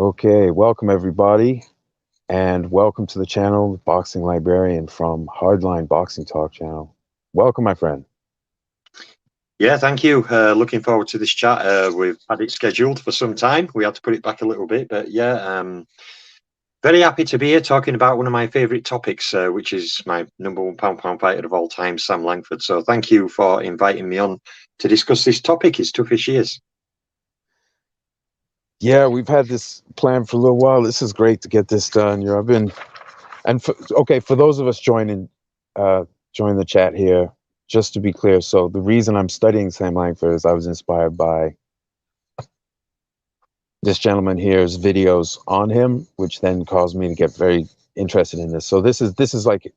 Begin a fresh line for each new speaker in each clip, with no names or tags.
Okay, welcome everybody, and welcome to the channel, Boxing Librarian from Hardline Boxing Talk channel. Welcome, my friend.
Yeah, thank you. Looking forward to this chat. We've had it scheduled for some time. We had to put it back a little bit, but yeah, very happy to be here talking about one of my favourite topics, which is my #1 pound fighter of all time, Sam Langford. So thank you for inviting me on to discuss this topic. It's tough as years.
Yeah, we've had this plan for a little while. This is great to get this done. I've been, and for those of us join the chat here, just to be clear. So the reason I'm studying Sam Langford is I was inspired by this gentleman here's videos on him, which then caused me to get very interested in this. So this is like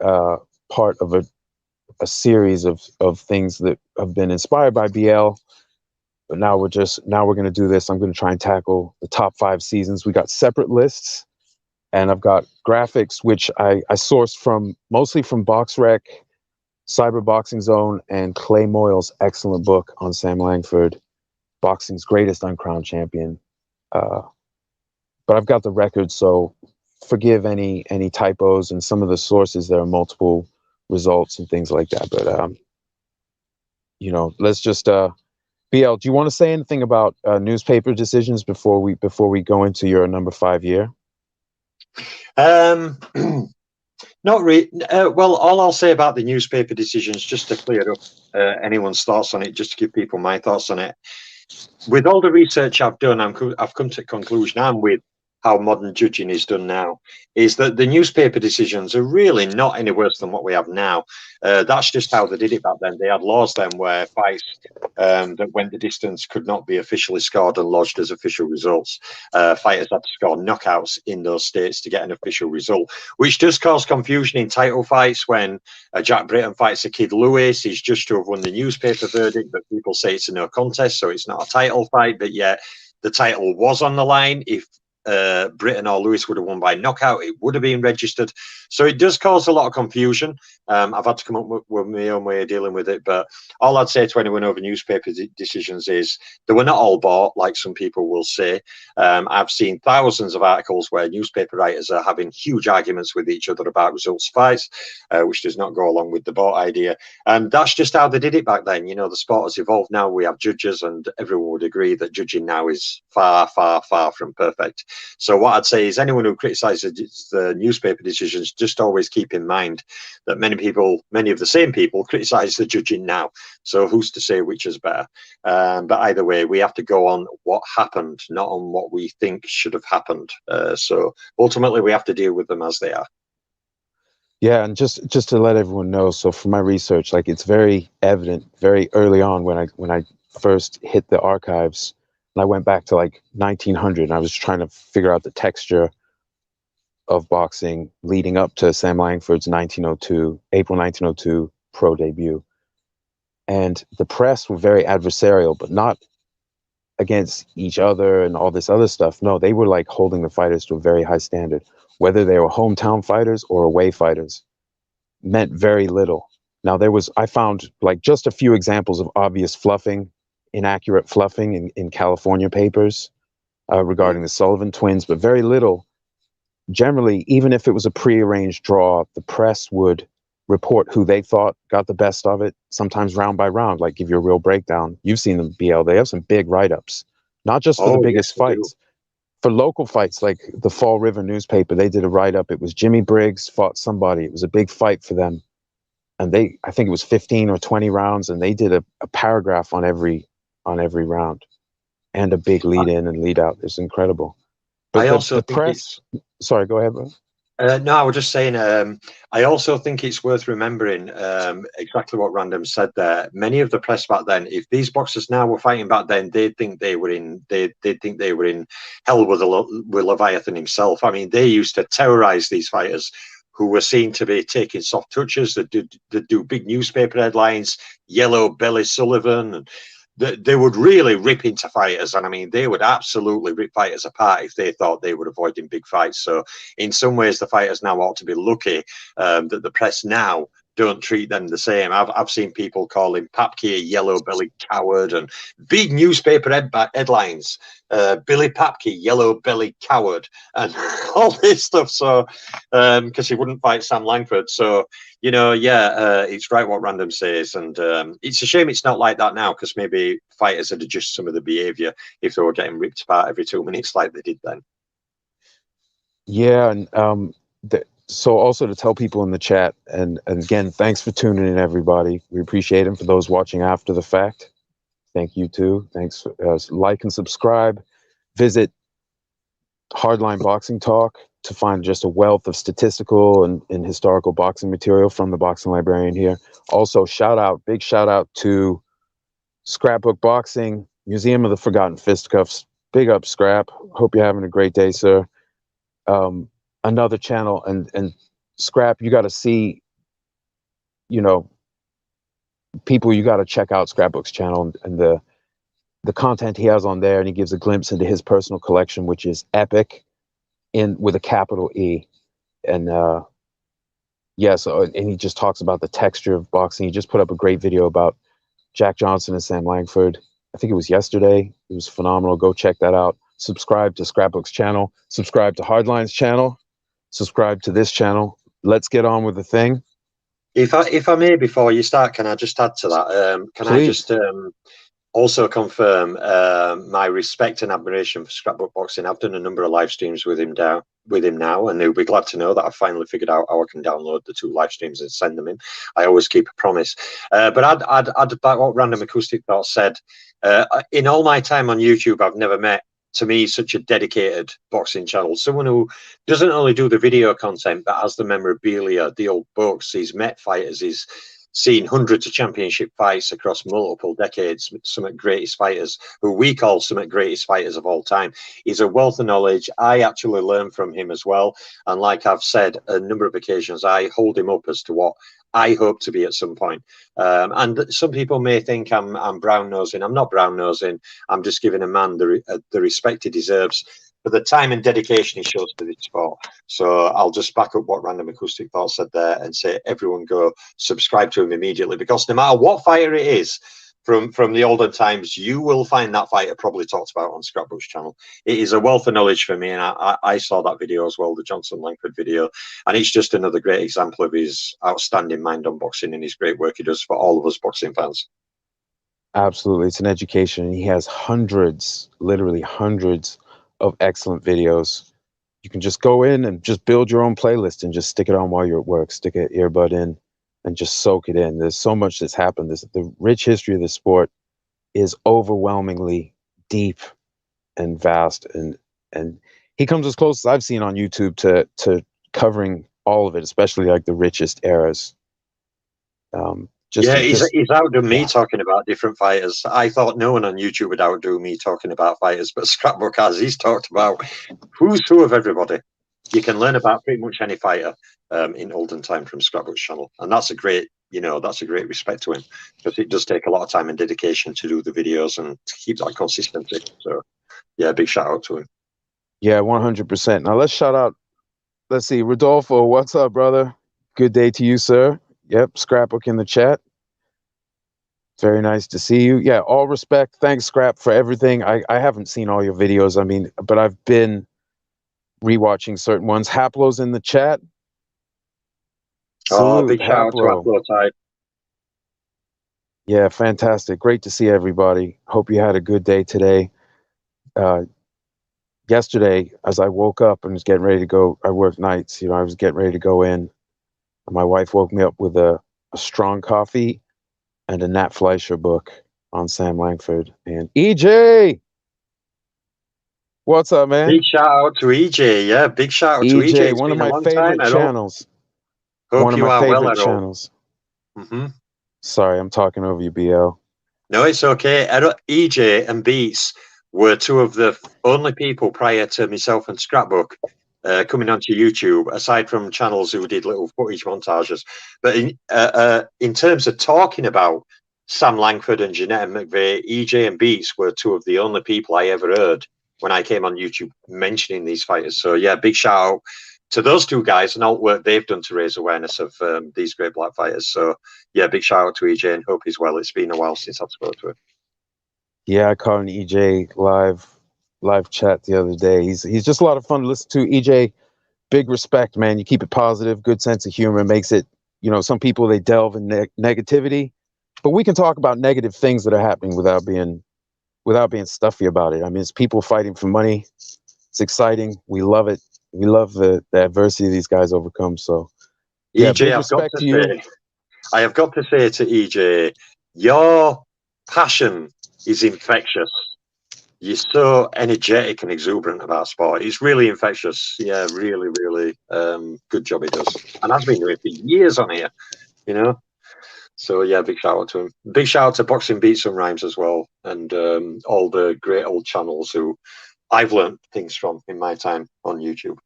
part of a series of things that have been inspired by BL. But now we're going to do this. I'm going to try and tackle the top 5 seasons. We got separate lists, and I've got graphics, which I sourced mostly from BoxRec, Cyber Boxing Zone, and Clay Moyle's excellent book on Sam Langford, Boxing's Greatest Uncrowned Champion. But I've got the records, so forgive any typos and some of the sources. There are multiple results and things like that. But let's just BL, do you want to say anything about newspaper decisions before we go into your number 5 year?
Not really. Well, all I'll say about the newspaper decisions, just to clear up anyone's thoughts on it, just to give people my thoughts on it. With all the research I've done, I've come to the conclusion, and with how modern judging is done now, is that the newspaper decisions are really not any worse than what we have now. That's just how they did it back then. They had laws then where fights that went the distance could not be officially scored and lodged as official results. Fighters had to score knockouts in those states to get an official result, which does cause confusion in title fights. When Jack Britton fights a Kid Lewis, he's judged to have won the newspaper verdict, but people say it's a no contest, so it's not a title fight, but yet the title was on the line. If Britton or Lewis would have won by knockout, it would have been registered. So it does cause a lot of confusion. I've had to come up with my own way of dealing with it, but all I'd say to anyone over newspaper decisions is they were not all bought, like some people will say. I've seen thousands of articles where newspaper writers are having huge arguments with each other about results of fights, which does not go along with the bought idea. And that's just how they did it back then. The sport has evolved now. We have judges, and everyone would agree that judging now is far, far, far from perfect. So what I'd say is anyone who criticizes the newspaper decisions, just always keep in mind that many of the same people criticize the judging now. So who's to say which is better? But either way, we have to go on what happened, not on what we think should have happened. So ultimately, we have to deal with them as they are.
Yeah, and just to let everyone know, so for my research, like it's very evident very early on when I first hit the archives. And I went back to like 1900, and I was trying to figure out the texture of boxing leading up to Sam Langford's April 1902 pro debut. And the press were very adversarial, but not against each other and all this other stuff. No, they were like holding the fighters to a very high standard. Whether they were hometown fighters or away fighters meant very little. Now I found like just a few examples of obvious fluffing, inaccurate fluffing in California papers regarding the Sullivan twins, but very little. Generally, even if it was a prearranged draw, the press would report who they thought got the best of it, sometimes round by round, like give you a real breakdown. You've seen them, BL. They have some big write-ups, not just for the biggest fights. For local fights, like the Fall River newspaper, they did a write-up. It was Jimmy Briggs fought somebody. It was a big fight for them. And I think it was 15 or 20 rounds, and they did a paragraph on every round, and a big lead in and lead out. It's incredible. But the press. Sorry, go ahead, bro.
No, I was just saying. I also think it's worth remembering exactly what Random said there. Many of the press back then, if these boxers now were fighting back then, they'd think they were in hell with Leviathan himself. I mean, they used to terrorize these fighters who were seen to be taking soft touches, that do big newspaper headlines, Yellow Belly Sullivan, and they would really rip into fighters. And I mean, they would absolutely rip fighters apart if they thought they were avoiding big fights. So in some ways, the fighters now ought to be lucky that the press now don't treat them the same. I've seen people calling Papke a yellow-bellied coward, and big newspaper headlines, Billy Papke, yellow-bellied coward, and all this stuff. So, because he wouldn't fight Sam Langford. So, you know, yeah, it's right what Random says, and it's a shame it's not like that now, because maybe fighters would adjust some of the behaviour if they were getting ripped apart every 2 minutes like they did then.
Yeah, and so also to tell people in the chat, and again, thanks for tuning in, everybody. We appreciate it. For those watching after the fact, thank you too. Thanks. Like and subscribe. Visit Hardline Boxing Talk to find just a wealth of statistical and historical boxing material from the Boxing Librarian here. Also, big shout out to Scrapbook Boxing, Museum of the Forgotten Fisticuffs. Big up, Scrap. Hope you're having a great day, sir. Another channel, and Scrap, you got to see, you know, people, you got to check out Scrapbook's channel and the content he has on there, and he gives a glimpse into his personal collection, which is epic, with a capital E. And yeah, so, and he just talks about the texture of boxing. He just put up a great video about Jack Johnson and Sam Langford. I think it was yesterday. It was phenomenal. Go check that out. Subscribe to Scrapbook's channel. Subscribe to Hardline's channel. Subscribe to this channel. Let's get on with the thing.
If I may, before you start, can I just add to that? Can
Please.
I just also confirm my respect and admiration for Scrapbook Boxing? I've done a number of live streams with him now, and he'll be glad to know that I've finally figured out how I can download the 2 live streams and send them in. I always keep a promise. But I'd about what Random Acoustic Thoughts said. In all my time on YouTube, I've never met, to me, such a dedicated boxing channel. Someone who doesn't only do the video content, but has the memorabilia, the old books. He's met fighters. He's seen hundreds of championship fights across multiple decades. Some of the greatest fighters, who we call some of the greatest fighters of all time. He's a wealth of knowledge. I actually learn from him as well. And like I've said a number of occasions, I hold him up as to what I hope to be at some point. And some people may think I'm brown nosing. I'm not brown nosing. I'm just giving a man the respect he deserves for the time and dedication he shows to this sport. So I'll just back up what Random Acoustic Thoughts said there and say everyone go subscribe to him immediately, because no matter what fighter it is from the olden times, you will find that fighter probably talked about on Scrapbook's channel. It is a wealth of knowledge for me, and I saw that video as well, the Johnson Langford video, and it's just another great example of his outstanding mind on boxing and his great work he does for all of us boxing fans.
Absolutely. It's an education. He has hundreds, literally hundreds of excellent videos. You can just go in and just build your own playlist and just stick it on while you're at work. Stick an earbud in and just soak it in. There's so much that's happened. The rich history of the sport is overwhelmingly deep and vast, and he comes as close as I've seen on YouTube to covering all of it, especially like the richest eras.
He's outdone me talking about different fighters. I thought no one on YouTube would outdo me talking about fighters, but Scrapbook has. He's talked about who's who of everybody. You can learn about pretty much any fighter in olden time from Scrapbook's channel, and that's a great, that's a great respect to him, because it does take a lot of time and dedication to do the videos and to keep that consistency. So, yeah, big shout out to him.
Yeah, 100%. Now let's shout out. Let's see, Rodolfo, what's up, brother? Good day to you, sir. Yep, Scrapbook in the chat. Very nice to see you. Yeah, all respect. Thanks, Scrap, for everything. I haven't seen all your videos, but I've been rewatching certain ones. Haplo's in the chat. Salute,
big shout out to Haplo Type.
Yeah, fantastic. Great to see everybody. Hope you had a good day today. Yesterday, as I woke up and was getting ready to go, I work nights, I was getting ready to go in. And my wife woke me up with a strong coffee and a Nat Fleischer book on Sam Langford. And EJ! What's up, man?
Big shout out to EJ. Yeah, big shout out to EJ.
EJ, one of my favorite channels.
Hope you are well, channels.
Sorry, I'm talking over you, BL.
No, it's okay. EJ and Beats were two of the only people prior to myself and Scrapbook coming onto YouTube, aside from channels who did little footage montages. But in terms of talking about Sam Langford and Jeanette McVeigh, EJ and Beats were two of the only people I ever heard when I came on YouTube mentioning these fighters. So yeah, big shout out to those two guys and all the work they've done to raise awareness of these great black fighters. So yeah, big shout out to EJ and hope he's well. It's been a while since I've spoken to him.
Yeah, I caught an EJ live chat the other day. He's just a lot of fun to listen to. EJ, big respect, man. You keep it positive, good sense of humor, makes it, some people, they delve in negativity, but we can talk about negative things that are happening without being stuffy about it. I mean, it's people fighting for money. It's exciting. We love it. We love the adversity these guys overcome. So yeah,
EJ,
big respect to you.
I have got to say to EJ, your passion is infectious. You're so energetic and exuberant about sport. It's really infectious. Yeah, really, really good job he does. And I've been doing it for years on here, So yeah, big shout out to him. Big shout out to Boxing Beats and Rhymes as well, and all the great old channels who I've learned things from in my time on YouTube.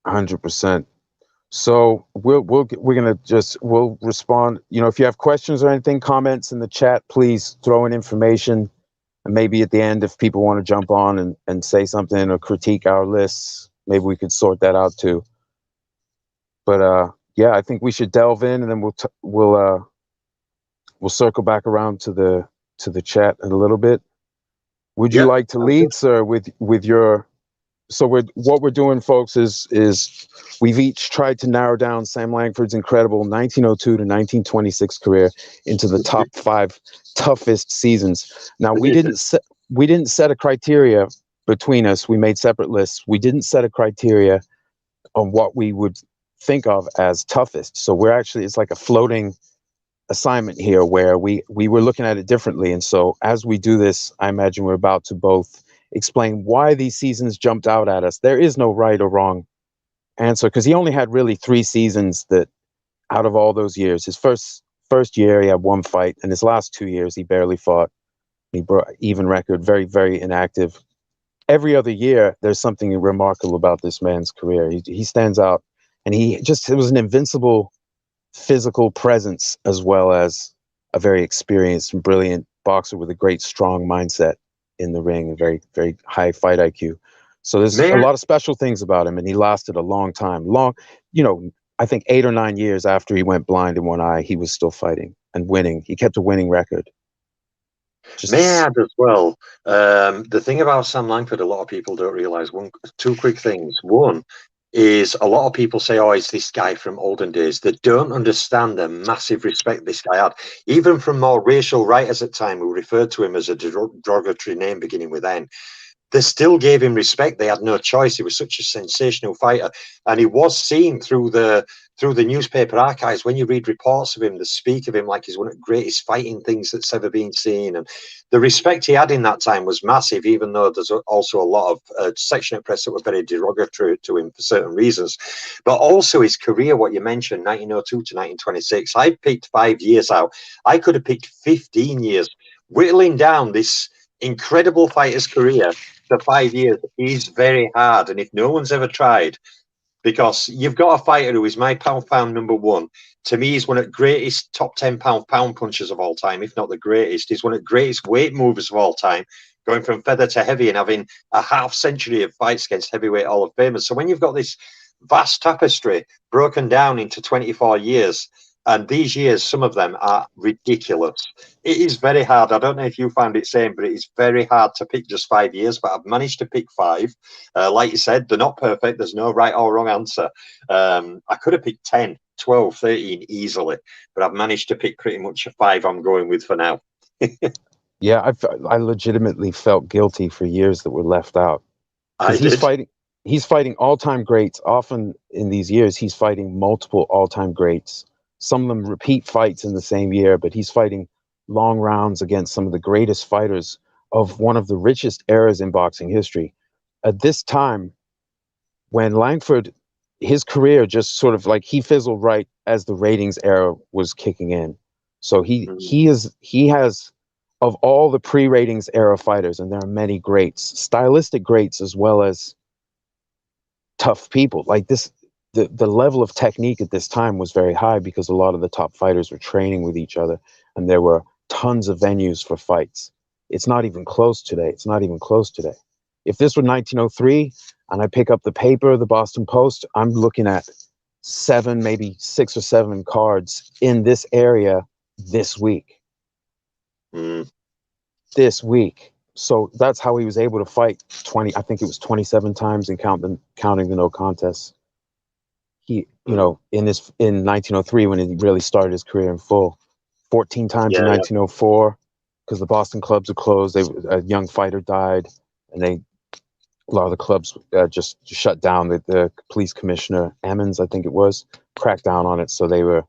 100%. So we'll respond. If you have questions or anything, comments in the chat, please throw in information. And maybe at the end, if people want to jump on and say something or critique our lists, maybe we could sort that out too. But yeah, I think we should delve in, and then we'll circle back around to the chat in a little bit. Would you like to lead, sir, with your? So what we're doing, folks, is we've each tried to narrow down Sam Langford's incredible 1902 to 1926 career into the top 5 toughest seasons. Now, we didn't set a criteria between us. We made separate lists. We didn't set a criteria on what we would think of as toughest. So it's like a floating assignment here where we were looking at it differently. And so as we do this, I imagine we're about to both explain why these seasons jumped out at us. There is no right or wrong answer, because he only had really 3 seasons that out of all those years. His first year he had 1 fight, and his last 2 years he barely fought. He brought even record, very, very inactive. Every other year there's something remarkable about this man's career. He stands out, and it was an invincible physical presence, as well as a very experienced and brilliant boxer with a great strong mindset in the ring, a very, very high fight IQ. So there's a lot of special things about him, and he lasted a long time. I think 8 or 9 years after he went blind in one eye, he was still fighting and winning. He kept a winning record.
May I add as well, the thing about Sam Langford, a lot of people don't realise, 2 quick things. One is a lot of people say, oh, it's this guy from olden days. They don't understand the massive respect this guy had. Even from more racial writers at the time who referred to him as a derogatory name beginning with N, they still gave him respect. They had no choice. He was such a sensational fighter, and he was seen through the newspaper archives. When you read reports of him, they speak of him like he's one of the greatest fighting things that's ever been seen. And the respect he had in that time was massive, even though there's also a lot of sectionate press that were very derogatory to him for certain reasons. But also his career, what you mentioned, 1902 to 1926, I picked 5 years out. I could have picked 15 years. Whittling down this incredible fighter's career for 5 years is very hard. And if no one's ever tried, because you've got a fighter who is my pound number 1. To me, he's one of the greatest top 10 pound punchers of all time, if not the greatest. He's one of the greatest weight movers of all time, going from feather to heavy and having a half century of fights against heavyweight Hall of Famers. So when you've got this vast tapestry broken down into 24 years, and these years, some of them are ridiculous. It is very hard. I don't know if you found it same, but it is very hard to pick just 5 years. But I've managed to pick 5. Like you said, they're not perfect. There's no right or wrong answer. I could have picked 10, 12, 13 easily, but I've managed to pick pretty much 5 I'm going with for now.
Yeah, I legitimately felt guilty for years that were left out. He's fighting all-time greats. Often in these years, he's fighting multiple all-time greats. Some of them repeat fights in the same year, but he's fighting long rounds against some of the greatest fighters of one of the richest eras in boxing history. At this time, when Langford, his career just sort of like he fizzled right as the ratings era was kicking in. So he has, of all the pre-ratings era fighters, and there are many greats, stylistic greats as well as tough people like this. The level of technique at this time was very high because a lot of the top fighters were training with each other, and there were tons of venues for fights. It's not even close today. If this were 1903, and I pick up the paper, the Boston Post, I'm looking at 7, maybe 6 or 7 cards in this area this week.
Mm.
This week. So that's how he was able to fight 20, I think it was 27 times and counting the no contests. He, you know, in 1903 when he really started his career in full, 14 times in 1904 because the Boston clubs were closed. A young fighter died, and a lot of the clubs just shut down. The police commissioner Emmons, I think it was, cracked down on it. So they were,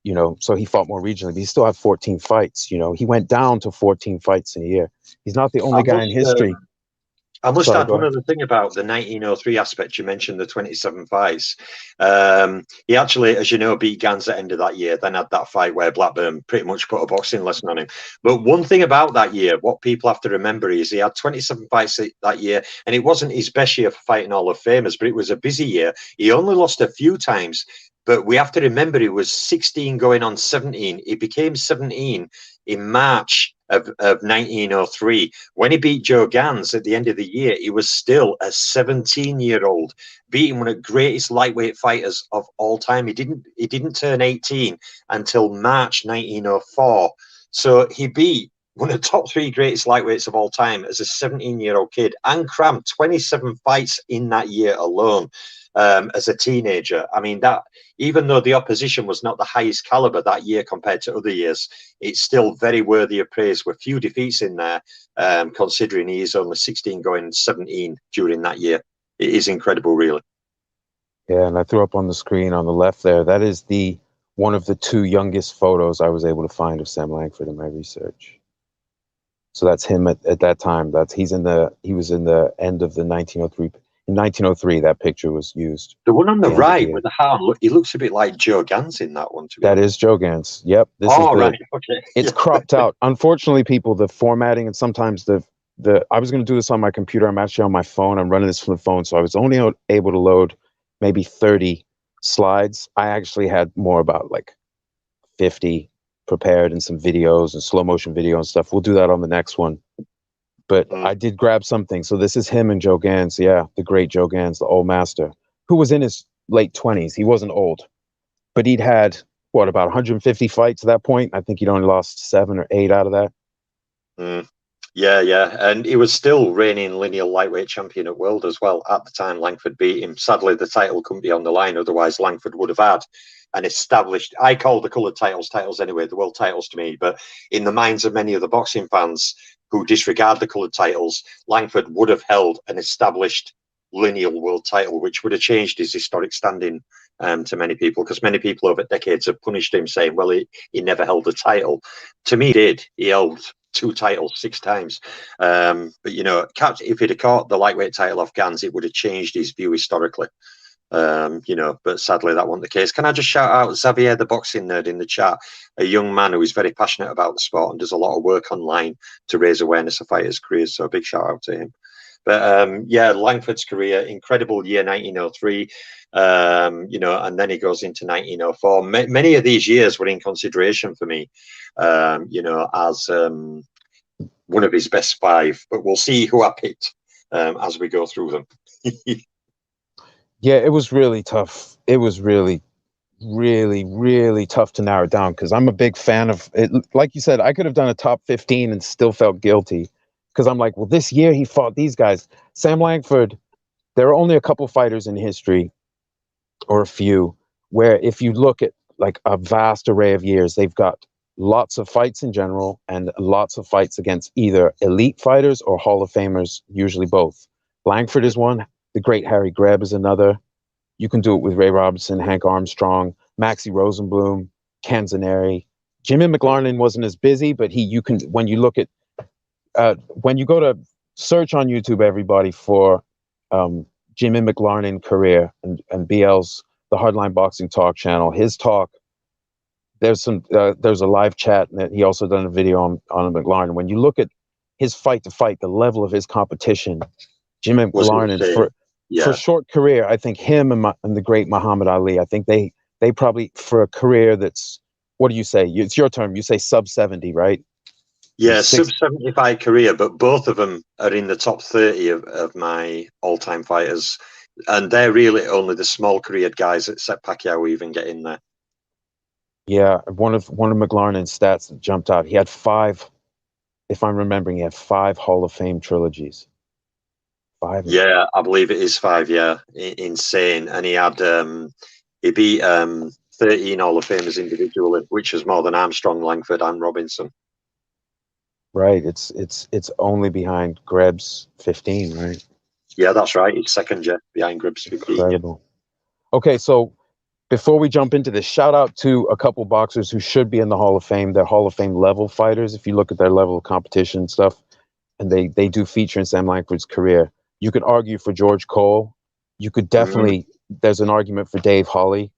you know, so he fought more regionally. But he still had 14 fights. You know, he went down to 14 fights in a year. He's not the only guy in history.
I must
Sorry,
add
go
one
ahead.
other thing about the 1903 aspect. You mentioned the 27 fights. He actually, as you know, beat Gans at the end of that year, then had that fight where Blackburn pretty much put a boxing lesson on him. But one thing about that year, what people have to remember is he had 27 fights that year, and it wasn't his best year for fighting Hall of Famers, but it was a busy year. He only lost a few times, but we have to remember he was 16 going on 17. He became 17 in March of 1903. When he beat Joe Gans at the end of the year, he was still a 17-year-old, beating one of the greatest lightweight fighters of all time. He didn't turn 18 until March 1904. So he beat one of the top 3 greatest lightweights of all time as a 17-year-old kid and crammed 27 fights in that year alone. As a teenager. I mean, that even though the opposition was not the highest caliber that year compared to other years, it's still very worthy of praise with few defeats in there, considering he is only 16 going 17 during that year. It is incredible, really.
Yeah, and I threw up on the screen on the left there. That is one of the 2 youngest photos I was able to find of Sam Langford in my research. So that's him at that time. He was in the end of the 1903. In 1903, that picture was used.
The one on the right with the hair, he looks a bit like Joe Gans in that one.
That is Joe Gans. Yep.
Right. Okay.
It's cropped out. Unfortunately, people, the formatting and sometimes I was going to do this on my computer. I'm actually on my phone. I'm running this from the phone, so I was only able to load maybe 30 slides. I actually had more, about like 50 prepared, and some videos and slow motion video and stuff. We'll do that on the next one. But I did grab something. So this is him and Joe Gans. Yeah, the great Joe Gans, the old master, who was in his late 20s. He wasn't old, but he'd had, about 150 fights at that point. I think he'd only lost 7 or 8 out of that.
Yeah. And he was still reigning lineal lightweight champion at World as well. At the time Langford beat him. Sadly, the title couldn't be on the line. Otherwise, Langford would have had an established, I call the coloured titles anyway, the world titles to me. But in the minds of many of the boxing fans who disregard the coloured titles, Langford would have held an established lineal world title, which would have changed his historic standing to many people, because many people over decades have punished him, saying, well, he never held a title. To me, he did. He held 2 titles 6 times. But, you know, if he'd have caught the lightweight title off Gans, it would have changed his view historically. You know, but sadly that wasn't the case. Can I just shout out Xavier, the boxing nerd, in the chat, a young man who is very passionate about the sport and does a lot of work online to raise awareness of fighters' careers. So a big shout out to him. But yeah, Langford's career, incredible year 1903. You know, and then he goes into 1904. Many of these years were in consideration for me, you know, as one of his best 5. But we'll see who I picked as we go through them.
Yeah, it was really tough. It was really, really, really tough to narrow it down, because I'm a big fan of it. Like you said, I could have done a top 15 and still felt guilty, because I'm like, well, this year he fought these guys. Sam Langford, there are only a couple fighters in history, or a few, where if you look at like a vast array of years, they've got lots of fights in general and lots of fights against either elite fighters or Hall of Famers, usually both. Langford is one. The great Harry Greb is another. You can do it with Ray Robinson, Hank Armstrong, Maxie Rosenblum, Canzaneri. Jimmy McLarnin wasn't as busy, but when you look at, when you go to search on YouTube, everybody, for Jimmy McLarnin career and BL's The Hardline Boxing Talk channel, his talk, there's a live chat, and he also done a video on McLarnin. When you look at his fight to fight, the level of his competition, Jimmy McLarnin, for short career, I think him and the great Muhammad Ali, I think they probably, for a career that's, what do you say? It's your term. You say sub 70, right?
Yeah,
He's
sub
six.
75 career, but both of them are in the top 30 of my all-time fighters. And they're really only the small careered guys, except Pacquiao, who even get in there.
Yeah, one of McLaren's stats that jumped out. He had five, if I'm remembering, he had five Hall of Fame trilogies. Five of them.
Yeah, I believe it is 5. Yeah, insane. And he beat 13 Hall of Famers individually, which was more than Armstrong, Langford, and Robinson.
Right. It's only behind Greb's 15, right?
Yeah, that's right. He's second, yeah, behind Grubbs 15. Yeah.
Incredible. Okay, so before we jump into this, shout out to a couple boxers who should be in the Hall of Fame. They're Hall of Fame level fighters. If you look at their level of competition and stuff, and they do feature in Sam Langford's career. You could argue for George Cole. You could
Mm,
definitely. There's an argument for Dave Holly.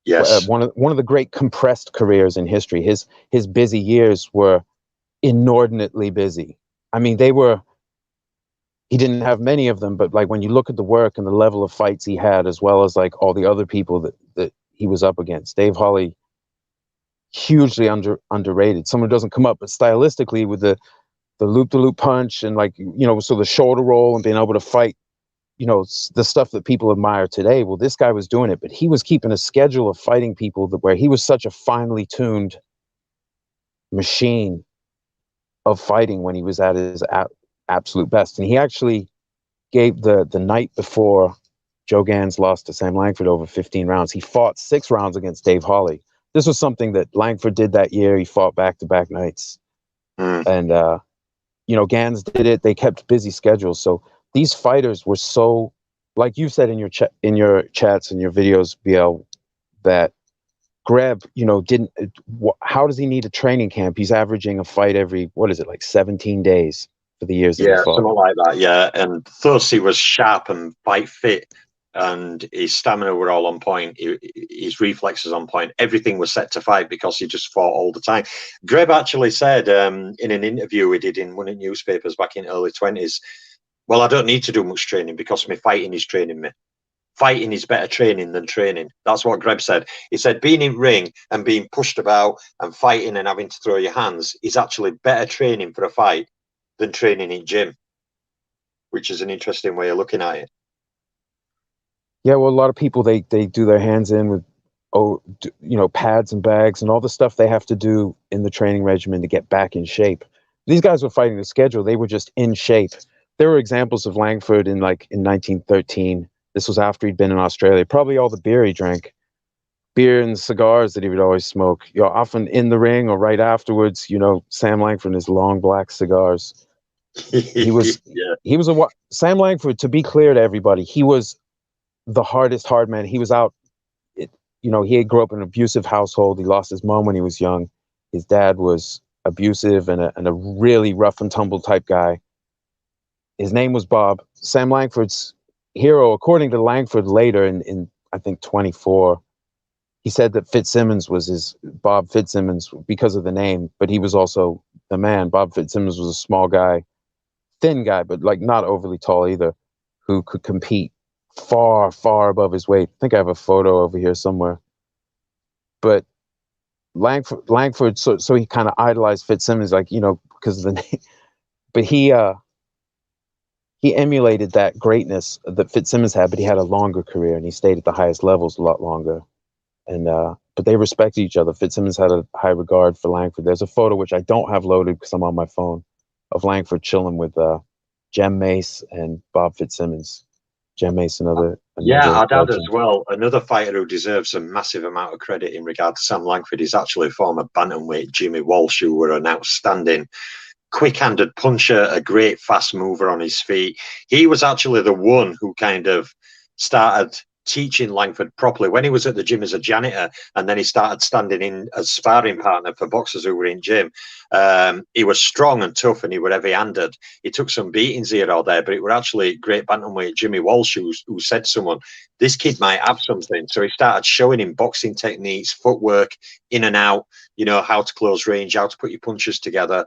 yes.
One of the great compressed careers in history. His busy years were inordinately busy. I mean, they were. He didn't have many of them, but like when you look at the work and the level of fights he had, as well as like all the other people that he was up against, Dave Holly, hugely underrated. Someone who doesn't come up, but stylistically with the loop to loop punch and like so the shoulder roll and being able to fight, the stuff that people admire today. Well, this guy was doing it, but he was keeping a schedule of fighting people where he was such a finely tuned machine of fighting when he was at his absolute best. And he actually gave the night before Joe Gans lost to Sam Langford over 15 rounds, he fought 6 rounds against Dave Holly. This was something that Langford did that year. He fought back-to-back nights.
Mm,
And, Gans did it. They kept busy schedules. So these fighters were so, like you said in your chats and your videos, BL, that Greb, didn't. How does he need a training camp? He's averaging a fight every, what is it, like 17 days for the years that he
yeah,
fought.
something like that. Yeah, and thus he was sharp and fight fit, and his stamina were all on point. His reflexes on point. Everything was set to fight because he just fought all the time. Greb actually said in an interview we did in one of the newspapers back in early 20s, well, I don't need to do much training because my fighting is training me. Fighting is better training than training. That's what Greb said. He said being in ring and being pushed about and fighting and having to throw your hands is actually better training for a fight than training in gym, which is an interesting way of looking at it.
Yeah, well, a lot of people they do their hands in with pads and bags and all the stuff they have to do in the training regimen to get back in shape. These guys were fighting the schedule; they were just in shape. There were examples of Langford in 1913. This was after he'd been in Australia. Probably all the beer he drank, beer and cigars that he would always smoke. Often in the ring or right afterwards. Sam Langford and his long black cigars. He was
Yeah.
he was a Sam Langford. To be clear to everybody, he was the hardest hard man. He was out. He grew up in an abusive household. He lost his mom when he was young. His dad was abusive and a really rough and tumble type guy. His name was Bob. Sam Langford's hero, according to Langford later in I think 24, he said that Fitzsimmons was his Bob Fitzsimmons because of the name, but he was also the man. Bob Fitzsimmons was a small guy, thin guy, but like not overly tall either, who could compete far, far above his weight. I think I have a photo over here somewhere. But Langford, so he kind of idolized Fitzsimmons, like because of the name. But he emulated that greatness that Fitzsimmons had, but he had a longer career and he stayed at the highest levels a lot longer. And but they respected each other. Fitzsimmons had a high regard for Langford. There's a photo which I don't have loaded because I'm on my phone of Langford chilling with Jem Mace and Bob Fitzsimmons. Jem Mace, another
Yeah, I'd add as
legend.
well, another fighter who deserves a massive amount of credit in regard to Sam Langford is actually former bantamweight Jimmy Walsh, who were an outstanding quick-handed puncher, a great fast mover on his feet. He was actually the one who kind of started teaching Langford properly when he was at the gym as a janitor, and then he started standing in as sparring partner for boxers who were in gym. He was strong and tough, and he were heavy-handed. He took some beatings here or there, but it were actually great bantamweight Jimmy Walsh who said to someone, this kid might have something. So he started showing him boxing techniques, footwork, in and out, how to close range, how to put your punches together.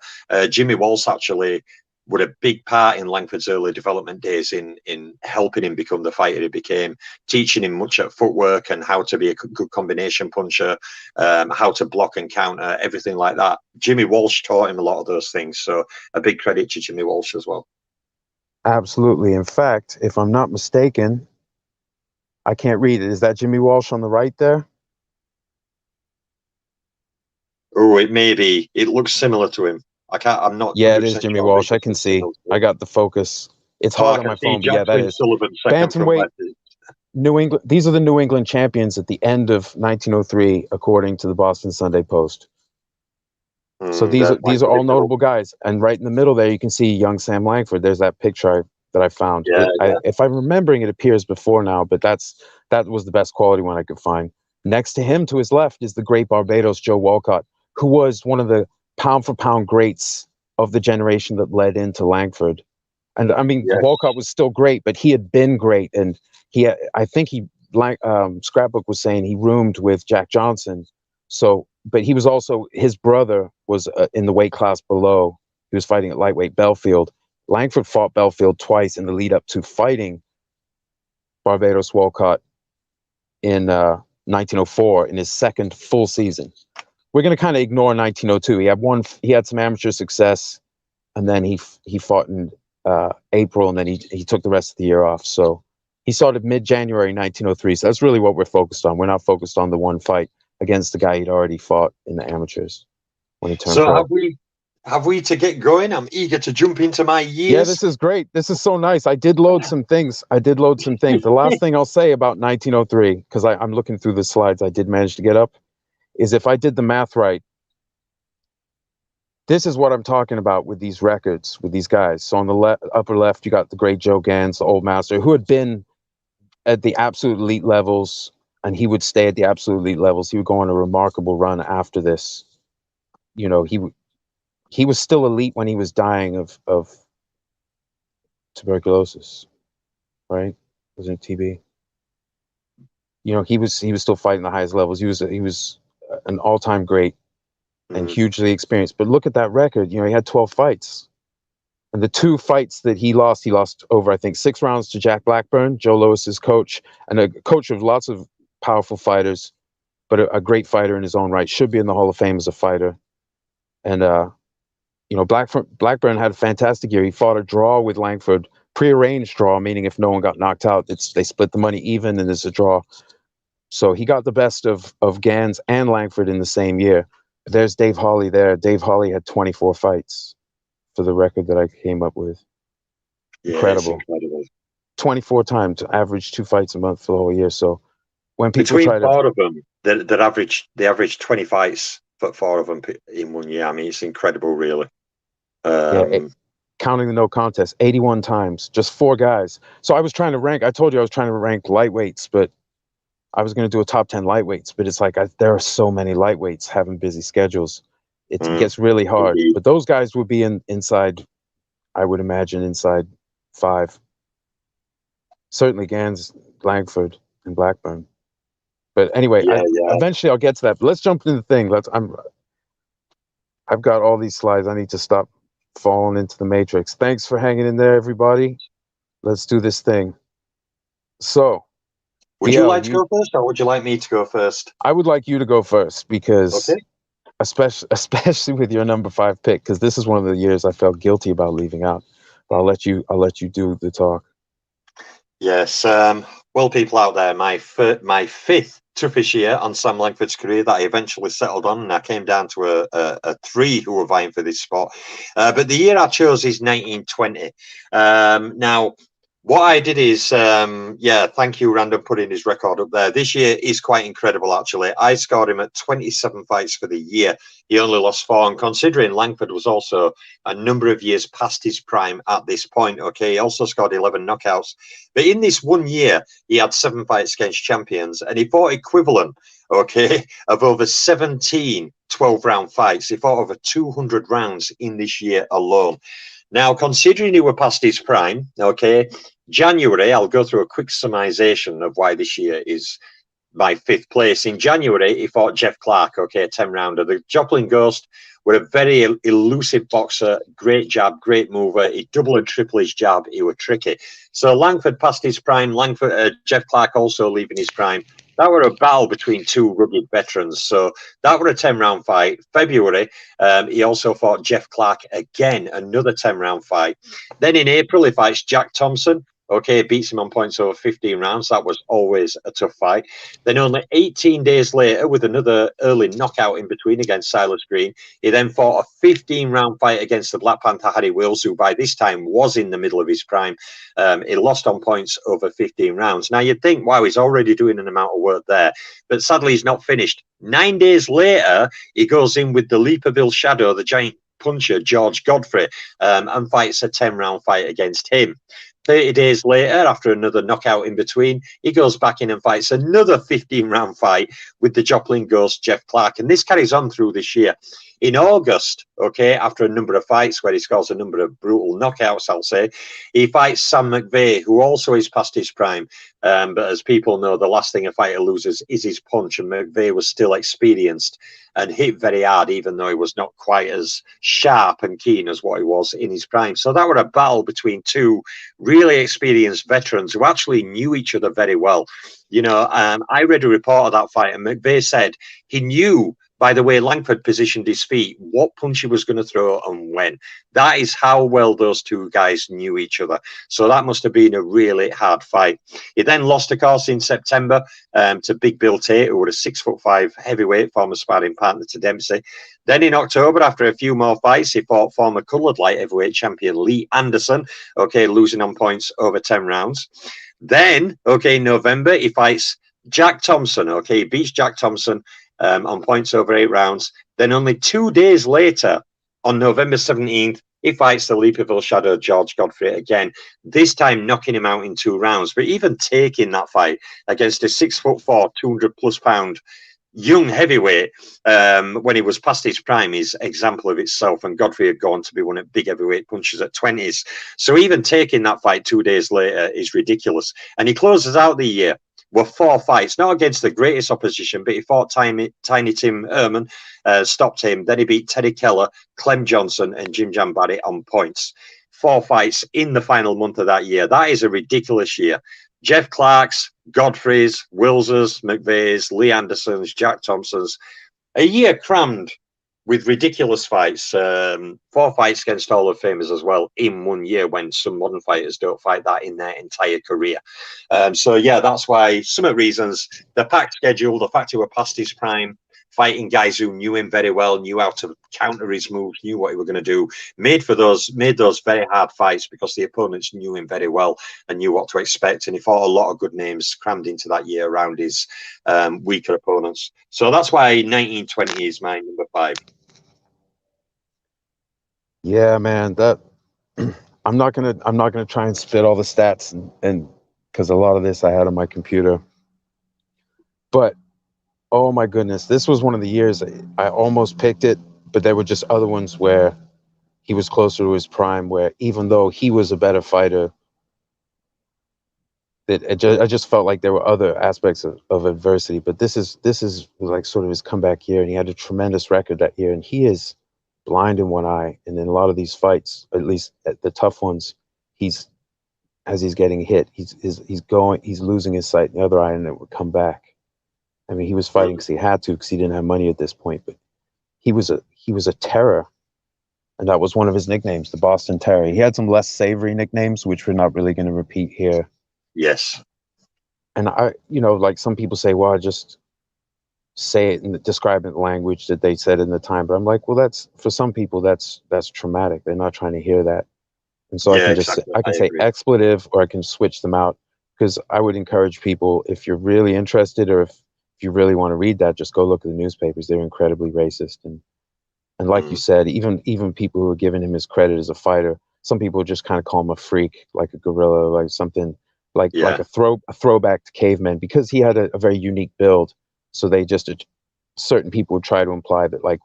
Jimmy Walsh actually were a big part in Langford's early development days in helping him become the fighter he became, teaching him much at footwork and how to be a good combination puncher, how to block and counter, everything like that. Jimmy Walsh taught him a lot of those things. So a big credit to Jimmy Walsh as well.
Absolutely. In fact, if I'm not mistaken, I can't read it. Is that Jimmy Walsh on the right there?
Oh, it may be. It looks similar to him. I'm not
Yeah, it is
100%
Jimmy
sure.
Walsh. I can see. I got the focus. It's
Oh, I
hard on
can
my
see
phone, but yeah, that
Jacqueline
is.
Sullivan second from
Bantamweight,
left.
New England. These are the New England champions at the end of 1903, according to the Boston Sunday Post. So these are all notable guys, and right in the middle there, you can see young Sam Langford. There's that picture that I found.
Yeah,
If I'm remembering, it appears before now, but that was the best quality one I could find. Next to him, to his left, is the great Barbados Joe Walcott, who was one of the pound for pound greats of the generation that led into Langford. And I mean,
yes.
Walcott was still great, but he had been great, and I think Scrapbook was saying he roomed with Jack Johnson. So, but he was also, his brother was in the weight class below. He was fighting at lightweight Belfield. Langford fought Belfield twice in the lead up to fighting Barbados Walcott in 1904 in his second full season. We're going to kind of ignore 1902. He had some amateur success, and then he fought in April, and then he took the rest of the year off. So he started mid-January 1903. So that's really what we're focused on. We're not focused on the one fight against the guy he'd already fought in the amateurs when he turned pro.
Have we to get going? I'm eager to jump into my years.
Yeah, this is great. This is so nice. I did load some things. The last thing I'll say about 1903, because I'm looking through the slides I did manage to get up, is if I did the math right, this is what I'm talking about with these records, with these guys. So on the upper left, you got the great Joe Gans, the old master, who had been at the absolute elite levels, and he would stay at the absolute elite levels. He would go on a remarkable run after this. You know, he was still elite when he was dying of tuberculosis, right? Wasn't it TB? You know, he was still fighting the highest levels. He was an all-time great and hugely experienced. But look at that record. You know, he had 12 fights. And the 2 fights that he lost over, I think, 6 rounds to Jack Blackburn, Joe Louis's coach, and a coach of lots of powerful fighters, but a great fighter in his own right. Should be in the Hall of Fame as a fighter. And, you know, Blackburn had a fantastic year. He fought a draw with Langford, prearranged draw, meaning if no one got knocked out, they split the money even, and there's a draw. So he got the best of Gans and Langford in the same year. There's Dave Hawley there. Dave Hawley had 24 fights for the record that I came up with.
Yeah,
incredible. 24 times, average 2 fights a month for the whole year. So when people
between 4 of them, they average 20 fights for 4 of them in 1 year. I mean, it's incredible, really.
Counting the no contest, 81 times, just 4 guys. So I was trying to rank. I told you I was trying to rank lightweights, but I was going to do a top 10 lightweights. But it's like there are so many lightweights having busy schedules. It gets really hard. Indeed. But those guys would be inside, I would imagine, inside 5. Certainly Gans, Langford, and Blackburn. But anyway, eventually I'll get to that. But let's jump into the thing. I've got all these slides. I need to stop falling into the matrix. Thanks for hanging in there, everybody. Let's do this thing. So,
would you like to go first, or would you like me to go first?
I would like you to go first, because especially with your number 5 pick, because this is one of the years I felt guilty about leaving out. But I'll let you do the talk.
Yes. Well, people out there, my 5th toughest year on Sam Langford's career that I eventually settled on, and I came down to a 3 who were vying for this spot. But the year I chose is 1920. Now, what I did is, thank you, Random, putting his record up there. This year is quite incredible, actually. I scored him at 27 fights for the year. He only lost 4, and considering Langford was also a number of years past his prime at this point, okay, he also scored 11 knockouts. But in this 1 year, he had 7 fights against champions, and he fought equivalent, okay, of over 17 12-round fights. He fought over 200 rounds in this year alone. Now, considering he were past his prime, okay, January, I'll go through a quick summarization of why this year is my 5th place. In January, he fought Jeff Clark, okay, a 10-rounder. The Joplin Ghost was a very elusive boxer, great jab, great mover. He double and triple his jab. He was tricky. So Langford passed his prime. Jeff Clark also leaving his prime. That were a battle between two rugged veterans. So that were a 10-round fight. February, he also fought Jeff Clark again, another 10-round fight. Then in April, he fights Jack Thompson. Okay, beats him on points over 15 rounds. That was always a tough fight. Then only 18 days later, with another early knockout in between against Silas Green, he then fought a 15-round fight against the Black Panther Harry Wills, who by this time was in the middle of his prime. He lost on points over 15 rounds. Now you'd think, wow, he's already doing an amount of work there. But sadly, he's not finished. 9 days later, he goes in with the Leaperville Shadow, the giant puncher, George Godfrey, and fights a 10-round fight against him. 30 days later, after another knockout in between, he goes back in and fights another 15-round fight with the Joplin Ghost, Jeff Clark. And this carries on through this year. In August, okay, after a number of fights where he scores a number of brutal knockouts, I'll say, he fights Sam McVeigh, who also is past his prime. But as people know, the last thing a fighter loses is his punch, and McVeigh was still experienced and hit very hard, even though he was not quite as sharp and keen as what he was in his prime. So that were a battle between two really experienced veterans who actually knew each other very well. You know, I read a report of that fight, and McVeigh said he knew by the way Langford positioned his feet what punch he was going to throw and when. That is how well those two guys knew each other. So that must have been a really hard fight. He then lost, of course, in September to Big Bill Tate, who was a 6'5" heavyweight, former sparring partner to Dempsey. Then in October, after a few more fights, he fought former coloured light heavyweight champion Lee Anderson, okay, losing on points over 10 rounds. Then, okay, in November, he fights Jack Thompson, okay, he beats Jack Thompson on points over 8 rounds. Then only 2 days later, on November 17th, he fights the Leaperville Shadow, George Godfrey, again, this time knocking him out in 2 rounds. But even taking that fight against a 6'4", 200+ pound young heavyweight, when he was past his prime, is example of itself. And Godfrey had gone to be one of big heavyweight punchers at 20s. So even taking that fight 2 days later is ridiculous. And he closes out the year with 4 fights, not against the greatest opposition, but he fought Tiny Tim Herman, stopped him. Then he beat Teddy Keller, Clem Johnson, and Jim Jan Barrett on points. 4 fights in the final month of that year. That is a ridiculous year. Jeff Clark's, Godfrey's, Wills's, McVeigh's, Lee Anderson's, Jack Thompson's. A year crammed with ridiculous fights. 4 fights against Hall of Famers as well in 1 year, when some modern fighters don't fight that in their entire career. So, yeah, that's why some of the reasons, the packed schedule, the fact he were past his prime, fighting guys who knew him very well, knew how to counter his moves, knew what he were going to do, made those very hard fights because the opponents knew him very well and knew what to expect. And he fought a lot of good names crammed into that year around his weaker opponents. So that's why 1920 is my number 5.
Yeah, man, that I'm not gonna try and spit all the stats and because a lot of this I had on my computer. But oh my goodness, this was one of the years I almost picked it, but there were just other ones where he was closer to his prime, where even though he was a better fighter, I just felt like there were other aspects of adversity. But this is like sort of his comeback year, and he had a tremendous record that year, and he is blind in one eye. And in a lot of these fights, at least at the tough ones, as he's getting hit, he's losing his sight in the other eye, and it would come back. I mean, he was fighting because he had to, because he didn't have money at this point. But he was a terror, and that was one of his nicknames, the Boston Terror. He had some less savory nicknames, which we're not really going to repeat here.
Yes.
And like some people say, well, I just say it and describe it in language that they said in the time. But I'm like, well, that's for some people that's traumatic. They're not trying to hear that. And so
Yeah,
I can say expletive, or I can switch them out, because I would encourage people, if you're really interested, or if you really want to read that, just go look at the newspapers. They're incredibly racist. And like you said, even people who are giving him his credit as a fighter, some people just kind of call him a freak, like a gorilla, like something like a throwback to cavemen, because he had a very unique build. So they just, certain people would try to imply that, like,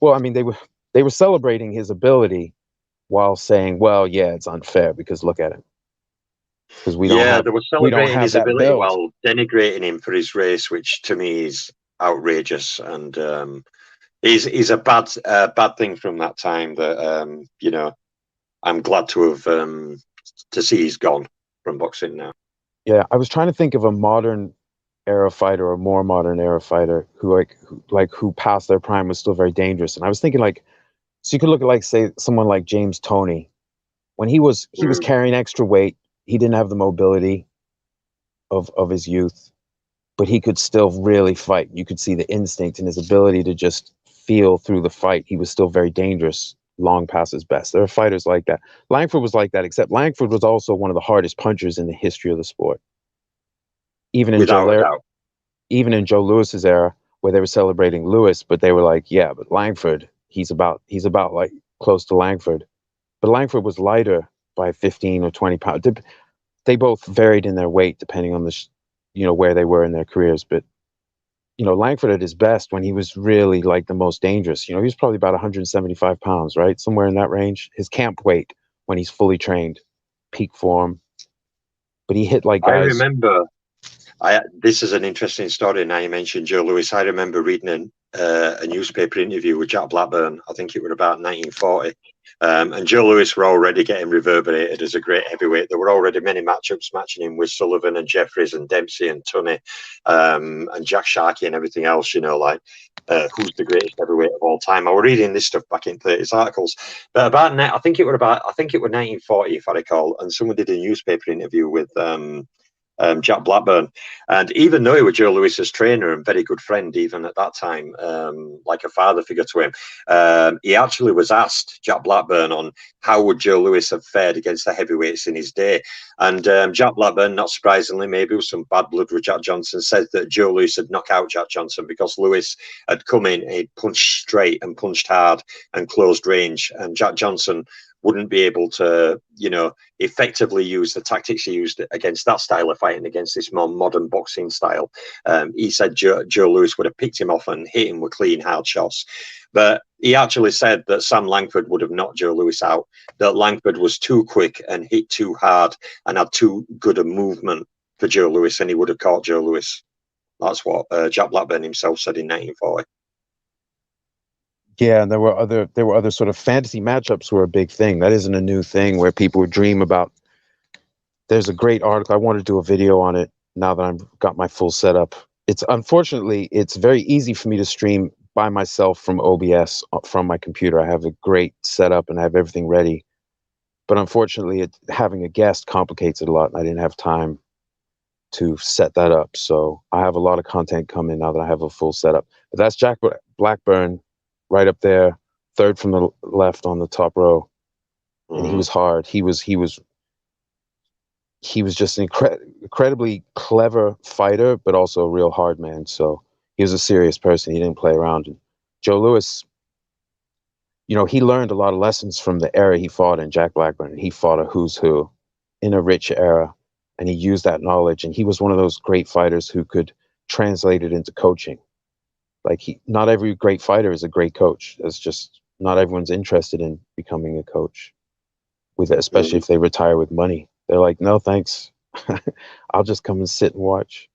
well, I mean, they were celebrating his ability while saying, well, yeah, it's unfair because look at him. Because
they were celebrating his ability
build,
while denigrating him for his race, which to me is outrageous. And is a bad thing from that time that you know, I'm glad to have to see he's gone from boxing now.
Yeah, I was trying to think of a modern era fighter or more modern era fighter who past their prime was still very dangerous. And I was thinking like, so you could look at like say someone like James Toney when he was
Mm.
carrying extra weight. He didn't have the mobility of his youth, but he could still really fight. You could see the instinct and his ability to just feel through the fight. He was still very dangerous long past his best. There are fighters like that. Langford was like that, except Langford was also one of the hardest punchers in the history of the sport. Even in
Without a doubt.
even in Joe Lewis's era, where they were celebrating Lewis, but they were like, yeah, but Langford, he's about like close to Langford. But Langford was lighter by 15 or 20 pounds. They both varied in their weight depending on where they were in their careers. But Langford at his best when he was really like the most dangerous. He was probably about 175 pounds, right, somewhere in that range. His camp weight when he's fully trained, peak form. But he hit like
I
guys.
remember. This is an interesting story. Now you mentioned Joe Lewis. I remember reading a newspaper interview with Jack Blackburn. I think it was about 1940. And Joe Lewis were already getting reverberated as a great heavyweight. There were already many matchups matching him with Sullivan and Jeffries and Dempsey and Tunney, and Jack Sharkey and everything else. Who's the greatest heavyweight of all time? I was reading this stuff back in 30s articles, but I think it was 1940 if I recall. And someone did a newspaper interview with Jack Blackburn. And even though he was Joe Lewis's trainer and very good friend, even at that time, like a father figure to him, he actually was asked, Jack Blackburn, on how would Joe Lewis have fared against the heavyweights in his day. And Jack Blackburn, not surprisingly, maybe with some bad blood with Jack Johnson, said that Joe Lewis had knocked out Jack Johnson because Lewis had come in, he punched straight and punched hard and closed range. And Jack Johnson wouldn't be able to, effectively use the tactics he used against that style of fighting, against this more modern boxing style. He said Joe Lewis would have picked him off and hit him with clean, hard shots. But he actually said that Sam Langford would have knocked Joe Lewis out, that Langford was too quick and hit too hard and had too good a movement for Joe Lewis, and he would have caught Joe Lewis. That's what Jack Blackburn himself said in 1940.
Yeah, and there were other sort of fantasy matchups were a big thing. That isn't a new thing where people would dream about. There's a great article. I want to do a video on it now that I've got my full setup. It's very easy for me to stream by myself from OBS from my computer. I have a great setup and I have everything ready. But unfortunately, having a guest complicates it a lot, and I didn't have time to set that up. So I have a lot of content coming now that I have a full setup. But that's Jack Blackburn right up there, third from the left on the top row. And he was hard. He was just an incredibly clever fighter, but also a real hard man. So he was a serious person. He didn't play around. And Joe Lewis, he learned a lot of lessons from the era he fought in, Jack Blackburn. He fought a who's who in a rich era, and he used that knowledge. And he was one of those great fighters who could translate it into coaching. Like not every great fighter is a great coach. It's just not everyone's interested in becoming a coach, especially if they retire with money. They're like, no, thanks. I'll just come and sit and watch.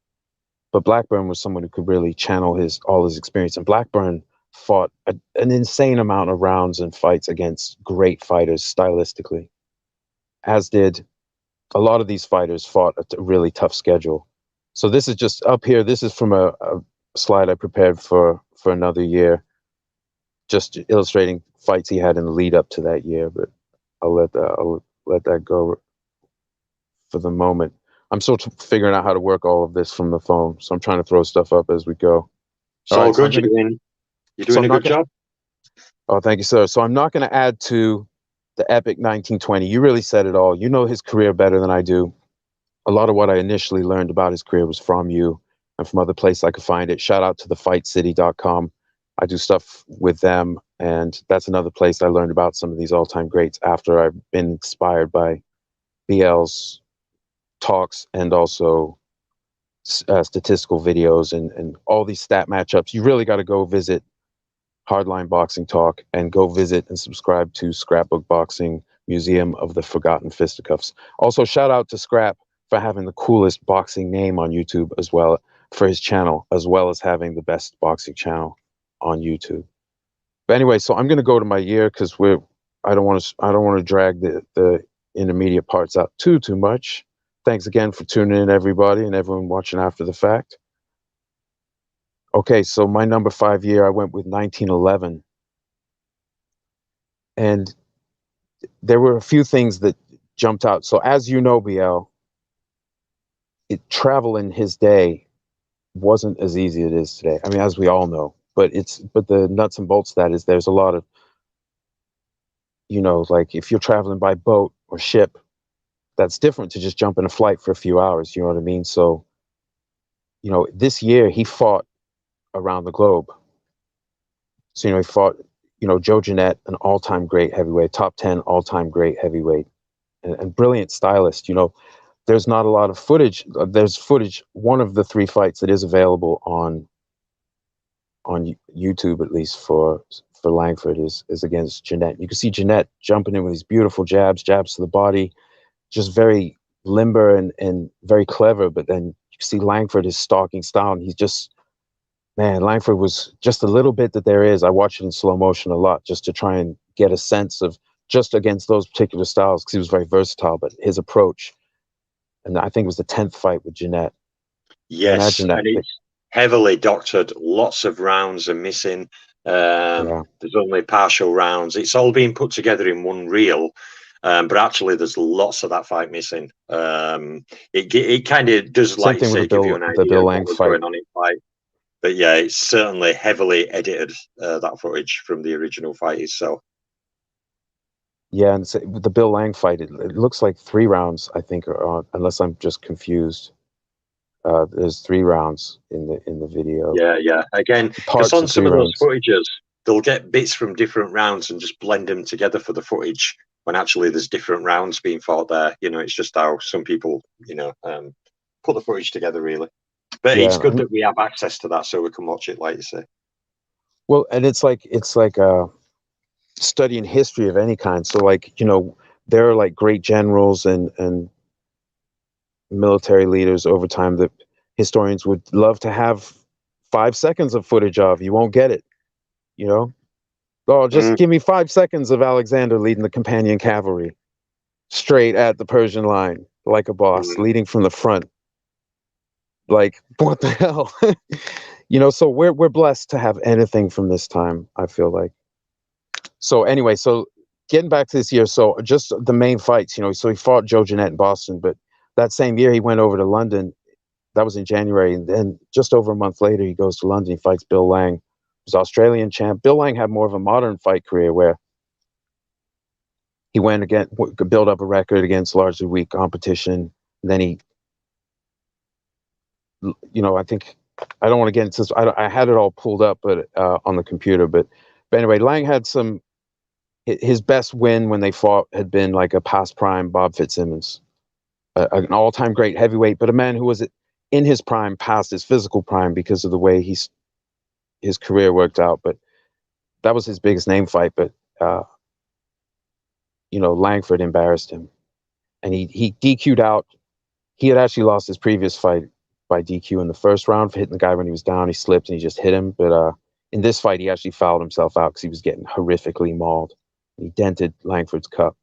But Blackburn was someone who could really channel all his experience. And Blackburn fought an insane amount of rounds and fights against great fighters stylistically, as did a lot of these fighters fought a really tough schedule. So this is just up here. This is from a slide I prepared for another year, just illustrating fights he had in the lead up to that year. But I'll let that go for the moment. I'm still figuring out how to work all of this from the phone, so I'm trying to throw stuff up as we go.
It's all good. You're doing a good job.
Oh, thank you, sir. So I'm not going to add to the epic 1920. You really said it all. You know his career better than I do. A lot of what I initially learned about his career was from you and from other places I could find it. Shout out to thefightcity.com. I do stuff with them, and that's another place I learned about some of these all-time greats after I've been inspired by BL's talks and also statistical videos and all these stat matchups. You really got to go visit Hardline Boxing Talk and go visit and subscribe to Scrapbook Boxing Museum of the Forgotten Fisticuffs. Also, shout out to Scrap for having the coolest boxing name on YouTube as well for his channel, as well as having the best boxing channel on YouTube. But anyway, so I'm going to go to my year because I don't want to drag the intermediate parts out too much. Thanks again for tuning in, everybody, and everyone watching after the fact. Okay, so my number 5 year, I went with 1911, and there were a few things that jumped out. So as you know, BL, travel in his day wasn't as easy as it is today. I mean, as we all know, but the nuts and bolts of that is there's a lot of, like if you're traveling by boat or ship, that's different to just jump in a flight for a few hours. You know what I mean? So, this year he fought around the globe. So, he fought, Joe Jeanette, an all-time great heavyweight, top 10 all-time great heavyweight, and brilliant stylist. There's not a lot of footage. There's footage. One of the 3 fights that is available on YouTube, at least for Langford, is against Jeanette. You can see Jeanette jumping in with these beautiful jabs to the body, just very limber and very clever. But then you can see Langford is stalking style, and he's just, man, Langford was just a little bit that there is. I watch it in slow motion a lot just to try and get a sense of just against those particular styles, because he was very versatile, but his approach. And I think it was the 10th fight with Jeanette.
Yes,
Imagine that.
and it's heavily doctored. Lots of rounds are missing.
Yeah.
There's only partial rounds. It's all being put together in one reel, but actually there's lots of that fight missing. It kind of does,
Same
like you
thing with
say, give you an
the
idea
Bill
of
Lang
what was
fight.
going on in fight. But yeah, it's certainly heavily edited, that footage from the original fight itself.
Yeah, and with the Bill Lang fight, it looks like 3 rounds, I think, unless I'm just confused. There's 3 rounds in the video.
Yeah. Again, because
Parts
on
of
some
3
of those
rounds.
footages, they'll get bits from different rounds and just blend them together for the footage, when actually there's different rounds being fought there. It's just how some people, put the footage together, really. But
Yeah,
it's good that we have access to that so we can watch it, like you say.
well, and it's like studying history of any kind. So, like, there are like great generals and military leaders over time that historians would love to have 5 seconds of footage of. You won't get it, Oh, just give me 5 seconds of Alexander leading the companion cavalry straight at the Persian line like a boss, leading from the front. Like, what the hell? So we're blessed to have anything from this time, I feel like. So anyway, so getting back to this year, so just the main fights, so he fought Joe Jeanette in Boston, but that same year he went over to London. That was in January, and then just over a month later, he goes to London. He fights Bill Lang, who's Australian champ. Bill Lang had more of a modern fight career where he went again, build up a record against largely weak competition. And then he, I think, I don't want to get into this. I had it all pulled up, but on the computer. But anyway, Lang had his best win when they fought had been like a past prime Bob Fitzsimmons, an all-time great heavyweight, but a man who was in his prime past his physical prime because of the way his career worked out. But that was his biggest name fight. But Langford embarrassed him, and he DQ'd out. He had actually lost his previous fight by DQ in the first round for hitting the guy when he was down. He slipped and he just hit him. But in this fight, he actually fouled himself out because he was getting horrifically mauled. He dented Langford's cup.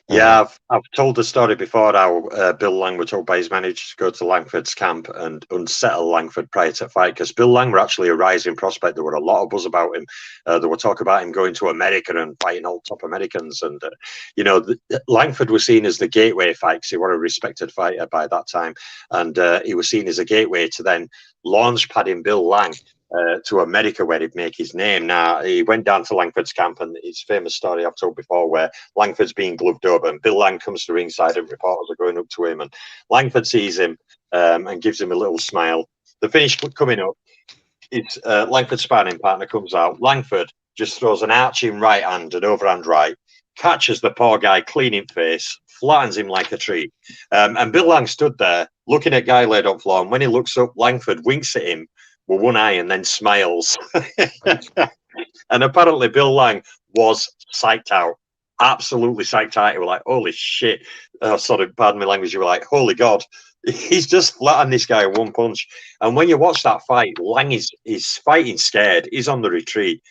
Yeah, I've told the story before how Bill Lang was told by his manager to go to Langford's camp and unsettle Langford prior to the fight, because Bill Lang were actually a rising prospect. There were a lot of buzz about him. There were talk about him going to America and fighting all top Americans. And, Langford was seen as the gateway fight because he was a respected fighter by that time. And he was seen as a gateway to then launch padding Bill Lang to America, where he'd make his name. Now, he went down to Langford's camp, and it's a famous story I've told before where Langford's being gloved up and Bill Lang comes to ringside and reporters are going up to him, and Langford sees him and gives him a little smile. The finish coming up, it's Langford's sparring partner comes out. Langford just throws an arching right hand and overhand right, catches the poor guy clean in face, flattens him like a tree. And Bill Lang stood there looking at guy laid on floor, and when he looks up, Langford winks at him with one eye and then smiles. And apparently Bill Lang was psyched out. absolutely psyched out. You were like, holy shit. Sorry, pardon my language. You were like, holy God. He's just flattened this guy in one punch. And when you watch that fight, Lang is fighting scared. He's on the retreat.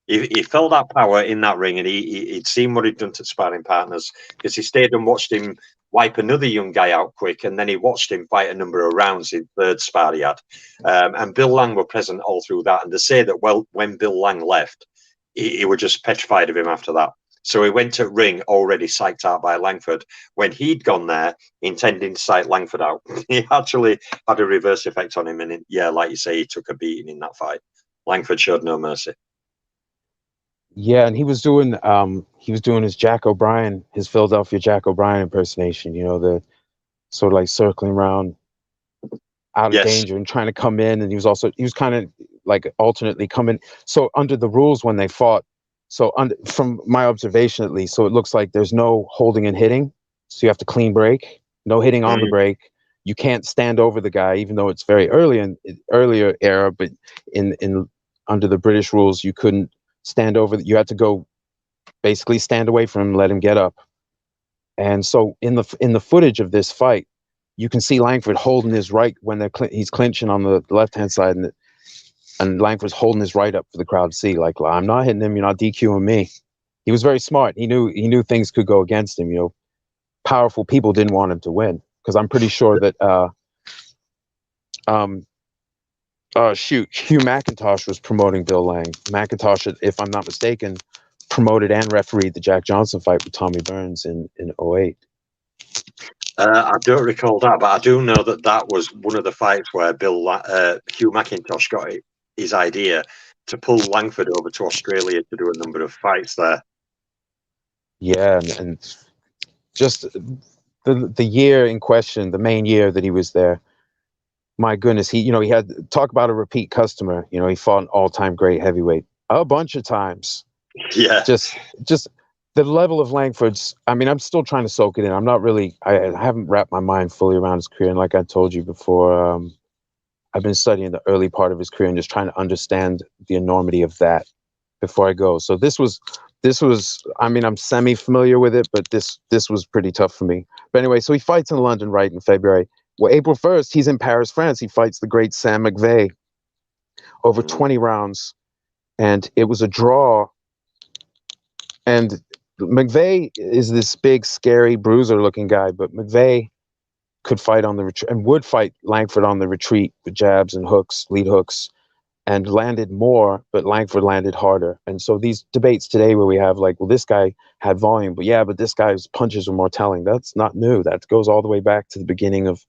He felt that power in that ring, and he'd seen what he'd done to sparring partners, because he stayed and watched him wipe another young guy out quick, and then he watched him fight a number of rounds in third spar he had. And Bill Lang were present all through that. And they say that, well, when Bill Lang left, he were just petrified of him after that. So he went to ring already psyched out by Langford. When he'd gone there intending to psych Langford out, he actually had a reverse effect on him. And yeah, like you say, he took a beating in that fight. Langford showed no mercy.
Yeah, and he was doing his Jack O'Brien, his Philadelphia Jack O'Brien impersonation, you know, the sort of like circling around out of
Yes.
danger and trying to come in, and he was kind of like alternately coming. So under the rules when they fought, from my observation at least, so it looks like there's no holding and hitting, so you have to clean break, no hitting on the break. You can't stand over the guy, even though it's very earlier era, but in under the British rules, you couldn't stand over. You had to go basically stand away from him, let him get up. And so in the footage of this fight, you can see Langford holding his right when he's clinching on the left hand side, and Langford's holding his right up for the crowd to see. Like, I'm not hitting him, you're not DQing me. He was very smart. He knew things could go against him. You know, powerful people didn't want him to win, because I'm pretty sure that Hugh McIntosh was promoting Bill Lang. McIntosh, if I'm not mistaken, promoted and refereed the Jack Johnson fight with Tommy Burns in 08.
I don't recall that, but I do know that was one of the fights where Hugh McIntosh got his idea to pull Langford over to Australia to do a number of fights there.
Yeah, and just the year in question, the main year that he was there, my goodness, he had, talk about a repeat customer. You know, he fought an all-time great heavyweight a bunch of times.
Yeah.
Just the level of Langford's, I mean, I'm still trying to soak it in. I'm not really, I haven't wrapped my mind fully around his career. And like I told you before, I've been studying the early part of his career and just trying to understand the enormity of that before I go. So this was, I mean, I'm semi-familiar with it, but this was pretty tough for me. But anyway, so he fights in London, right, in February. Well, April 1st, he's in Paris, France. He fights the great Sam McVeigh over 20 rounds. And it was a draw. And McVeigh is this big, scary, bruiser-looking guy, but McVeigh could fight on the retreat and would fight Langford on the retreat with jabs and hooks, lead hooks, and landed more, but Langford landed harder. And so these debates today where we have like, well, this guy had volume, but this guy's punches were more telling. That's not new. That goes all the way back to the beginning of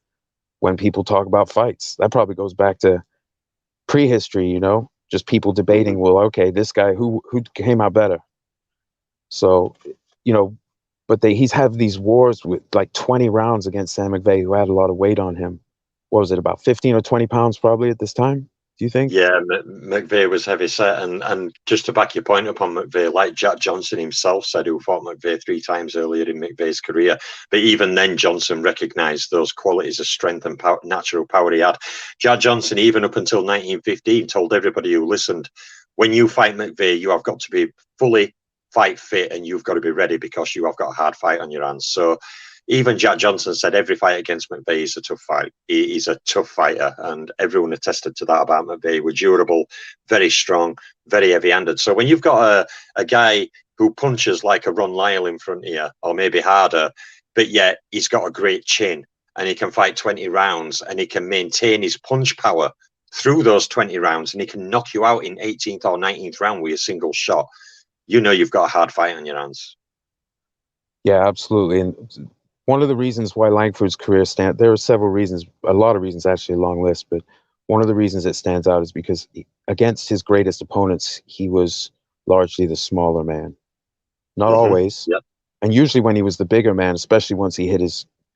when people talk about fights. That probably goes back to prehistory, you know, just people debating, well, okay, this guy, who came out better? So, you know, but he's had these wars with like 20 rounds against Sam McVeigh, who had a lot of weight on him. What was it, about 15 or 20 pounds probably at this time? Do you think?
Yeah, McVeigh was heavy set, and just to back your point up on McVeigh, like Jack Johnson himself said, who fought McVeigh 3 times earlier in McVeigh's career, but even then Johnson recognised those qualities of strength and power, natural power he had. Jack Johnson, even up until 1915, told everybody who listened, when you fight McVeigh, you have got to be fully fight fit and you've got to be ready, because you have got a hard fight on your hands. So even Jack Johnson said every fight against McVeigh is a tough fight. He's a tough fighter, and everyone attested to that about McVeigh. He was durable, very strong, very heavy-handed. So when you've got a guy who punches like a Ron Lyle in front of you, or maybe harder, but yet he's got a great chin, and he can fight 20 rounds, and he can maintain his punch power through those 20 rounds, and he can knock you out in 18th or 19th round with a single shot, you know you've got a hard fight on your hands.
Yeah, absolutely. And one of the reasons why Langford's career there are several reasons, a lot of reasons, actually, a long list, but one of the reasons it stands out is because against his greatest opponents, he was largely the smaller man. Not always.
Yep.
And usually when he was the bigger man, especially once he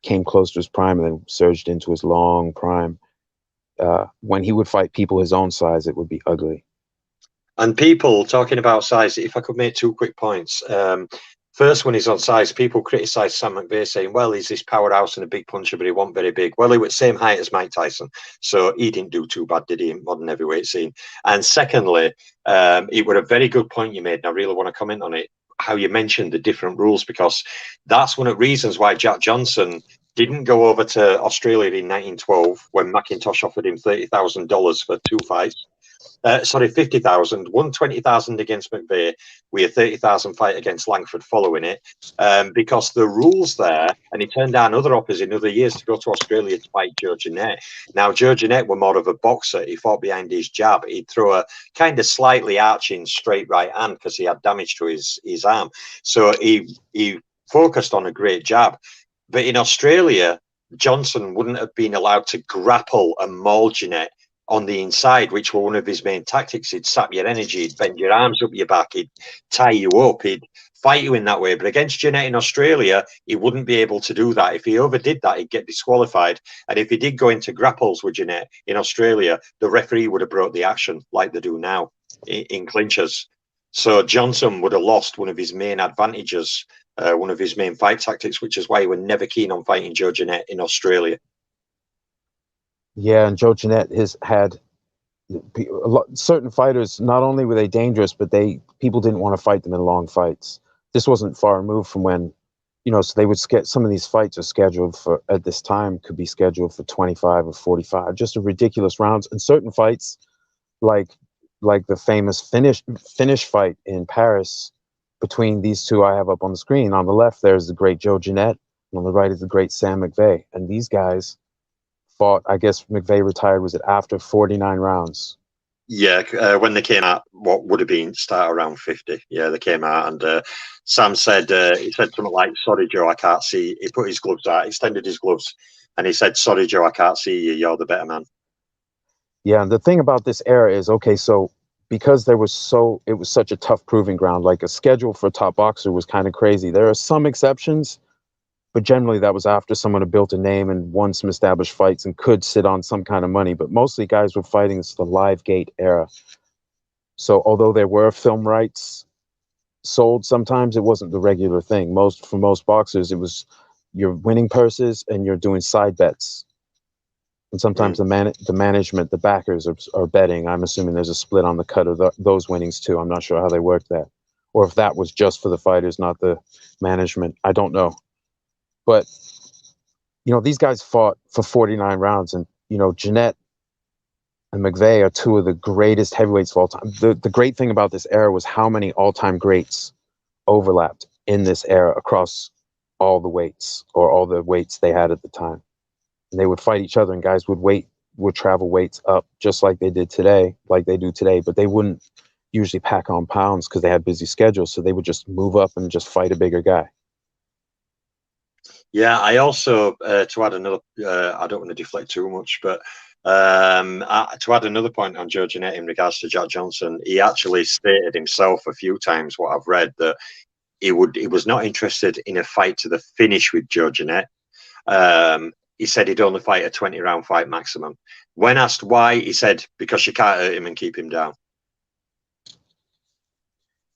came close to his prime and then surged into his long prime, when he would fight people his own size, it would be ugly.
And people talking about size, if I could make 2 quick points. First, when he's on size, people criticise Sam McVeigh, saying, well, he's this powerhouse and a big puncher, but he wasn't very big. Well, he was the same height as Mike Tyson, so he didn't do too bad, did he, in modern heavyweight scene? And secondly, it was a very good point you made, and I really want to comment on it. how you mentioned the different rules, because that's one of the reasons why Jack Johnson didn't go over to Australia in 1912 when McIntosh offered him $30,000 for 2 fights. 50,000, won 20,000 against McVeigh. We had 30,000 fight against Langford following it, because the rules there, and he turned down other offers in other years to go to Australia to fight Joe Jeanette. Now, Joe Jeanette were more of a boxer. He fought behind his jab. He'd throw a kind of slightly arching straight right hand because he had damage to his arm. So he focused on a great jab. But in Australia, Johnson wouldn't have been allowed to grapple and maul Jeanette on the inside, which were one of his main tactics. He'd sap your energy, he'd bend your arms up your back, he'd tie you up, he'd fight you in that way. But against Jeanette in Australia, he wouldn't be able to do that. If he overdid that, he'd get disqualified. And if he did go into grapples with Jeanette in Australia, the referee would have brought the action like they do now in clinches. So Johnson would have lost one of his main advantages, one of his main fight tactics, which is why he was never keen on fighting Joe Jeanette in Australia.
Yeah, and Joe Jeanette has had certain fighters. Not only were they dangerous, but people didn't want to fight them in long fights. This wasn't far removed from when, so they would some of these fights are scheduled for, at this time, could be scheduled for 25 or 45, just a ridiculous rounds. And certain fights, like the famous finish fight in Paris between these two I have up on the screen. On the left, there's the great Joe Jeanette, and on the right is the great Sam McVeigh. And these guys fought, I guess McVeigh retired, was it after 49 rounds?
Yeah, when they came out, what would have been start around 50. Yeah, they came out, and Sam said, he said something like, "Sorry, Joe, I can't see." He put his gloves out, extended his gloves, and he said, "Sorry, Joe, I can't see you. You're the better man."
Yeah, and the thing about this era is, okay, so because it was such a tough proving ground, like a schedule for a top boxer was kind of crazy. There are some exceptions, but generally that was after someone had built a name and won some established fights and could sit on some kind of money. But mostly guys were fighting. It's the live gate era. So although there were film rights sold, sometimes it wasn't the regular thing. For most boxers, it was you're winning purses and you're doing side bets. And sometimes the management, the backers are betting. I'm assuming there's a split on the cut of those winnings too. I'm not sure how they work that, or if that was just for the fighters, not the management. I don't know. But, these guys fought for 49 rounds, and, Jeanette and McVeigh are two of the greatest heavyweights of all time. The great thing about this era was how many all-time greats overlapped in this era across all the weights, or all the weights they had at the time. And they would fight each other, and guys would travel weights up just like they do today, but they wouldn't usually pack on pounds because they had busy schedules. So they would just move up and just fight a bigger guy.
Yeah, I also, to add another, I don't want to deflect too much, but to add another point on Joe Jeanette in regards to Jack Johnson, he actually stated himself a few times, what I've read, that he was not interested in a fight to the finish with Joe Jeanette. He said he'd only fight a 20-round fight maximum. When asked why, he said, because you can't hurt him and keep him down.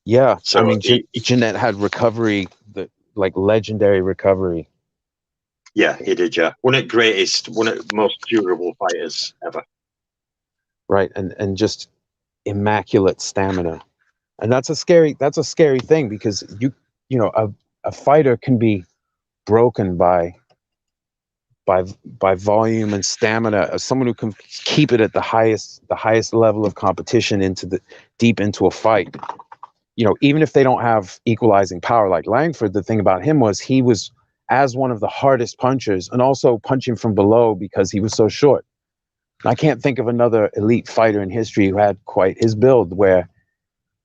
Yeah, so I mean, Jeanette had recovery, legendary recovery.
Yeah, he did. Yeah, one of the most durable fighters ever.
Right, and just immaculate stamina, and that's a scary thing, because a fighter can be broken by volume and stamina. As someone who can keep it at the highest level of competition deep into a fight, even if they don't have equalizing power like Langford, the thing about him was he was, as one of the hardest punchers, and also punching from below because he was so short. I can't think of another elite fighter in history who had quite his build, where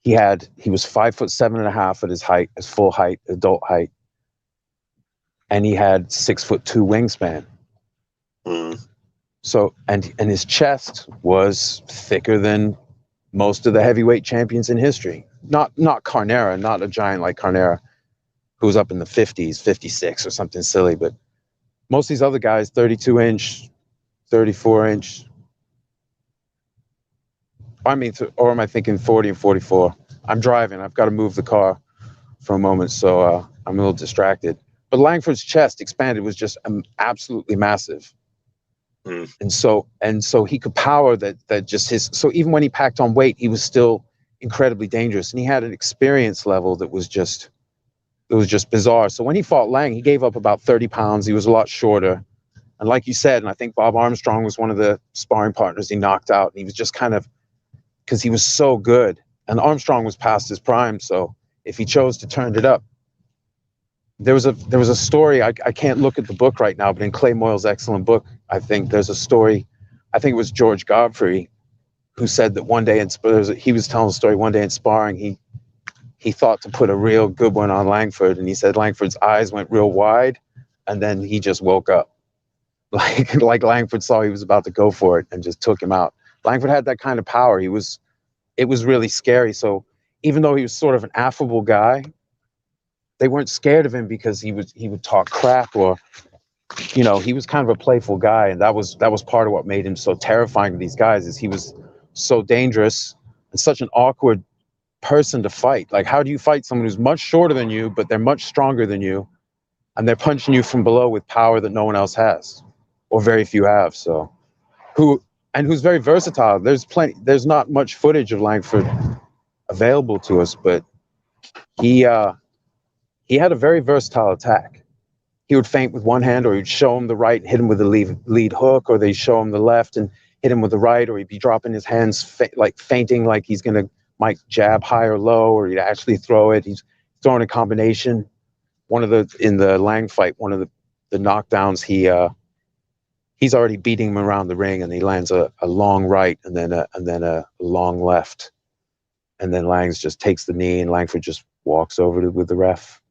he was 5'7.5" at his full height, adult height, and he had 6'2" wingspan. So, and his chest was thicker than most of the heavyweight champions in history. Not Carnera, not a giant like Carnera, who was up in the 50s, 56 or something silly, but most of these other guys, 32-inch, 34-inch. Or am I thinking 40 and 44? I'm driving. I've got to move the car for a moment, so I'm a little distracted. But Langford's chest expanded was just absolutely massive. And so he could power that just his. So even when he packed on weight, he was still incredibly dangerous, and he had an experience level that was just bizarre. So when he fought Lang, he gave up about 30 pounds. He was a lot shorter. And like you said, and I think Bob Armstrong was one of the sparring partners he knocked out. And he was just kind of, because he was so good. And Armstrong was past his prime. So if he chose to turn it up, there was a story, I can't look at the book right now, but in Clay Moyle's excellent book, I think there's a story, I think it was George Godfrey, who said that one day, he was telling a story one day in sparring, he thought to put a real good one on Langford, and he said Langford's eyes went real wide, and then he just woke up. Like Langford saw he was about to go for it and just took him out. Langford had that kind of power. It was really scary. So even though he was sort of an affable guy, they weren't scared of him because he would talk crap, or he was kind of a playful guy, and that was part of what made him so terrifying to these guys, is he was so dangerous and such an awkward person to fight. Like, how do you fight someone who's much shorter than you, but they're much stronger than you, and they're punching you from below with power that no one else has, or very few have? So, who's very versatile. There's not much footage of Langford available to us, but he had a very versatile attack. He would feint with one hand, or he'd show him the right and hit him with the lead hook, or they'd show him the left and hit him with the right, or he'd be dropping his hands like feinting, like he's gonna might jab high or low, or he'd actually throw it. He's throwing a combination. In the Lang fight, one of the knockdowns, he's already beating him around the ring, and he lands a long right and then a long left, and then Lang just takes the knee, and Langford just walks over with the ref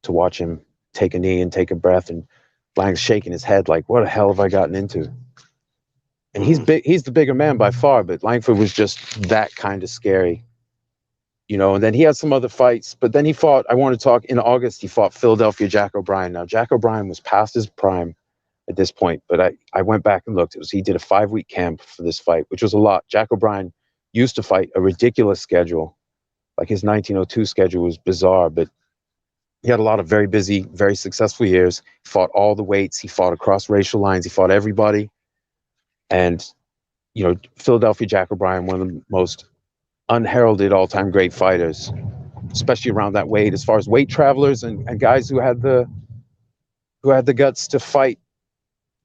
to watch him take a knee and take a breath, and Lang's shaking his head like, what the hell have I gotten into? And he's big. He's the bigger man by far, but Langford was just that kind of scary, and then he had some other fights, but then I want to talk, in August, he fought Philadelphia Jack O'Brien. Now, Jack O'Brien was past his prime at this point, but I went back and looked. He did a 5-week camp for this fight, which was a lot. Jack O'Brien used to fight a ridiculous schedule. Like, his 1902 schedule was bizarre, but he had a lot of very busy, very successful years. He fought all the weights. He fought across racial lines. He fought everybody. And, Philadelphia Jack O'Brien, one of the most unheralded all-time great fighters, especially around that weight, as far as weight travelers and guys who had the guts to fight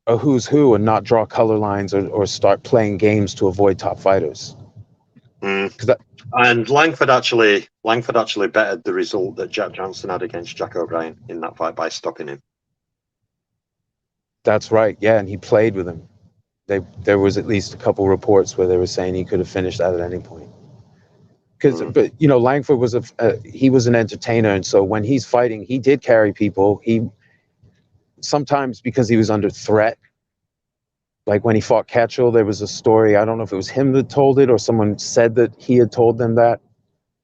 a who's who and not draw color lines or start playing games to avoid top fighters.
And Langford actually bettered the result that Jack Johnson had against Jack O'Brien in that fight by stopping him.
That's right, yeah, and he played with him. There was at least a couple reports where they were saying he could have finished that at any point. But Langford was he was an entertainer, and so when he's fighting, he did carry people. He sometimes, because he was under threat. Like when he fought Ketchel, there was a story, I don't know if it was him that told it or someone said that he had told them that.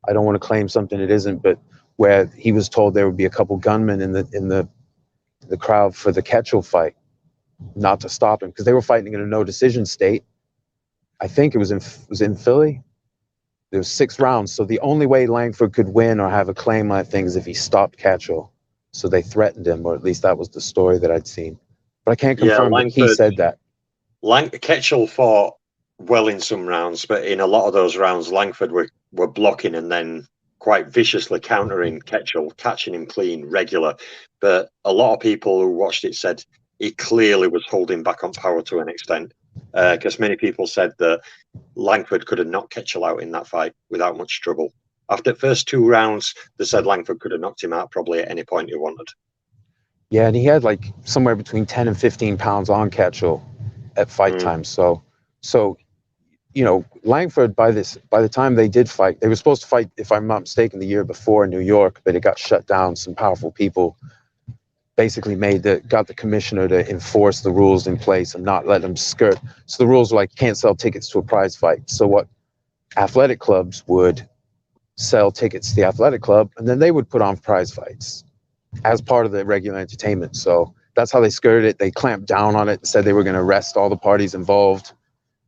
I don't want to claim something it isn't, but where he was told there would be a couple gunmen in the crowd for the Ketchel fight, not to stop him, because they were fighting in a no decision state. I think it was in Philly. There was 6 rounds, so the only way Langford could win or have a claim on that thing is if he stopped Ketchel. So they threatened him, or at least that was the story that I'd seen. But I can't confirm that he said that.
Ketchel fought well in some rounds, but in a lot of those rounds, Langford were blocking and then quite viciously countering Ketchel, catching him clean, regular. But a lot of people who watched it said he clearly was holding back on power to an extent, because many people said that Langford could have knocked Ketchel out in that fight without much trouble. After the first 2 rounds, they said Langford could have knocked him out probably at any point he wanted.
Yeah, and he had like somewhere between 10 and 15 pounds on Ketchel at fight time. So Langford, by the time they did fight, they were supposed to fight, if I'm not mistaken, the year before in New York, but it got shut down. Some powerful people basically got the commissioner to enforce the rules in place and not let them skirt. So the rules were like, you can't sell tickets to a prize fight. So what athletic clubs would sell tickets to the athletic club, and then they would put on prize fights as part of the regular entertainment. So that's how they skirted it. They clamped down on it and said they were going to arrest all the parties involved.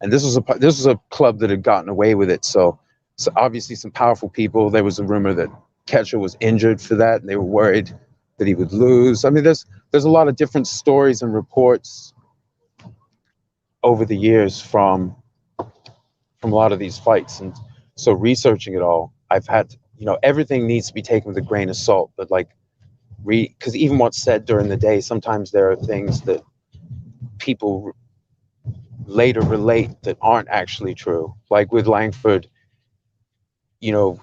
And this was a club that had gotten away with it. So obviously some powerful people. There was a rumor that Ketchel was injured for that, and they were worried that he would lose. I mean, there's a lot of different stories and reports over the years from a lot of these fights. And So researching it all, I've had to, everything needs to be taken with a grain of salt. But like, because even what's said during the day, sometimes there are things that people later relate that aren't actually true. Like with Langford,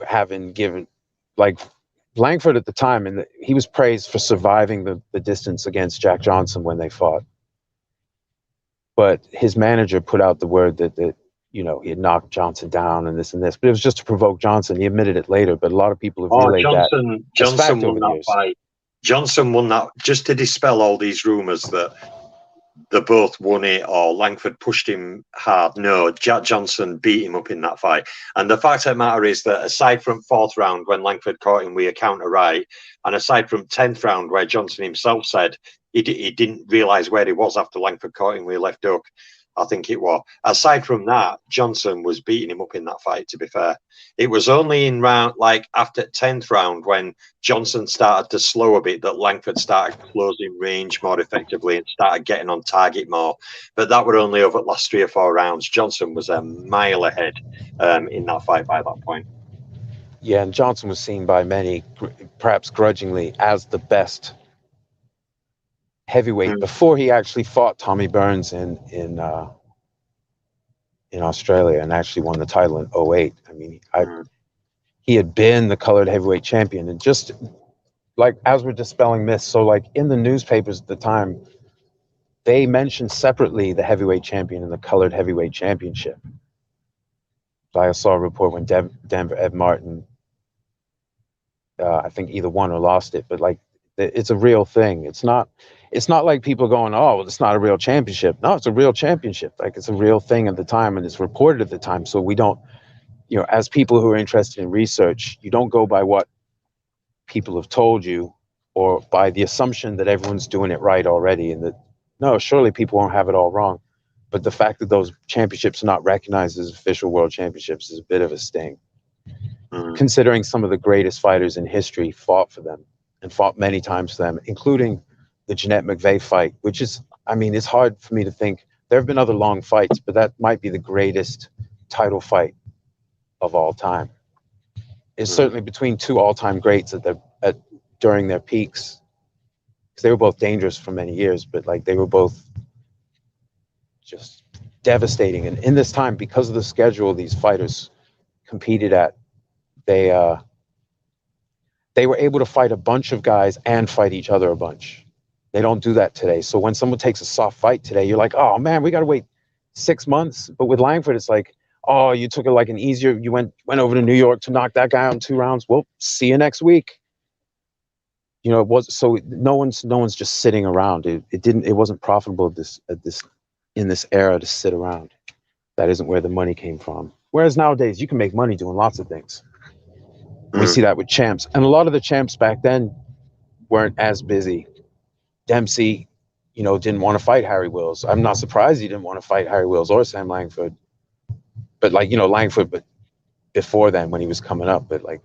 having given, like, Langford at the time, and he was praised for surviving the distance against Jack Johnson when they fought. But his manager put out the word that he had knocked Johnson down and this and this. But it was just to provoke Johnson. He admitted it later, but a lot of people have
Oh,
relayed that as
Johnson
fact
won
over the
that
years.
fight. Johnson won that just to dispel all these rumours that they both won it or Langford pushed him hard. No, Jack Johnson beat him up in that fight. And the fact of the matter is that aside from fourth round when Langford caught him with a counter right, and aside from 10th round where Johnson himself said he didn't realise where he was after Langford caught him with a left hook, I think it was. Aside from that, Johnson was beating him up in that fight, to be fair. It was only in round, like after 10th round, when Johnson started to slow a bit, that Langford started closing range more effectively and started getting on target more. But that were only over the last 3 or 4 rounds. Johnson was a mile ahead in that fight by that point.
Yeah, and Johnson was seen by many, perhaps grudgingly, as the best heavyweight before he actually fought Tommy Burns in Australia and actually won the title in '08. I mean, he had been the colored heavyweight champion, and just like as we're dispelling myths, so like in the newspapers at the time, they mentioned separately the heavyweight champion and the colored heavyweight championship. So I saw a report when Denver Ed Martin, I think either won or lost it, but like it's a real thing. It's not like people going, oh, well, it's not a real championship. No, it's a real championship. Like it's a real thing at the time, and it's reported at the time. So we don't, as people who are interested in research, you don't go by what people have told you or by the assumption that everyone's doing it right already, and that no, surely people won't have it all wrong. But the fact that those championships are not recognized as official world championships is a bit of a sting, considering some of the greatest fighters in history fought for them and fought many times for them, including the Jeanette McVeigh fight, which is, I mean, it's hard for me to think. There have been other long fights, but that might be the greatest title fight of all time. It's certainly between two all-time greats during their peaks, because they were both dangerous for many years, but like they were both just devastating. And in this time, because of the schedule these fighters competed at, they were able to fight a bunch of guys and fight each other a bunch. They don't do that today. So when someone takes a soft fight today, you're like, oh man, we got to wait 6 months. But with Langford, it's like, oh, you took it like an easier. You went over to New York to knock that guy out in 2 rounds. Well, see you next week. It was so no one's just sitting around. It wasn't profitable in this era to sit around. That isn't where the money came from. Whereas nowadays you can make money doing lots of things. We see that with champs, and a lot of the champs back then weren't as busy. Dempsey, didn't want to fight Harry Wills. I'm not surprised he didn't want to fight Harry Wills or Sam Langford. But like, Langford, but before then when he was coming up, but like,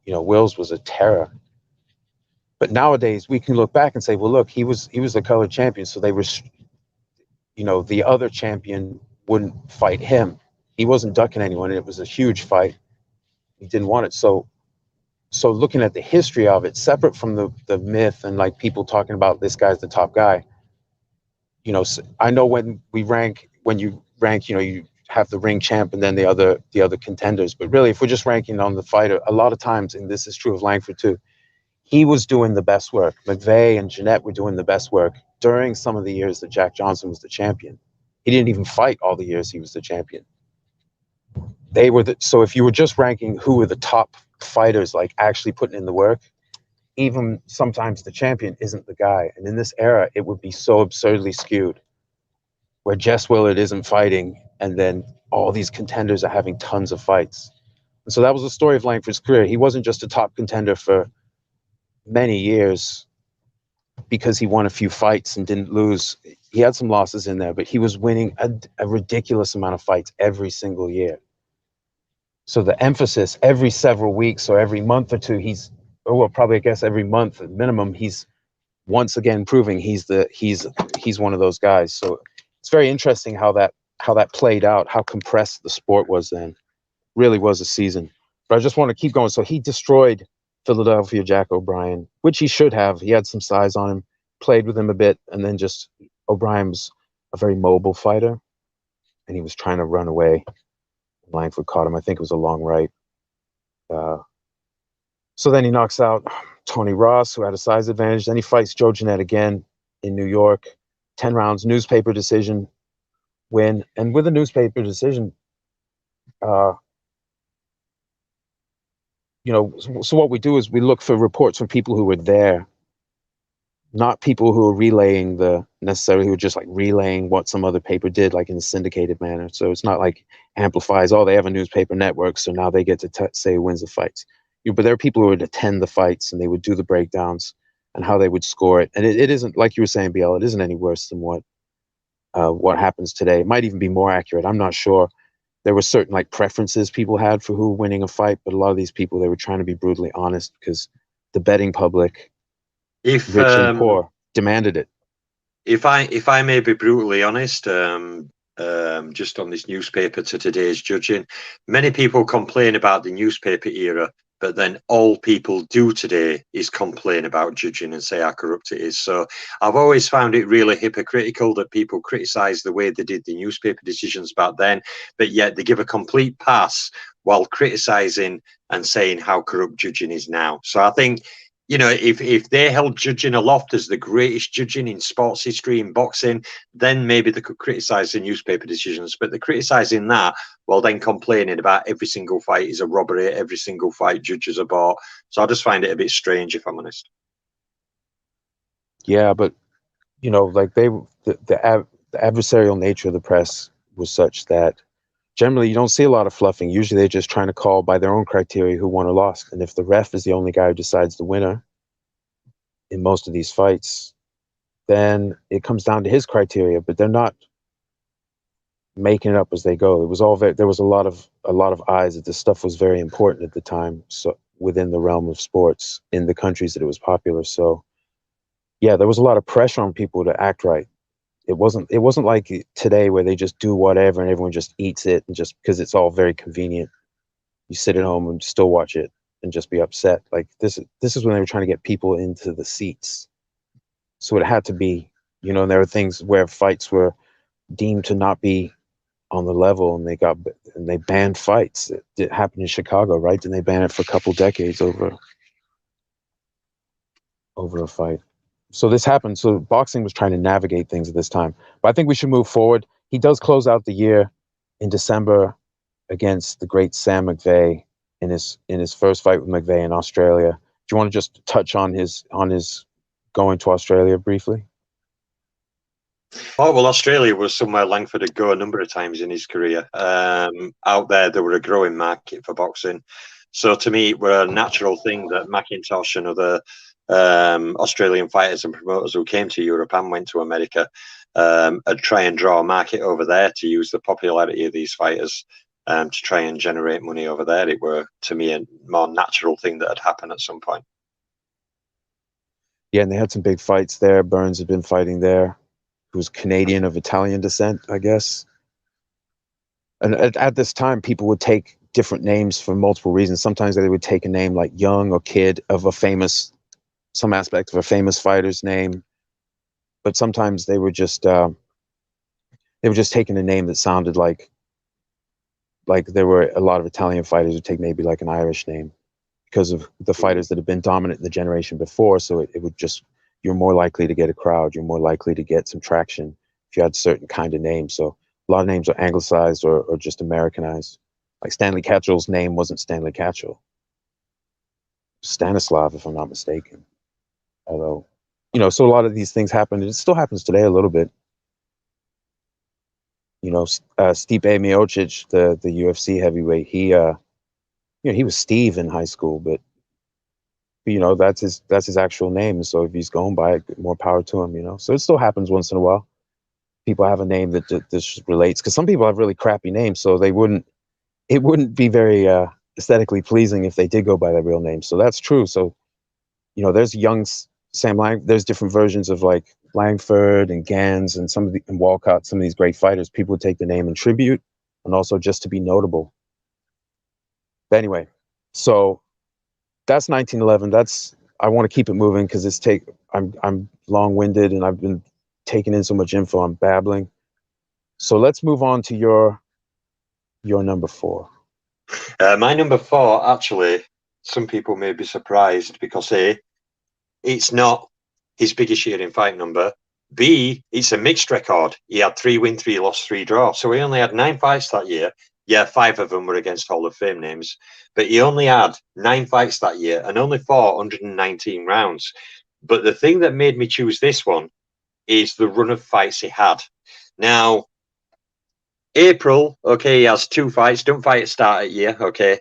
Wills was a terror. But nowadays we can look back and say, well, look, he was the colored champion, so they were, the other champion wouldn't fight him. He wasn't ducking anyone, and it was a huge fight. He didn't want it. So looking at the history of it, separate from the myth and like people talking about this guy's the top guy, I know when you rank, you have the ring champ and then the other contenders. But really, if we're just ranking on the fighter, a lot of times, and this is true of Langford too, he was doing the best work. McVeigh and Jeanette were doing the best work during some of the years that Jack Johnson was the champion. He didn't even fight all the years he was the champion. They were so if you were just ranking who were the top fighters, like actually putting in the work, even sometimes the champion isn't the guy. And in this era, it would be so absurdly skewed, where Jess Willard isn't fighting, and then all these contenders are having tons of fights. And so that was the story of Langford's career. He wasn't just a top contender for many years because he won a few fights and didn't lose. He had some losses in there, but he was winning a ridiculous amount of fights every single year. So the emphasis every several weeks or every month or two, probably I guess every month at minimum, he's once again proving he's one of those guys. So it's very interesting how that played out, how compressed the sport was then. really was a season. But I just want to keep going. So he destroyed Philadelphia Jack O'Brien, which he should have. He had some size on him, played with him a bit, and then just O'Brien was a very mobile fighter, and he was trying to run away. Langford caught him. I think it was a long right. Uh, so then he knocks out Tony Ross, who had a size advantage. Then he fights Joe Jeanette again in New York. 10 rounds, newspaper decision, win. And with a newspaper decision, uh, so what we do is we look for reports from people who were there, not people who are relaying who are just like relaying what some other paper did, like in a syndicated manner. So it's not like amplifies, they have a newspaper network, so now they get to say who wins the fights. But there are people who would attend the fights and they would do the breakdowns and how they would score it. And it isn't, like you were saying, BL, it isn't any worse than what happens today. It might even be more accurate. I'm not sure. There were certain like preferences people had for who winning a fight, but a lot of these people, they were trying to be brutally honest because the betting public,
If
rich and poor, demanded it.
if I may be brutally honest, just on this newspaper to today's judging, many people complain about the newspaper era, but then all people do today is complain about judging and say how corrupt it is. So I've always found it really hypocritical that people criticize the way they did the newspaper decisions back then, but yet they give a complete pass while criticizing and saying how corrupt judging is now. So I think, if they held judging aloft as the greatest judging in sports history in boxing, then maybe they could criticize the newspaper decisions. But they're criticizing that while then complaining about every single fight is a robbery, every single fight judges are bought. So I just find it a bit strange, if I'm honest.
Yeah, but like the adversarial nature of the press was such that generally you don't see a lot of fluffing. Usually they're just trying to call by their own criteria who won or lost. And if the ref is the only guy who decides the winner in most of these fights, then it comes down to his criteria, but they're not making it up as they go. It was all there was a lot of eyes that this stuff was very important at the time. So within the realm of sports in the countries that it was popular. So yeah, there was a lot of pressure on people to act right. It wasn't like today where they just do whatever and everyone just eats it and just because it's all very convenient. You sit at home and still watch it and just be upset. Like this is when they were trying to get people into the seats. So it had to be, and there were things where fights were deemed to not be on the level and they banned fights. It happened in Chicago, right? And they banned it for a couple decades over a fight. So this happened. So boxing was trying to navigate things at this time. But I think we should move forward. He does close out the year in December against the great Sam McVeigh in his first fight with McVeigh in Australia. Do you want to just touch on his going to Australia briefly?
Oh, well, Australia was somewhere Langford had go a number of times in his career. Out there were a growing market for boxing. So to me, it were a natural thing that McIntosh and other Australian fighters and promoters who came to Europe and went to America would try and draw a market over there to use the popularity of these fighters to try and generate money over there. It were, to me, a more natural thing that had happened at some point.
Yeah, and they had some big fights there. Burns had been fighting there. Who was Canadian of Italian descent, I guess. And at this time, people would take different names for multiple reasons. Sometimes they would take a name like Young or Kid of some aspect of a famous fighter's name. But sometimes they were just taking a name that sounded like there were a lot of Italian fighters who take maybe like an Irish name because of the fighters that have been dominant in the generation before. So it would just, you're more likely to get a crowd. You're more likely to get some traction if you had certain kind of names. So a lot of names are anglicized or just Americanized. Like Stanley Catchell's name wasn't Stanley Catchell. Stanislav, if I'm not mistaken. Although, so a lot of these things happen. It still happens today a little bit. Stipe Miocic, the UFC heavyweight, he was Steve in high school, but that's his actual name. So if he's going by it, more power to him. So it still happens once in a while. People have a name that just relates, because some people have really crappy names, so it wouldn't be very aesthetically pleasing if they did go by their real name. So that's true. So there's young Sam Lang. There's different versions of like Langford and Gans and and Walcott. Some of these great fighters, people would take the name in tribute and also just to be notable. But anyway, so that's 1911. I want to keep it moving because I'm long-winded and I've been taking in so much info. I'm babbling. So let's move on to your number 4.
My number 4, actually, some people may be surprised because A, it's not his biggest year in fight number. B, it's a mixed record. He had 3 win, 3 loss, 3 draw. So he only had 9 fights that year. Yeah, 5 of them were against Hall of Fame names. But he only had 9 fights that year and only fought 119 rounds. But the thing that made me choose this one is the run of fights he had. Now, April, okay, he has 2 fights. Don't fight at start at year, okay.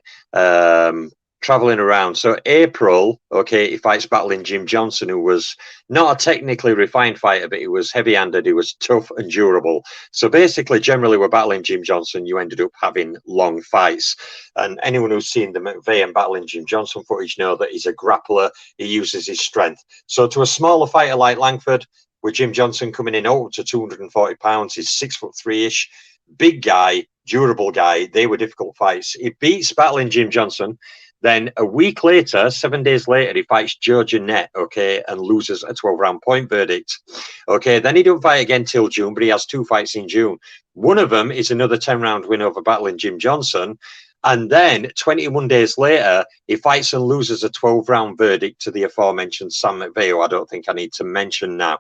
Traveling around. So April, okay, he fights battling Jim Johnson, who was not a technically refined fighter, but he was heavy-handed, he was tough and durable. So basically, generally, we're battling Jim Johnson, you ended up having long fights. And anyone who's seen the McVeigh and battling Jim Johnson footage know that he's a grappler, he uses his strength. So to a smaller fighter like Langford, with Jim Johnson coming in up to 240 pounds, he's 6'3"-ish, big guy, durable guy. They were difficult fights. He beats battling Jim Johnson. Then a week later, 7 days later, he fights Joe Jeanette, okay, and loses a 12-round point verdict. Okay, then he don't fight again till June, but he has 2 fights in June. One of them is another 10-round win over battling Jim Johnson. And then 21 days later, he fights and loses a 12-round verdict to the aforementioned Sam McVeigh, who I don't think I need to mention now.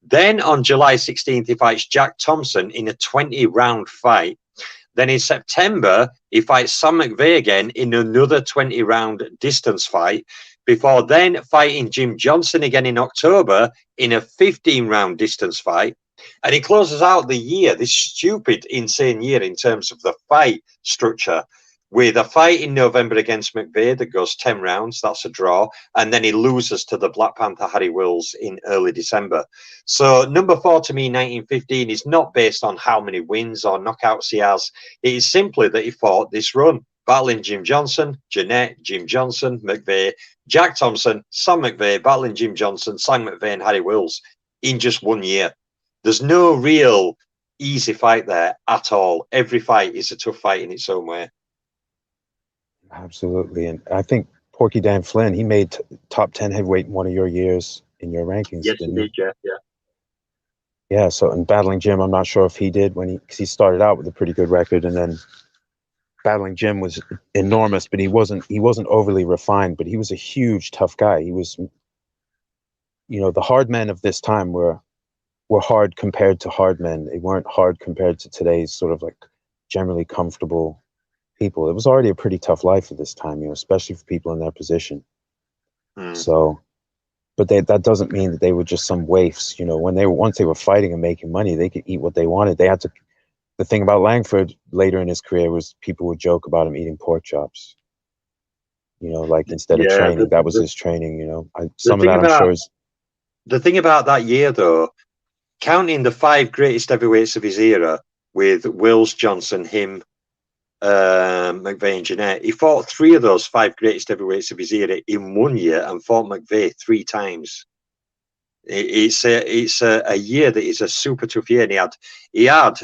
Then on July 16th, he fights Jack Thompson in a 20-round fight. Then in September, he fights Sam McVeigh again in another 20-round distance fight, before then fighting Jim Johnson again in October in a 15-round distance fight. And he closes out the year, this stupid, insane year in terms of the fight structure, with a fight in November against McVeigh that goes 10 rounds. That's a draw. And then he loses to the Black Panther Harry Wills in early December. So number 4 to me, 1915, is not based on how many wins or knockouts he has. It is simply that he fought this run, battling Jim Johnson, Jeanette, Jim Johnson, McVeigh, Jack Thompson, Sam McVeigh, battling Jim Johnson, Sam McVeigh and Harry Wills in just 1 year. There's no real easy fight there at all. Every fight is a tough fight in its own way.
Absolutely. And I think Porky Dan Flynn, he made top 10 heavyweight in one of your years in your rankings.
Yes, he did, yeah.
Yeah, so in battling Jim, I'm not sure if he did because he started out with a pretty good record, and then battling Jim was enormous, but he wasn't overly refined, but he was a huge, tough guy. He was, the hard men of this time were hard compared to hard men. They weren't hard compared to today's sort of like generally comfortable people. It was already a pretty tough life at this time, especially for people in their position. So, but that doesn't mean that they were just some waifs. Once they were fighting and making money, they could eat what they wanted. They had to. The thing about Langford later in his career was people would joke about him eating pork chops. Like instead of training, that was his training. Some of that I'm sure is.
The thing about that year, though, counting the 5 greatest heavyweights of his era with Wills, Johnson, him, McVeigh and Jeanette, he fought 3 of those 5 greatest heavyweights of his era in 1 year and fought McVeigh 3 times. It's a year that is a super tough year. And he had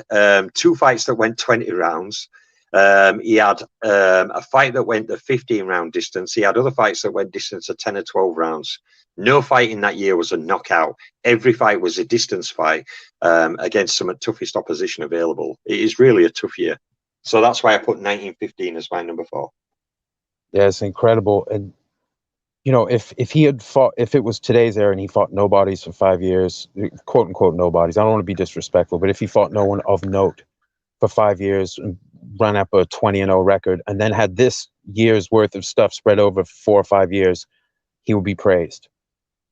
2 fights that went 20 rounds. He had a fight that went the 15-round distance. He had other fights that went distance of 10 or 12 rounds. No fight in that year was a knockout. Every fight was a distance fight against some of the toughest opposition available. It is really a tough year. So that's why I put 1915 as my number 4.
Yeah, it's incredible. And, if he had fought, if it was today's era and he fought nobodies for 5 years, quote unquote nobodies, I don't want to be disrespectful, but if he fought no one of note for 5 years and ran up a 20-0 record and then had this year's worth of stuff spread over 4 or 5 years, he would be praised.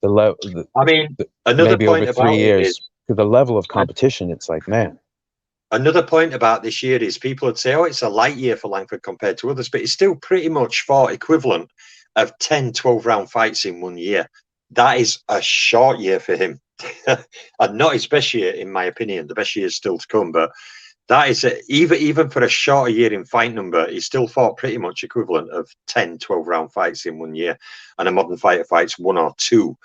Another maybe
point
over 3 years, to the level of competition, it's like, man.
Another point about this year is people would say, oh, it's a light year for Langford compared to others, but it's still pretty much fought equivalent of 10, 12-round fights in 1 year. That is a short year for him. And not his best year, in my opinion. The best year is still to come, but that is even for a shorter year in fight number, he still fought pretty much equivalent of 10, 12-round fights in 1 year. And a modern fighter fights 1 or 2.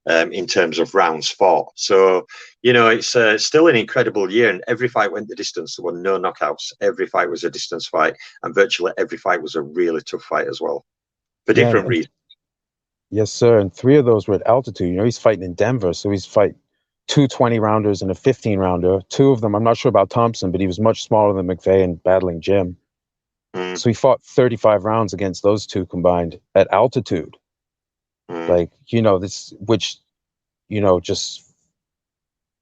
in terms of rounds fought. So, it's still an incredible year, and every fight went the distance. There were no knockouts. Every fight was a distance fight, and virtually every fight was a really tough fight as well, for
Yeah,
different reasons.
yes, sir. And 3 of those were at altitude. He's fighting in Denver, so he's fight two 20-rounders and a 15-rounder. 2 of them, I'm not sure about Thompson, but he was much smaller than McVeigh and battling Jim.
Mm.
So he fought 35 rounds against those 2 combined at altitude.
Mm.
This, which, just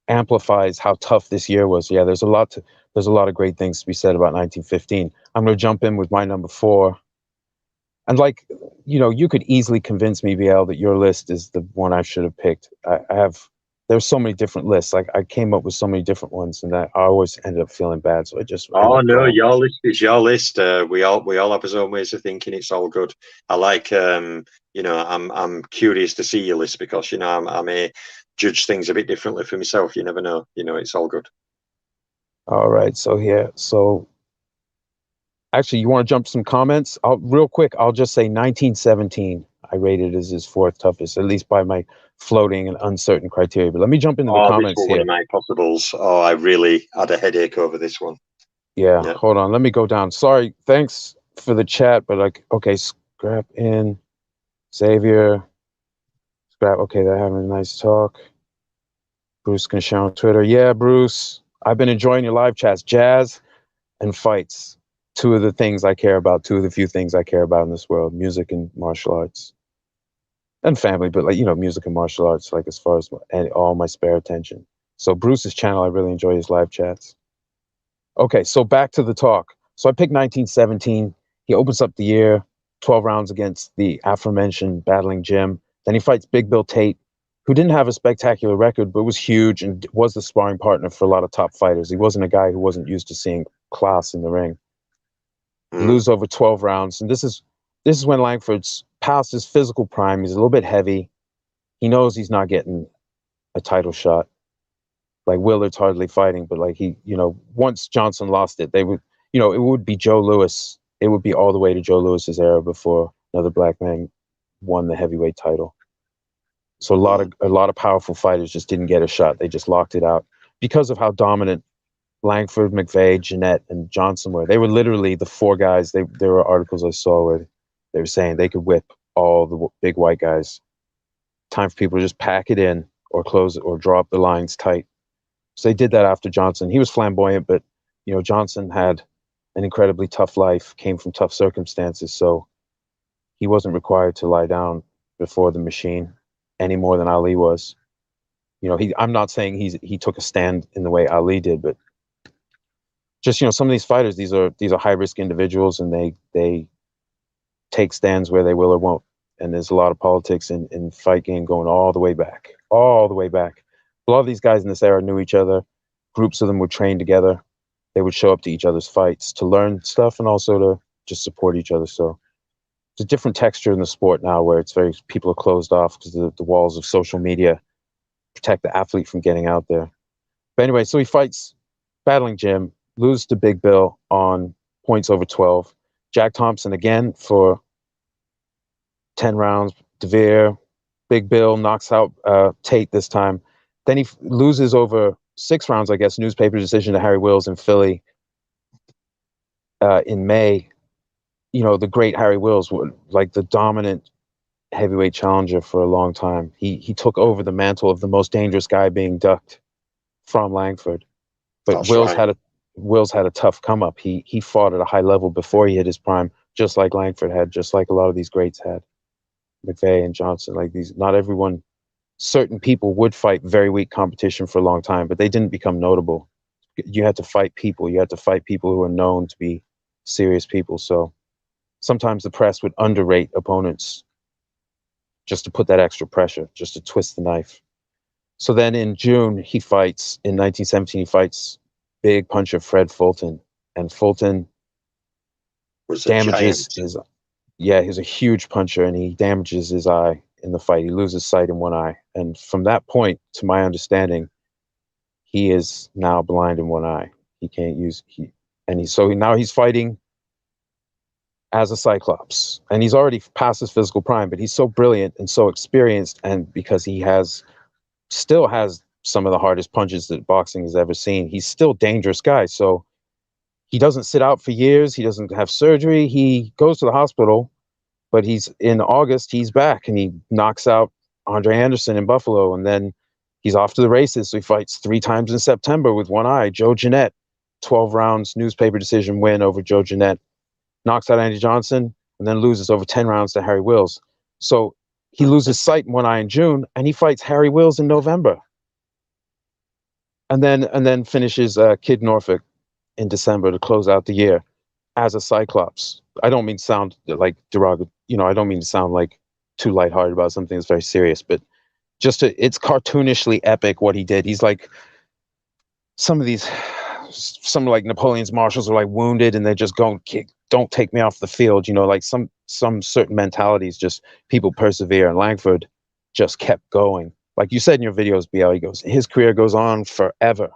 amplifies how tough this year was. Yeah, there's a lot of great things to be said about 1915. I'm going to jump in with my number 4. And you could easily convince me, BL, that your list is the one I should have picked. There's so many different lists. Like I came up with so many different ones, and I always ended up feeling bad. So I just ended
Oh
up
no,
going.
your list is your list. We all have our own ways of thinking. It's all good. I like I'm curious to see your list because I may judge things a bit differently for myself. You never know. It's all good.
All right, so actually, you want to jump some comments? Real quick, I'll just say 1917. I rated as his 4th toughest, at least by my floating and uncertain criteria. But let me jump into the
Oh, this
comments
was one
here.
of my possibles. Oh, I really had a headache over this one.
Yeah,
Yeah.
hold on. Let me go down. Sorry, thanks for the chat, but okay, scrap in Xavier. Scrap. Okay, they're having a nice talk. Bruce can share on Twitter. Yeah, Bruce, I've been enjoying your live chats. Jazz and fights. 2 of the things I care about. 2 of the few things I care about in this world: music and martial arts, and family. But music and martial arts, as far as all my spare attention. So Bruce's channel, I really enjoy his live chats. Okay, so back to the talk. So I picked 1917. He opens up the year, 12 rounds against the aforementioned battling Jim. Then he fights Big Bill Tate, who didn't have a spectacular record, but was huge and was the sparring partner for a lot of top fighters. He wasn't a guy who wasn't used to seeing class in the ring. He loses over 12 rounds, and this is when Langford's past his physical prime. He's a little bit heavy. He knows he's not getting a title shot. Like Willard's hardly fighting, but once Johnson lost it, they would, it would be Joe Louis. It would be all the way to Joe Louis's era before another black man won the heavyweight title. So a lot of powerful fighters just didn't get a shot. They just locked it out because of how dominant Langford, McVeigh, Jeanette, and Johnson were. They were literally the 4 guys. There were articles I saw where they were saying they could whip all the big white guys. Time for people to just pack it in or close it or draw up the lines tight. So they did that after Johnson. He was flamboyant, but Johnson had an incredibly tough life, came from tough circumstances, so he wasn't required to lie down before the machine any more than Ali was. I'm not saying he took a stand in the way Ali did, but just some of these fighters, these are high risk individuals, and they take stands where they will or won't. And there's a lot of politics in fight game going all the way back, all the way back. A lot of these guys in this era knew each other. Groups of them would train together. They would show up to each other's fights to learn stuff and also to just support each other. So it's a different texture in the sport now, where people are closed off because the walls of social media protect the athlete from getting out there. But anyway, so he fights battling Jim, loses to Big Bill on points over 12. Jack Thompson again for 10 rounds. DeVere, Big Bill knocks out Tate this time. Then he loses over 6 rounds, I guess, newspaper decision to Harry Wills in Philly in May. The great Harry Wills, like the dominant heavyweight challenger for a long time. He took over the mantle of the most dangerous guy being ducked from Langford. But
That's right.
Wills had a tough come up. He fought at a high level before he hit his prime, just like Langford had, just like a lot of these greats had. McVeigh and Johnson, not everyone. Certain people would fight very weak competition for a long time, but they didn't become notable. You had to fight people. You had to fight people who are known to be serious people. So sometimes the press would underrate opponents just to put that extra pressure, just to twist the knife. So then in June, in 1917, he fights big puncher Fred Fulton. And Fulton
Was a
damages
giant.
he's a huge puncher, and he damages his eye in the fight. He loses sight in one eye. And from that point, to my understanding, he is now blind in one eye. He can't use, now he's fighting as a Cyclops, and he's already past his physical prime, but he's so brilliant and so experienced, and because he still has some of the hardest punches that boxing has ever seen, he's still a dangerous guy. So he doesn't sit out for years. He doesn't have surgery. He goes to the hospital, but he's in August. He's back and he knocks out Andre Anderson in Buffalo, and then he's off to the races. So he fights 3 times in September with one eye. Joe Jeanette, 12 rounds newspaper decision win over Joe Jeanette. Knocks out Andy Johnson, and then loses over 10 rounds to Harry Wills. So he loses sight in one eye in June, and he fights Harry Wills in November. And then finishes Kid Norfolk in December to close out the year as a Cyclops. I don't mean to sound like derogatory, I don't mean to sound like too lighthearted about something that's very serious, but it's cartoonishly epic what he did. He's like some like Napoleon's marshals are like wounded and they just go and kick, don't take me off the field. Like some certain mentalities, just people persevere. And Langford just kept going. Like you said in your videos, BL, his career goes on forever.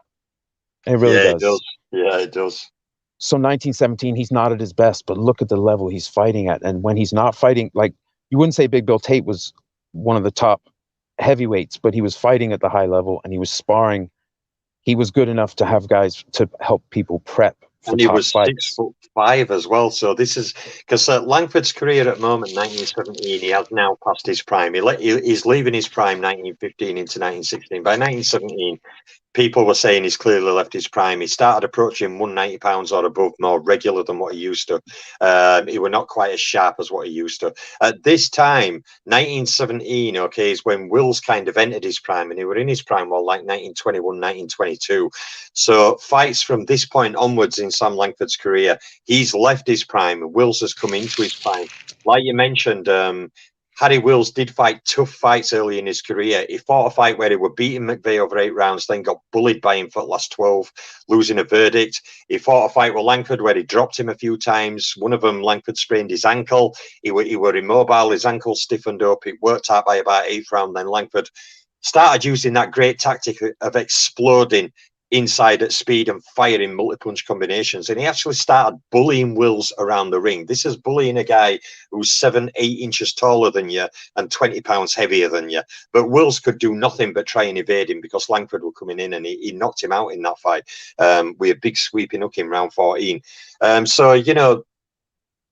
It really does.
It does. Yeah, it does.
So 1917, he's not at his best, but look at the level he's fighting at. And when he's not fighting, like you wouldn't say Big Bill Tate was one of the top heavyweights, but he was fighting at the high level and he was sparring. He was good enough to have guys to help people prep for
and he
top
was
fights.
6'5" as well. So this is because Langford's career at the moment, 1917, he has now passed his prime. He's leaving his prime 1915 into 1916. By 1917, people were saying he's clearly left his prime. He started approaching 190 pounds or above more regular than what he used to. He were not quite as sharp as what he used to. At this time, 1917, okay, is when Wills kind of entered his prime, and he were in his prime, well, like 1921, 1922. So fights from this point onwards in Sam Langford's career, he's left his prime. Wills has come into his prime. Like you mentioned, Harry Wills did fight tough fights early in his career. He fought a fight where he were beating McVeigh over 8 rounds, then got bullied by him for the last 12, losing a verdict. He fought a fight with Langford where he dropped him a few times. One of them, Langford sprained his ankle. He were immobile. His ankle stiffened up. It worked out by about 8th round. Then Langford started using that great tactic of exploding inside at speed and firing multi-punch combinations, and he actually started bullying Wills around the ring. This is bullying a guy who's 7-8 inches taller than you and 20 pounds heavier than you, but Wills could do nothing but try and evade him because Langford were coming in, and he knocked him out in that fight with a big sweeping hook in round 14. So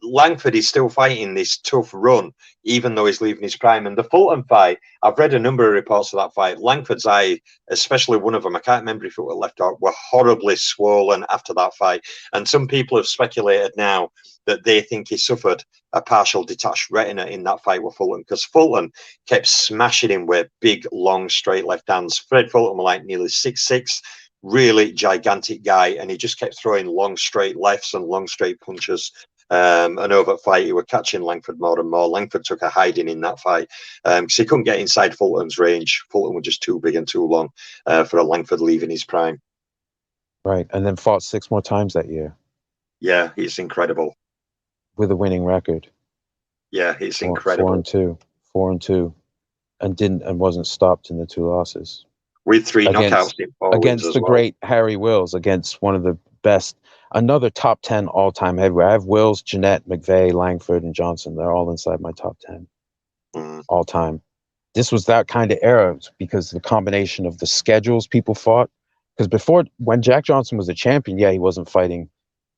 Langford is still fighting this tough run, even though he's leaving his prime. And the Fulton fight, I've read a number of reports of that fight. Langford's eye, especially one of them, I can't remember if it were left or were horribly swollen after that fight. And some people have speculated now that they think he suffered a partial detached retina in that fight with Fulton, because Fulton kept smashing him with big, long, straight left hands. Fred Fulton was like nearly 6'6", really gigantic guy, and he just kept throwing long, straight lefts and long, straight punches. And over the fight, he were catching Langford more and more. Langford took a hiding in that fight because he couldn't get inside Fulton's range. Fulton was just too big and too long for a Langford leaving his prime.
Right, and then fought 6 more times that year.
Yeah, it's incredible.
With a winning record.
Yeah, it's incredible.
4-2, and wasn't stopped in the 2 losses.
With 3 knockouts in 4 wins
against the great Harry Wills, against one of the best. Another top 10 all-time heavyweight. I have Wills, Jeanette, McVeigh, Langford, and Johnson. They're all inside my top 10 all-time. This was that kind of era because the combination of the schedules people fought. Because before, when Jack Johnson was a champion, yeah, he wasn't fighting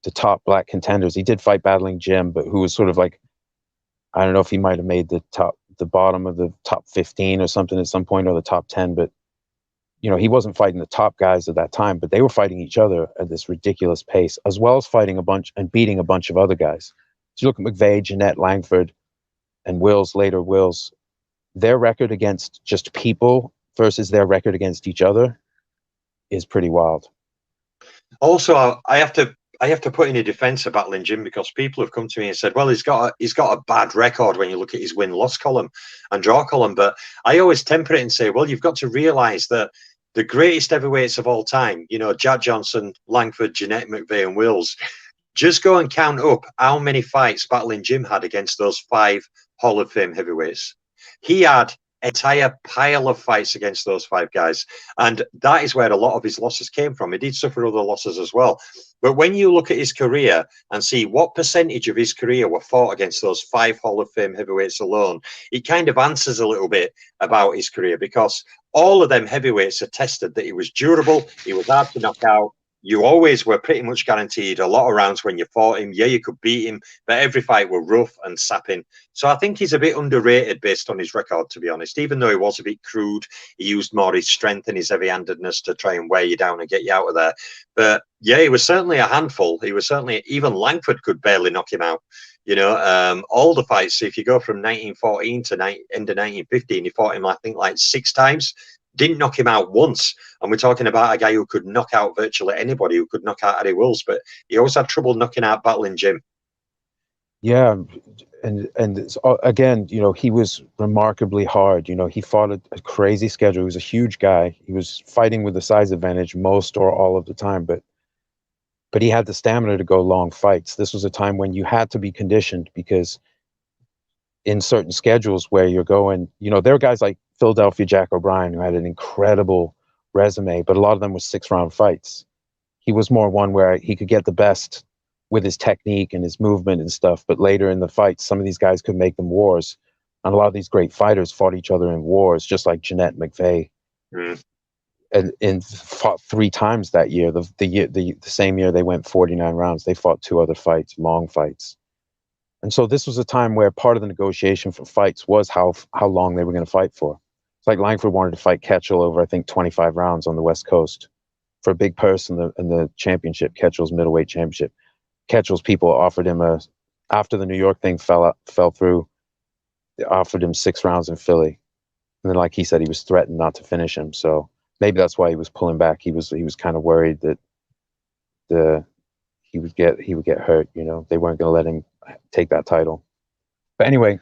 the top black contenders. He did fight Battling Jim, but who was sort of like, I don't know if he might have made the bottom of the top 15 or something at some point, or the top 10, but he wasn't fighting the top guys at that time, but they were fighting each other at this ridiculous pace, as well as fighting a bunch and beating a bunch of other guys. So you look at McVeigh, Jeanette, Langford, and Wills, later Wills, their record against just people versus their record against each other is pretty wild.
Also, I have to put in a defense of Battling Jim, because people have come to me and said, well, he's got a bad record when you look at his win-loss column and draw column. But I always temper it and say, well, you've got to realize that the greatest heavyweights of all time, Jack Johnson, Langford, Jeanette, McVeigh, and Wills, just go and count up how many fights Battling Jim had against those 5 Hall of Fame heavyweights. He had entire pile of fights against those 5 guys. And that is where a lot of his losses came from. He did suffer other losses as well. But when you look at his career and see what percentage of his career were fought against those 5 Hall of Fame heavyweights alone, it kind of answers a little bit about his career, because all of them heavyweights attested that he was durable, he was hard to knock out. You always were pretty much guaranteed a lot of rounds when you fought him. Yeah, you could beat him, but every fight were rough and sapping. So I think he's a bit underrated based on his record, to be honest. Even though he was a bit crude, he used more his strength and his heavy-handedness to try and wear you down and get you out of there. But yeah, he was certainly a handful. He was certainly, even Langford could barely knock him out. You know, all the fights, if you go from 1914 to end of 1915, he fought him, I think, like 6 times. Didn't knock him out once. And we're talking about a guy who could knock out virtually anybody, who could knock out Eddie Wills, but he always had trouble knocking out Battling Jim.
Yeah, and again, you know, he was remarkably hard. You know, he fought a crazy schedule. He was a huge guy. He was fighting with the size advantage most or all of the time, but he had the stamina to go long fights. This was a time when you had to be conditioned, because in certain schedules where you're going, you know, there are guys like Philadelphia Jack O'Brien who had an incredible resume, but a lot of them were 6-round fights. He was more one where he could get the best with his technique and his movement and stuff, but later in the fight, some of these guys could make them wars. And a lot of these great fighters fought each other in wars, just like Jeanette McVeigh. And fought 3 times that year. The same year they went 49 rounds. They fought 2 other fights, long fights. And so this was a time where part of the negotiation for fights was how long they were going to fight for. It's like Langford wanted to fight Ketchel over, I think, 25 rounds on the West Coast for a big purse in the championship, Ketchel's middleweight championship. Ketchel's people offered him after the New York thing fell through, they offered him 6 rounds in Philly. And then, like he said, he was threatened not to finish him. So maybe that's why he was pulling back. He was kind of worried that he would get hurt. You know, they weren't going to let him take that title. But anyway,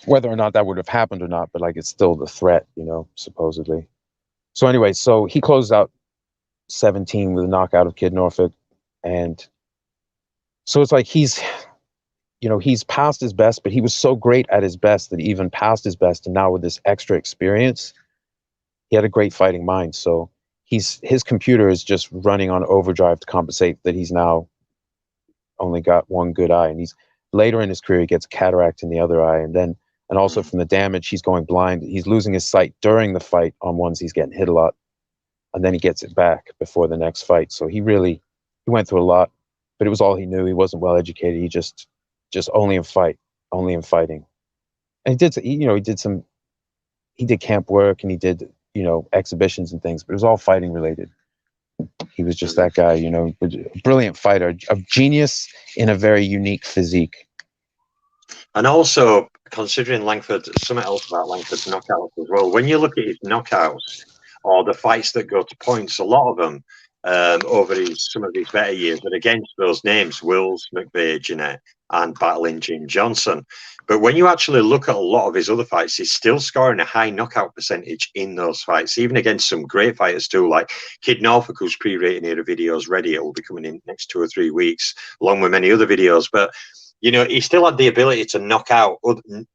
whether or not that would have happened or not, but like, it's still the threat, you know, supposedly. So anyway, so he closed out 17 with a knockout of Kid Norfolk, and so it's like he's past his best, but he was so great at his best that he even passed his best, and now with this extra experience, he had a great fighting mind. So his computer is just running on overdrive to compensate that he's now only got one good eye, and he's later in his career he gets cataract in the other eye, and also from the damage he's going blind. He's losing his sight during the fight on ones he's getting hit a lot, and then he gets it back before the next fight. So he went through a lot, but it was all he knew. He wasn't well educated. He just only in fighting. And he did camp work, and he did, you know, exhibitions and things, but it was all fighting related. He was just that guy, you know, a brilliant fighter, a genius in a very unique physique.
And also, considering Langford, something else about Langford's knockouts as well. When you look at his knockouts or the fights that go to points, a lot of them over some of his better years, but against those names, Wills, McVeigh, Jeanette, and Battling Jim Johnson. But when you actually look at a lot of his other fights, he's still scoring a high knockout percentage in those fights, even against some great fighters too, like Kid Norfolk, whose pre-rating era videos ready. It will be coming in next 2 or 3 weeks, along with many other videos. But you know, he still had the ability to knock out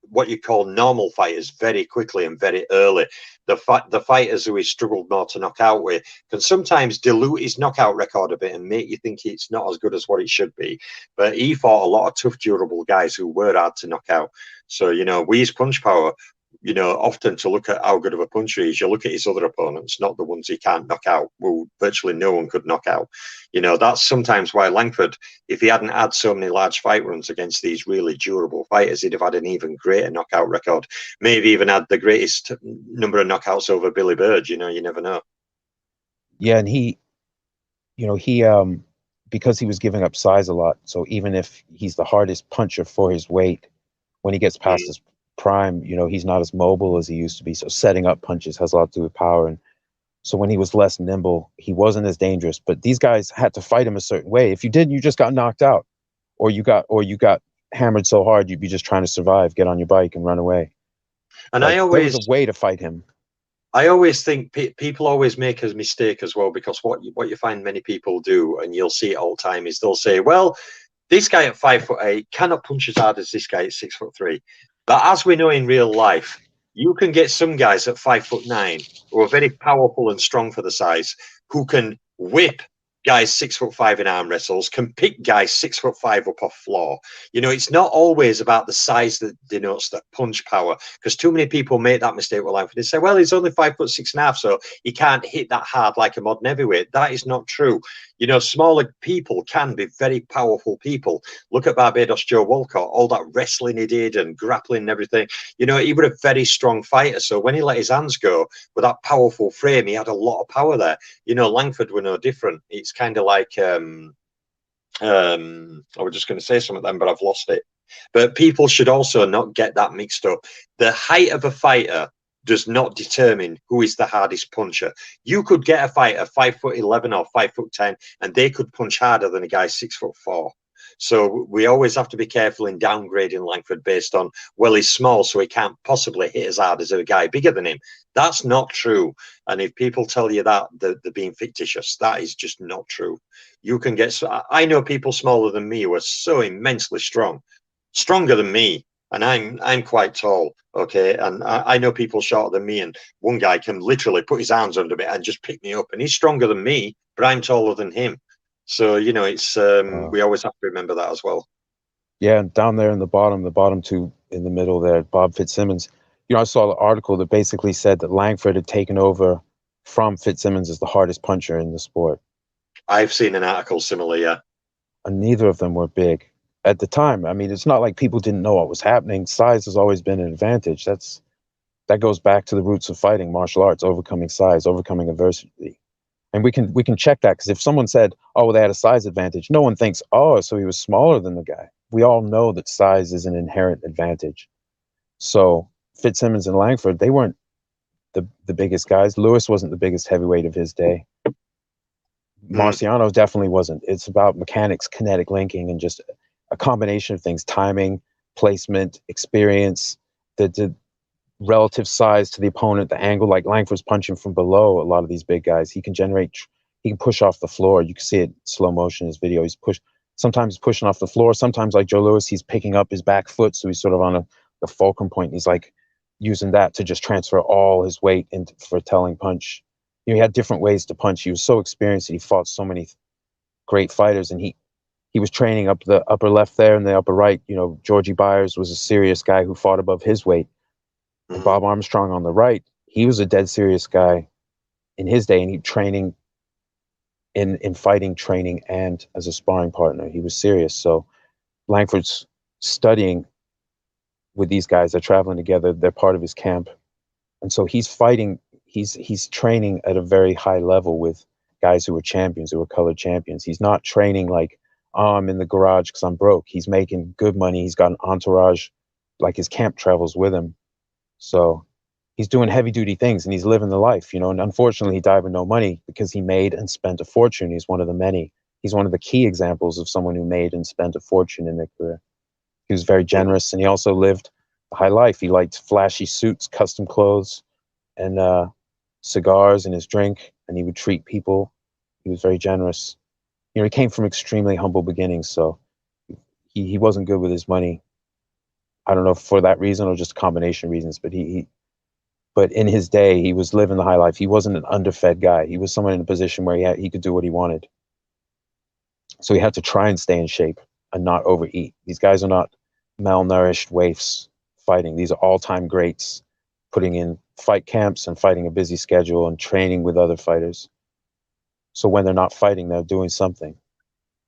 what you call normal fighters very quickly and very early. The fighters who he struggled more to knock out with can sometimes dilute his knockout record a bit and make you think it's not as good as what it should be. But he fought a lot of tough, durable guys who were hard to knock out. So, you know, with his punch power, you know, often to look at how good of a puncher he is, you look at his other opponents, not the ones he can't knock out, who virtually no one could knock out. You know, that's sometimes why Langford, if he hadn't had so many large fight runs against these really durable fighters, he'd have had an even greater knockout record. Maybe even had the greatest number of knockouts over Billy Bird. You know, you never know.
Yeah, and he because he was giving up size a lot, so even if he's the hardest puncher for his weight, when he gets past his prime, you know, he's not as mobile as he used to be. So setting up punches has a lot to do with power. And so when he was less nimble, he wasn't as dangerous. But these guys had to fight him a certain way. If you didn't, you just got knocked out, or you got hammered so hard you'd be just trying to survive, get on your bike and run away.
And
there was a way to fight him.
I always think people always make a mistake as well, because what you find many people do, and you'll see it all the time, is they'll say, well, this guy at 5'8" cannot punch as hard as this guy at 6'3". But as we know in real life, You can get some guys at 5'9" who are very powerful and strong for the size, who can whip guys 6'5" in arm wrestles, can pick guys 6'5" up off floor. You know, it's not always about the size that denotes that punch power, because too many people make that mistake with Langford. They say, well, he's only 5'6.5", so he can't hit that hard like a modern heavyweight. That is not true. You know, smaller people can be very powerful people. Look at Barbados Joe Walcott, all that wrestling he did and grappling and everything. You know, he was a very strong fighter. So when he let his hands go with that powerful frame, he had a lot of power there. You know, Langford were no different. It's kind of like, I was just going to say something then, but I've lost it. But people should also not get that mixed up. The height of a fighter does not determine who is the hardest puncher. You could get a fighter 5'11" or 5'10", and they could punch harder than a guy 6'4". So we always have to be careful in downgrading Langford based on, well, he's small, so he can't possibly hit as hard as a guy bigger than him. That's not true. And if people tell you that, they're being fictitious. That is just not true. You can get, I know people smaller than me who are so immensely strong, stronger than me. And I'm quite tall, okay? And I know people shorter than me, and one guy can literally put his arms under me and just pick me up. And he's stronger than me, but I'm taller than him. So, you know, it's we always have to remember that as well.
Yeah, and down there in the bottom two in the middle there, Bob Fitzsimmons. You know, I saw an article that basically said that Langford had taken over from Fitzsimmons as the hardest puncher in the sport.
I've seen an article similar, yeah.
And neither of them were big at the time. I mean, it's not like people didn't know what was happening. Size has always been an advantage. That goes back to the roots of fighting, martial arts, overcoming size, overcoming adversity. And we can check that, because if someone said, oh, well, they had a size advantage, no one thinks, oh, so he was smaller than the guy. We all know that size is an inherent advantage. So Fitzsimmons and Langford, they weren't the biggest guys. Lewis wasn't the biggest heavyweight of his day. Marciano definitely wasn't. It's about mechanics, kinetic linking, and just a combination of things: timing, placement, experience, the relative size to the opponent, the angle. Like Langford's punching from below a lot of these big guys. He can push off the floor. You can see it slow motion in his video. Sometimes he's pushing off the floor. Sometimes, like Joe Louis, he's picking up his back foot, so he's sort of on the fulcrum point. He's like using that to just transfer all his weight for a telling punch. You know, he had different ways to punch. He was so experienced that he fought so many great fighters, and he was training up the upper left there and the upper right. You know, Georgie Byers was a serious guy who fought above his weight. And Bob Armstrong on the right, he was a dead serious guy in his day, and he training in fighting training and as a sparring partner. He was serious. So Langford's studying with these guys. They're traveling together. They're part of his camp. And so he's fighting, he's training at a very high level with guys who were champions, who were colored champions. He's not training like, oh, I'm in the garage because I'm broke. He's making good money. He's got an entourage, like his camp travels with him. So he's doing heavy duty things, and he's living the life, you know. And unfortunately, he died with no money because he made and spent a fortune. He's one of the many. He's one of the key examples of someone who made and spent a fortune in their career. He was very generous, and he also lived a high life. He liked flashy suits, custom clothes, and cigars in his drink, and he would treat people. He was very generous. You know, he came from extremely humble beginnings, so he wasn't good with his money. I don't know if for that reason or just a combination of reasons, but but in his day, he was living the high life. He wasn't an underfed guy. He was someone in a position where he could do what he wanted. So he had to try and stay in shape and not overeat. These guys are not malnourished waifs fighting. These are all-time greats, putting in fight camps and fighting a busy schedule and training with other fighters. So when they're not fighting, they're doing something.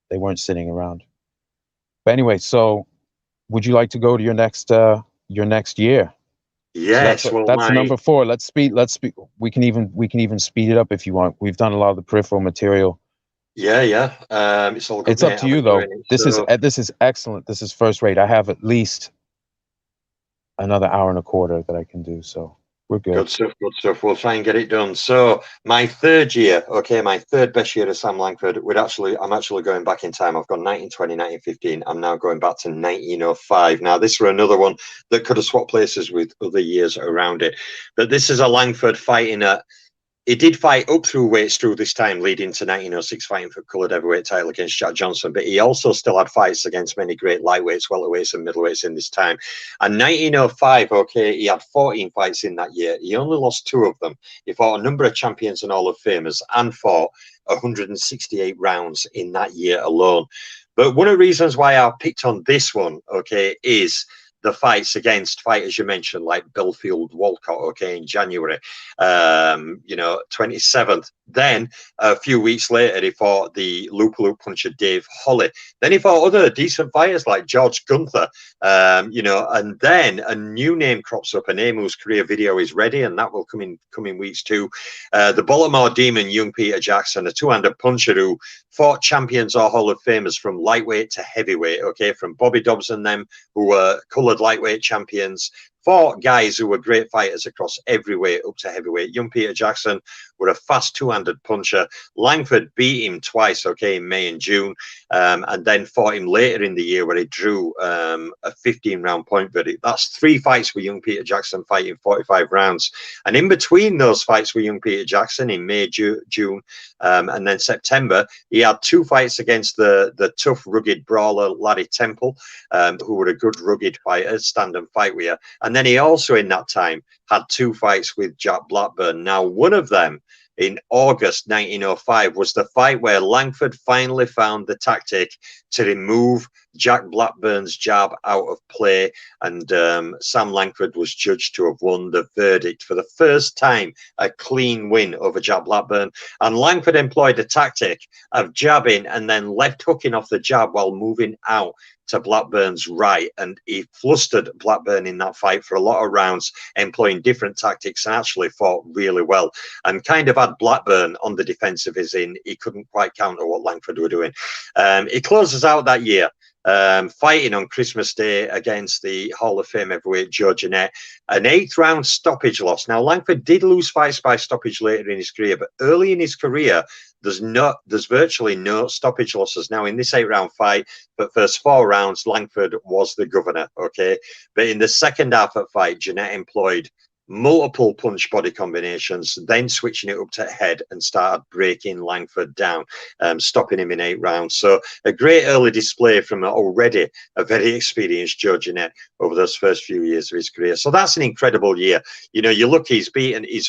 They weren't sitting around. But anyway, so would you like to go to your next year?
Yes,
So that's number 4. Let's speed. We can even speed it up if you want. We've done a lot of the peripheral material.
Yeah. It's all good.
It's up to you though. This is excellent. This is first rate. I have at least another hour and a quarter that I can do. So we're good.
Good stuff. We'll try and get it done. So my third year, my third best year of Sam Langford, I'm actually going back in time. I've got 1920, 1915. I'm now going back to 1905. Now, this were another one that could have swapped places with other years around it. But this is a Langford fighting at he did fight up through weights through this time, leading to 1906 fighting for coloured heavyweight title against Jack Johnson. But he also still had fights against many great lightweights, welterweights, and middleweights in this time. And 1905, okay, he had 14 fights in that year. He only lost 2 of them. He fought a number of champions and Hall of Famers and fought 168 rounds in that year alone. But one of the reasons why I picked on this one, okay, is the fights against fighters you mentioned, like Belfield Walcott, okay, in January, 27th. Then a few weeks later, he fought the loop puncher Dave Holly. Then he fought other decent fighters like George Gunther, and then a new name crops up, a name whose career video is ready, and that will come in coming weeks too. The Baltimore Demon, young Peter Jackson, a two-handed puncher who fought champions or Hall of Famers from lightweight to heavyweight, okay, from Bobby Dobbs and them, who were coloured lightweight champions, fought guys who were great fighters across every weight up to heavyweight. Young Peter Jackson were a fast two-handed puncher. Langford beat him twice, okay, in May and June, and then fought him later in the year where he drew a 15-round point verdict. That's 3 fights with young Peter Jackson fighting 45 rounds. And in between those fights with young Peter Jackson in May, June, and then September, he had 2 fights against the tough, rugged brawler Larry Temple, who were a good, rugged fighter, stand and fight with you. And then he also, in that time, had 2 fights with Jack Blackburn. Now, one of them in August 1905 was the fight where Langford finally found the tactic to remove Jack Blackburn's jab out of play, and Sam Langford was judged to have won the verdict for the first time, a clean win over Jack Blackburn. And Langford employed a tactic of jabbing and then left hooking off the jab while moving out to Blackburn's right, and he flustered Blackburn in that fight for a lot of rounds, employing different tactics, and actually fought really well and kind of had Blackburn on the defensive, as in he couldn't quite counter what Langford were doing. He closes out that year fighting on Christmas Day against the Hall of Fame heavyweight Joe Jeanette, an 8th round stoppage loss. Now, Langford did lose fights by stoppage later in his career, but early in his career, there's virtually no stoppage losses. Now, in this 8-round fight, the first 4 rounds, Langford was the governor, okay? But in the second half of the fight, Jeanette employed multiple punch body combinations, then switching it up to head and started breaking Langford down, stopping him in 8 rounds. So a great early display from already a very experienced Joe Jeanette over those first few years of his career. So that's an incredible year. You know, you look, he's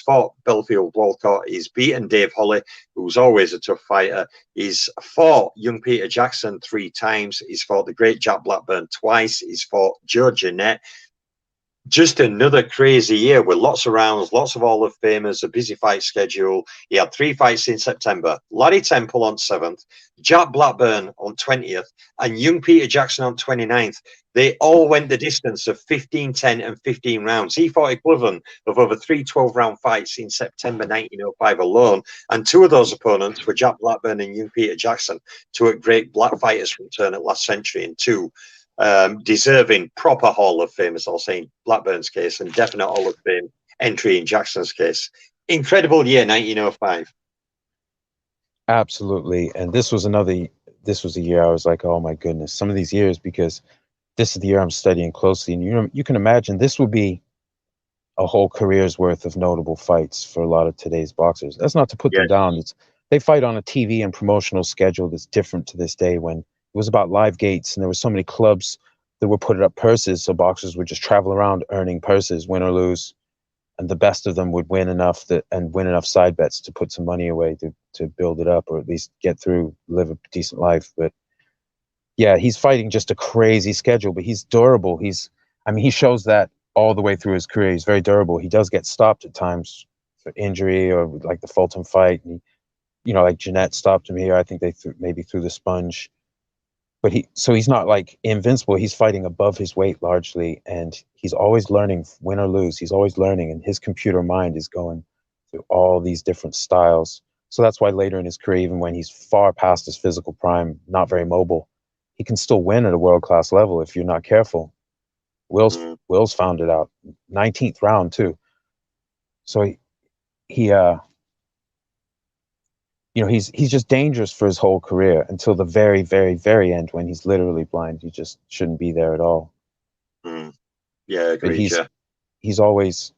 fought Belfield Walcott, he's beaten Dave Holly, who's always a tough fighter. He's fought young Peter Jackson 3 times. He's fought the great Jack Blackburn twice. He's fought Joe Jeanette. Just another crazy year with lots of rounds, lots of Hall of Famers, a busy fight schedule. He had 3 fights in September. Larry Temple on 7th, Jack Blackburn on 20th, and young Peter Jackson on 29th. They all went the distance of 15, 10, and 15 rounds. He fought equivalent of over 3 12-round fights in September 1905 alone. And 2 of those opponents were Jack Blackburn and young Peter Jackson, 2 great black fighters from turn at last century, and 2 deserving proper Hall of Fame, as I'll say in Blackburn's case, and definite Hall of Fame entry in Jackson's case. Incredible year, 1905.
Absolutely. And this was a year I was like, oh my goodness, some of these years, because this is the year I'm studying closely. And you can imagine this would be a whole career's worth of notable fights for a lot of today's boxers. That's not to put them down. They fight on a TV and promotional schedule that's different to this day, when it was about live gates and there were so many clubs that were putting up purses. So boxers would just travel around earning purses, win or lose. And the best of them would win enough and win enough side bets to put some money away to build it up, or at least get through, live a decent life. But yeah, he's fighting just a crazy schedule, but he's durable. He shows that all the way through his career. He's very durable. He does get stopped at times for injury, or like the Fulton fight. And like Jeanette stopped him here. I think they maybe threw the sponge. But he's not like invincible. He's fighting above his weight largely, and he's always learning, win or lose. He's always learning, and his computer mind is going through all these different styles. So that's why later in his career, even when he's far past his physical prime, not very mobile, he can still win at a world-class level if you're not careful. Will's found it out. 19th round too. So he's just dangerous for his whole career until the very, very, very end, when he's literally blind. He just shouldn't be there at all.
Yeah, agreed.
But he's always,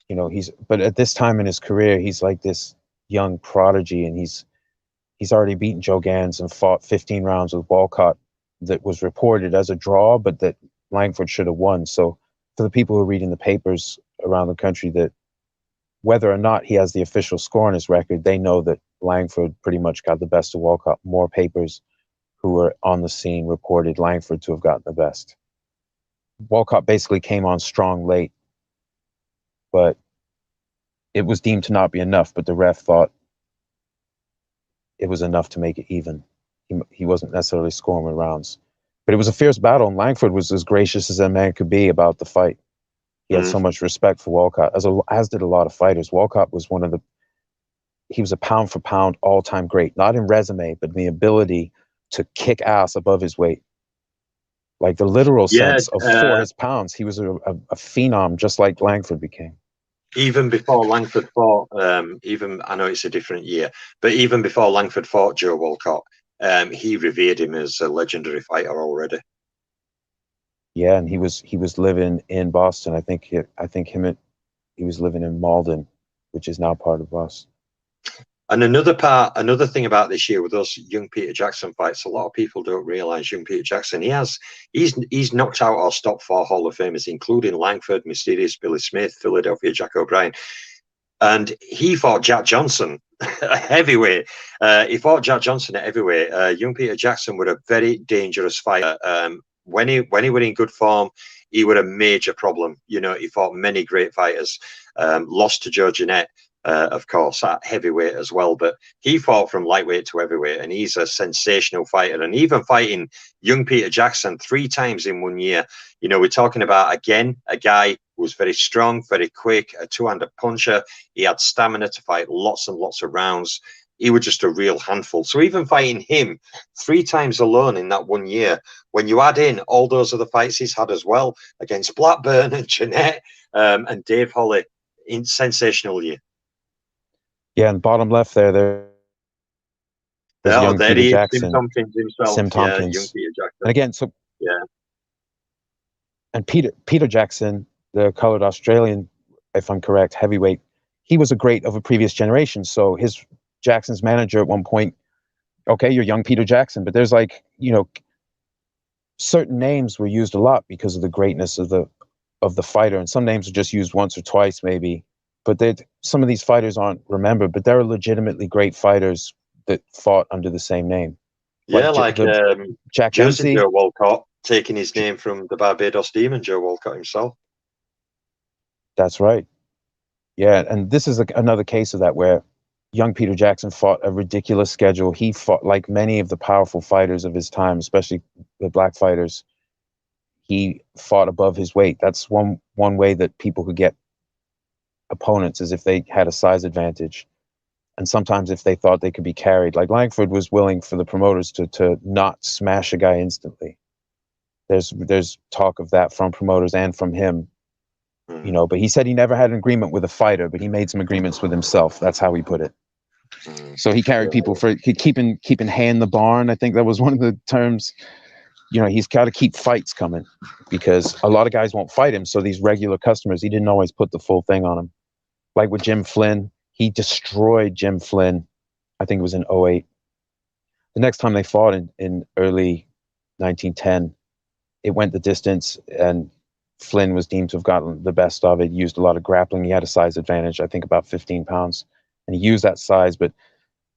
You know, but at this time in his career, he's like this young prodigy, and he's already beaten Joe Gans and fought 15 rounds with Walcott that was reported as a draw, but that Langford should have won. So for the people who are reading the papers around the country, that whether or not he has the official score on his record, they know that Langford pretty much got the best of Walcott. More papers who were on the scene reported Langford to have gotten the best. Walcott basically came on strong late, but it was deemed to not be enough, but the ref thought it was enough to make it even. He wasn't necessarily scoring rounds. But it was a fierce battle, and Langford was as gracious as a man could be about the fight. He had so much respect for Walcott, as did a lot of fighters. Walcott was he was a pound for pound all-time great, not in resume, but in the ability to kick ass above his weight. Like the literal sense of for his pounds, he was a phenom, just like Langford became.
Even before Langford fought, I know it's a different year, but even before Langford fought Joe Walcott, he revered him as a legendary fighter already.
Yeah, and he was living in Boston. I think he was living in Malden, which is now part of Boston.
And another thing about this year with those young Peter Jackson fights, a lot of people don't realize young Peter Jackson. He's knocked out or stopped 4 Hall of Famers, including Langford, Mysterious Billy Smith, Philadelphia Jack O'Brien, and he fought Jack Johnson, a heavyweight. He fought Jack Johnson at heavyweight. Young Peter Jackson was a very dangerous fighter. When he was in good form, he was a major problem. You know, he fought many great fighters. Lost to Joe Jeanette, of course, at heavyweight as well. But he fought from lightweight to heavyweight, and he's a sensational fighter. And even fighting young Peter Jackson 3 times in 1 year, you know, we're talking about, again, a guy who was very strong, very quick, a 2-handed puncher. He had stamina to fight lots and lots of rounds. He was just a real handful. So even fighting him 3 times alone in that 1 year, when you add in all those other fights he's had as well against Blackburn and Jeanette and Dave Holly, in sensational year.
Yeah, and bottom left there's young
There
Peter
he is, Tim
Jackson.
Tompkins himself.
Sim Tompkins.
Yeah, young Peter Jackson.
And again, so
yeah.
And Peter Jackson, the colored Australian, if I'm correct, heavyweight, he was a great of a previous generation. So Jackson's manager at one point, okay, you're young Peter Jackson, but there's like, you know, certain names were used a lot because of the greatness of the fighter, and some names are just used once or twice maybe. But some of these fighters aren't remembered, but there are legitimately great fighters that fought under the same name.
Yeah, like
Jack
Jersey
Dempsey.
Joe Walcott, taking his name from the Barbados Demon, Joe Walcott himself.
That's right. Yeah, and this is another case of that where young Peter Jackson fought a ridiculous schedule. He fought like many of the powerful fighters of his time, especially the black fighters. He fought above his weight. That's one way that people could get opponents, is if they had a size advantage. And sometimes if they thought they could be carried. Like Langford was willing for the promoters to not smash a guy instantly. There's talk of that from promoters and from him. You know, but he said he never had an agreement with a fighter, but he made some agreements with himself. That's how he put it. So he carried people for keeping hay in the barn. I think that was one of the terms. You know, he's got to keep fights coming because a lot of guys won't fight him. So these regular customers, he didn't always put the full thing on him. Like with Jim Flynn, he destroyed Jim Flynn. I think it was in 2008. The next time they fought in early 1910, it went the distance, and Flynn was deemed to have gotten the best of it. He used a lot of grappling. He had a size advantage, I think about 15 pounds. And he used that size, but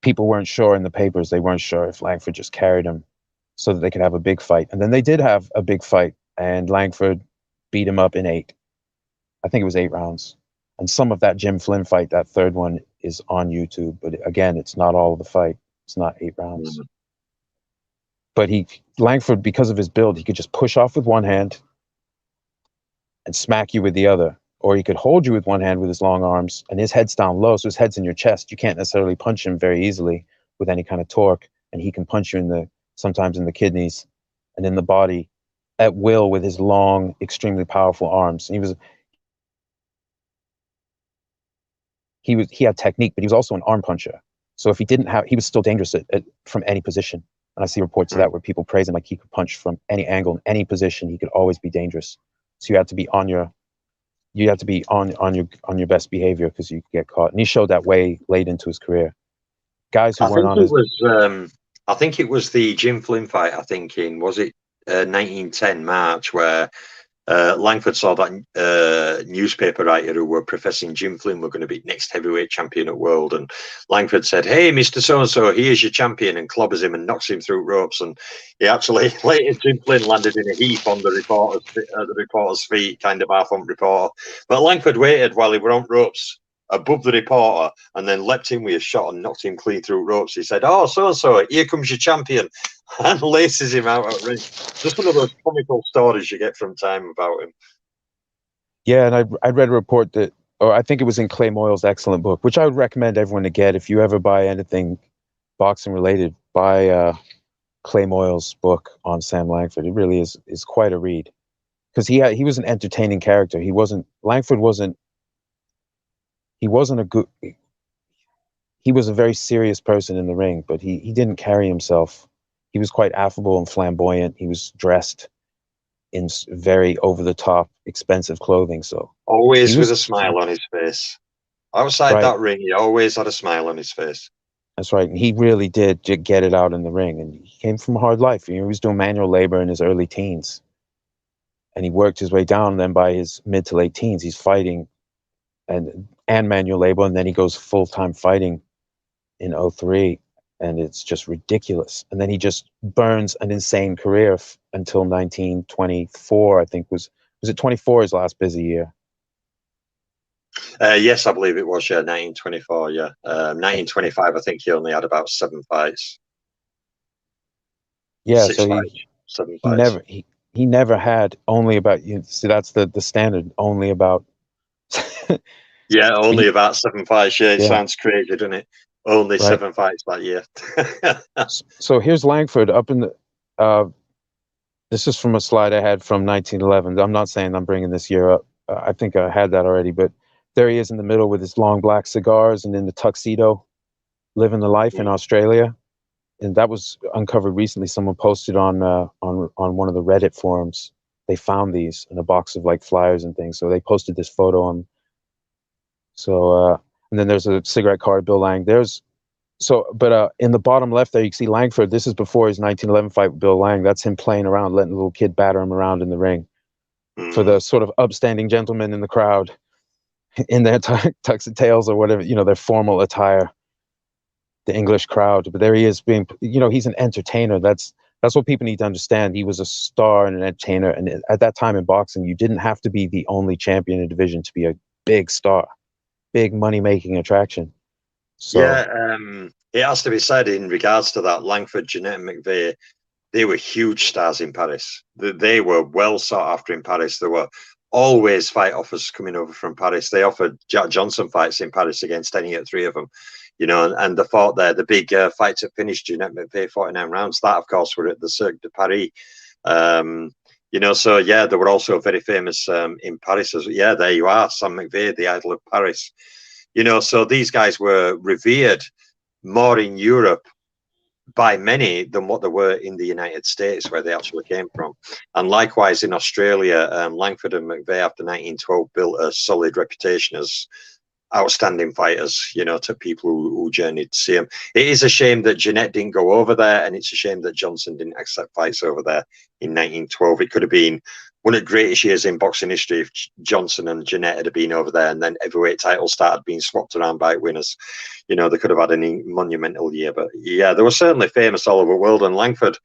people weren't sure in the papers. They weren't sure if Langford just carried him so that they could have a big fight. And then they did have a big fight, and Langford beat him up in 8. I think it was 8 rounds. And some of that Jim Flynn fight, that third one, is on YouTube. But again, it's not all of the fight. It's not 8 rounds. But Langford, because of his build, he could just push off with one hand and smack you with the other. Or he could hold you with one hand with his long arms, and his head's down low, so his head's in your chest. You can't necessarily punch him very easily with any kind of torque, and he can punch you sometimes in the kidneys and in the body at will with his long, extremely powerful arms. And he had technique, but he was also an arm puncher. So if he was still dangerous from any position. And I see reports of that where people praise him, like he could punch from any angle, in any position. He could always be dangerous. So you had to be on your you have to be on your best behavior because you get caught. And he showed that way late into his career. Guys who
I
weren't
think
on
it
his
was. I think it was the Jim Flynn fight. I think in was it 1910 March where Langford saw that newspaper writer who were professing Jim Flynn were going to be next heavyweight champion at world, and Langford said, "Hey, Mister So and So, here's your champion," and clobbers him and knocks him through ropes. And he actually later Jim Flynn landed in a heap on the reporter's feet, kind of half on reporter. But Langford waited while he were on ropes above the reporter and then leapt in with a shot and knocked him clean through ropes. He said, "Oh, so and so, here comes your champion," and laces him out at ring. Just one of those comical stories you get from time about him.
Yeah, and I read a report that, or I think it was in Clay Moyle's excellent book, which I would recommend everyone to get if you ever buy anything boxing related. Buy Clay Moyle's book on Sam Langford. It really is quite a read because he was an entertaining character. Langford wasn't he wasn't a good. He was a very serious person in the ring, but he didn't carry himself. He was quite affable and flamboyant. He was dressed in very over the top, expensive clothing. So he
Always with
was
a smile on his face. Outside
right.
that ring, he always had a smile on his face.
That's right. And he really did get it out in the ring. And he came from a hard life. He was doing manual labor in his early teens. And he worked his way down. And then by his mid to late teens, he's fighting and manual labor. And then he goes full-time fighting in '03. And it's just ridiculous. And then he just burns an insane career until 1924, I think was it 24 his last busy year?
Yes, I believe it was, yeah, 1924, yeah. 1925, I think he only had about 7 fights.
Yeah,
Six
so
fights, seven
he
fights.
never he never had only about see that's the standard only about
Yeah,
but
only about 7 fights. Yeah, it
yeah,
sounds crazy, doesn't it? Only
right.
7 fights that year.
So here's Langford up in the this is from a slide I had from 1911. I'm not saying I'm bringing this year up. I think I had that already, but there he is in the middle with his long black cigars and in the tuxedo, living the life in Australia. And that was uncovered recently. Someone posted on one of the Reddit forums. They found these in a box of like flyers and things. So they posted this photo on. So and then there's a cigarette card, Bill Lang. But in the bottom left there, you can see Langford. This is before his 1911 fight with Bill Lang. That's him playing around, letting the little kid batter him around in the ring. For the sort of upstanding gentlemen in the crowd, in their tux and tails or whatever, their formal attire, the English crowd. But there he is he's an entertainer. That's what people need to understand. He was a star and an entertainer. And at that time in boxing, you didn't have to be the only champion in a division to be a big star, big money-making attraction. So
Yeah, it has to be said in regards to that, Langford, Jeanette, and McVeigh, they were huge stars in Paris. They were well sought after in Paris. There were always fight offers coming over from Paris. They offered Jack Johnson fights in Paris against any of three of them, and the fought there, the big fight to finish Jeanette McVeigh 49 rounds. That, of course, were at the Cirque de Paris. So yeah, they were also very famous in Paris. Yeah, there you are, Sam McVeigh, the idol of Paris. So these guys were revered more in Europe by many than what they were in the United States, where they actually came from. And likewise in Australia, Langford and McVeigh after 1912 built a solid reputation as outstanding fighters, to people who journeyed to see them. It is a shame that Jeanette didn't go over there, and it's a shame that Johnson didn't accept fights over there in 1912. It could have been one of the greatest years in boxing history if Johnson and Jeanette had been over there, and then heavyweight titles started being swapped around by winners. They could have had a monumental year. But yeah, they were certainly famous all over the world. And Langford,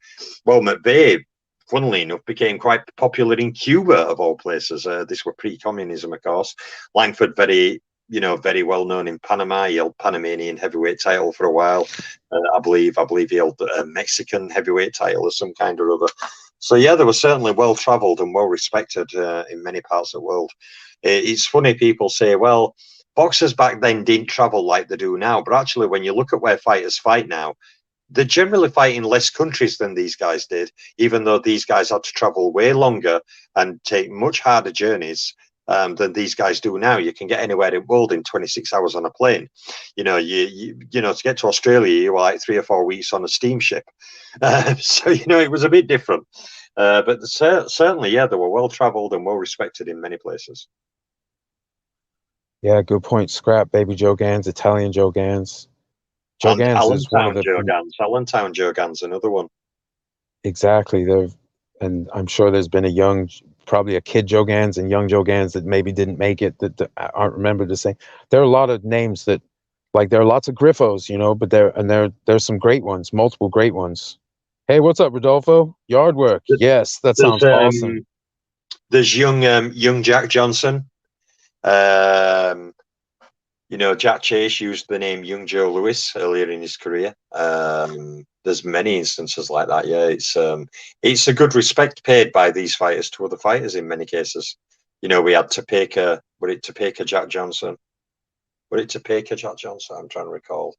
well, McVeigh, funnily enough, became quite popular in Cuba, of all places. This were pre-communism, of course. Langford, very well known in Panama. He held Panamanian heavyweight title for a while. I believe he held a Mexican heavyweight title of some kind or other. So yeah, they were certainly well travelled and well respected in many parts of the world. It's funny, people say, well, boxers back then didn't travel like they do now, but actually, when you look at where fighters fight now, they're generally fighting less countries than these guys did, even though these guys had to travel way longer and take much harder journeys than these guys do now. You can get anywhere in the world in 26 hours on a plane. To get to Australia, you were like 3 or 4 weeks on a steamship. So it was a bit different. But certainly, yeah, they were well travelled and well respected in many places.
Yeah, good point. Scrap, baby Joe Gans, Italian Joe Gans. Joe
And
Gans is one of
Allentown
the
Joe Gans. Allentown Joe Gans, another one.
exactly there, and I'm sure there's been a young, probably a kid Joe Gans and young Joe Gans that maybe didn't make it that aren't remembered the same. There are a lot of names that, like, there are lots of Griffos, but there's some great ones, multiple great ones. Hey, what's up, Rodolfo? Yard work. Yes, that
There's
sounds awesome.
there's young Jack Johnson. Um, Jack Chase used the name Young Joe Louis earlier in his career. There's many instances like that. Yeah, it's a good respect paid by these fighters to other fighters in many cases. We had Topeka, were it Topeka Jack Johnson? Were it Topeka Jack Johnson? I'm trying to recall.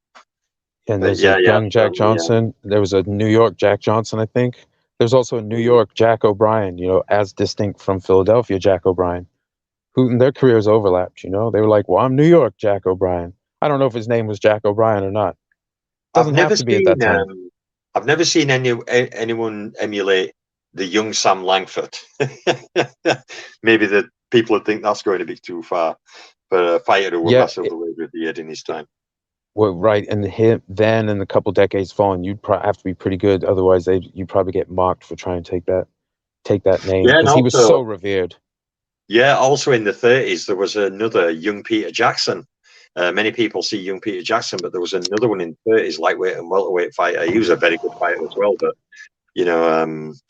And
But
there's a
yeah,
young Jack Johnson. There was a New York Jack Johnson, I think. There's also a New York Jack O'Brien, as distinct from Philadelphia Jack O'Brien, who in their careers overlapped. They were like, well, I'm New York Jack O'Brien. I don't know if his name was Jack O'Brien or not.
I've
Doesn't have
never
to be at that
seen
time.
I've never seen anyone emulate the young Sam Langford. Maybe the people would think that's going to be too far for a fighter who were
Yeah,
massively revered in his time.
well, right. And him, then in a couple decades following, you'd have to be pretty good. Otherwise, you'd probably get mocked for trying to take that name
Yeah, and
because he was so
also
revered.
also in the 30s there was another young Peter Jackson. Many people see young Peter Jackson, but there was another one in the 30s, lightweight and welterweight fighter. He was a very good fighter as well, but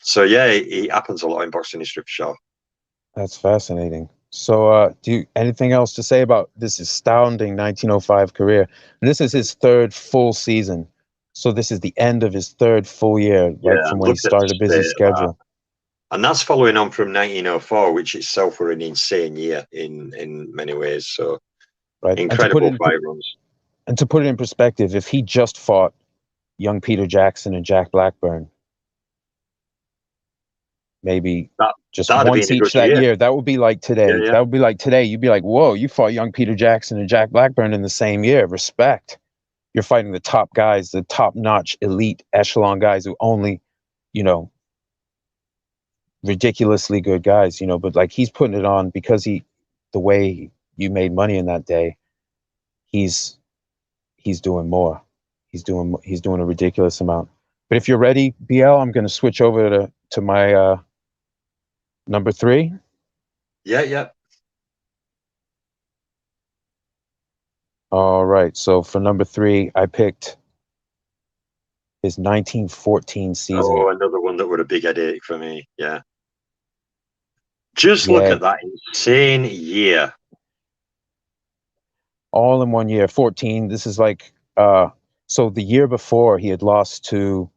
so yeah, it happens a lot in boxing history for sure.
That's fascinating. So, do you anything else to say about this astounding 1905 career? And this is his third full season. So this is the end of his third full year,
Yeah,
like from
and
when he
look at the
started a busy
state of that.
schedule,
And that's following on from 1904, which itself were an insane year in many ways. So
right?
incredible fight runs.
And to put it in perspective, if he just fought young Peter Jackson and Jack Blackburn, maybe
That
just
that'd have
once
been a good
each that
year.
year, that would be like
Yeah,
today.
yeah.
That would be like today. You'd be like, whoa, you fought young Peter Jackson and Jack Blackburn in the same year. Respect. You're fighting the top guys, the top notch elite echelon guys who only, you know, ridiculously good guys, but like he's putting it on because the way you made money in that day, he's doing more. He's doing a ridiculous amount. But if you're ready, BL, I'm going to switch over to my number three.
Yeah, yeah.
All right. So for number three, I picked his 1914 season.
Oh, another one that were a big headache for me. Yeah. Just look
Yeah,
at that insane year.
all in one year. 14. This is like so the year before he had lost to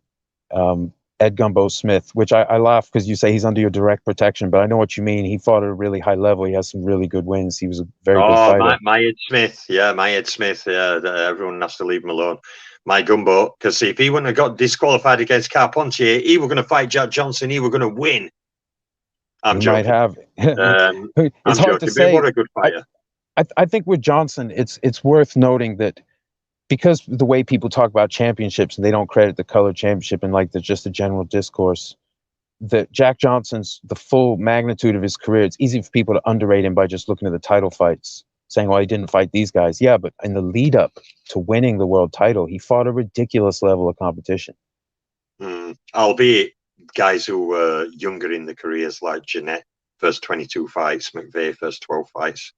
Ed Gumbo Smith, which I laugh because you say he's under your direct protection, but I know what you mean. He fought at a really high level. He has some really good wins. He was a very good
Oh,
fighter.
my Ed Smith. Yeah, my Ed Smith. Yeah, everyone has to leave him alone. My Gumbo, because if he wouldn't have got disqualified against Carpentier, he were going to fight Jack Johnson. He were going to win. I'm
He might
joking.
have. It's
I'm
hard to
joking. But what
say.
a good
I,
fighter.
I think with Johnson, it's worth noting that because the way people talk about championships and they don't credit the color championship and like just the general discourse, that Jack Johnson's the full magnitude of his career. It's easy for people to underrate him by just looking at the title fights, saying, "Well, he didn't fight these guys." Yeah, but in the lead up to winning the world title, he fought a ridiculous level of competition.
Albeit guys who were younger in the careers, like Jeanette, first 22 fights, McVeigh, first 12 fights.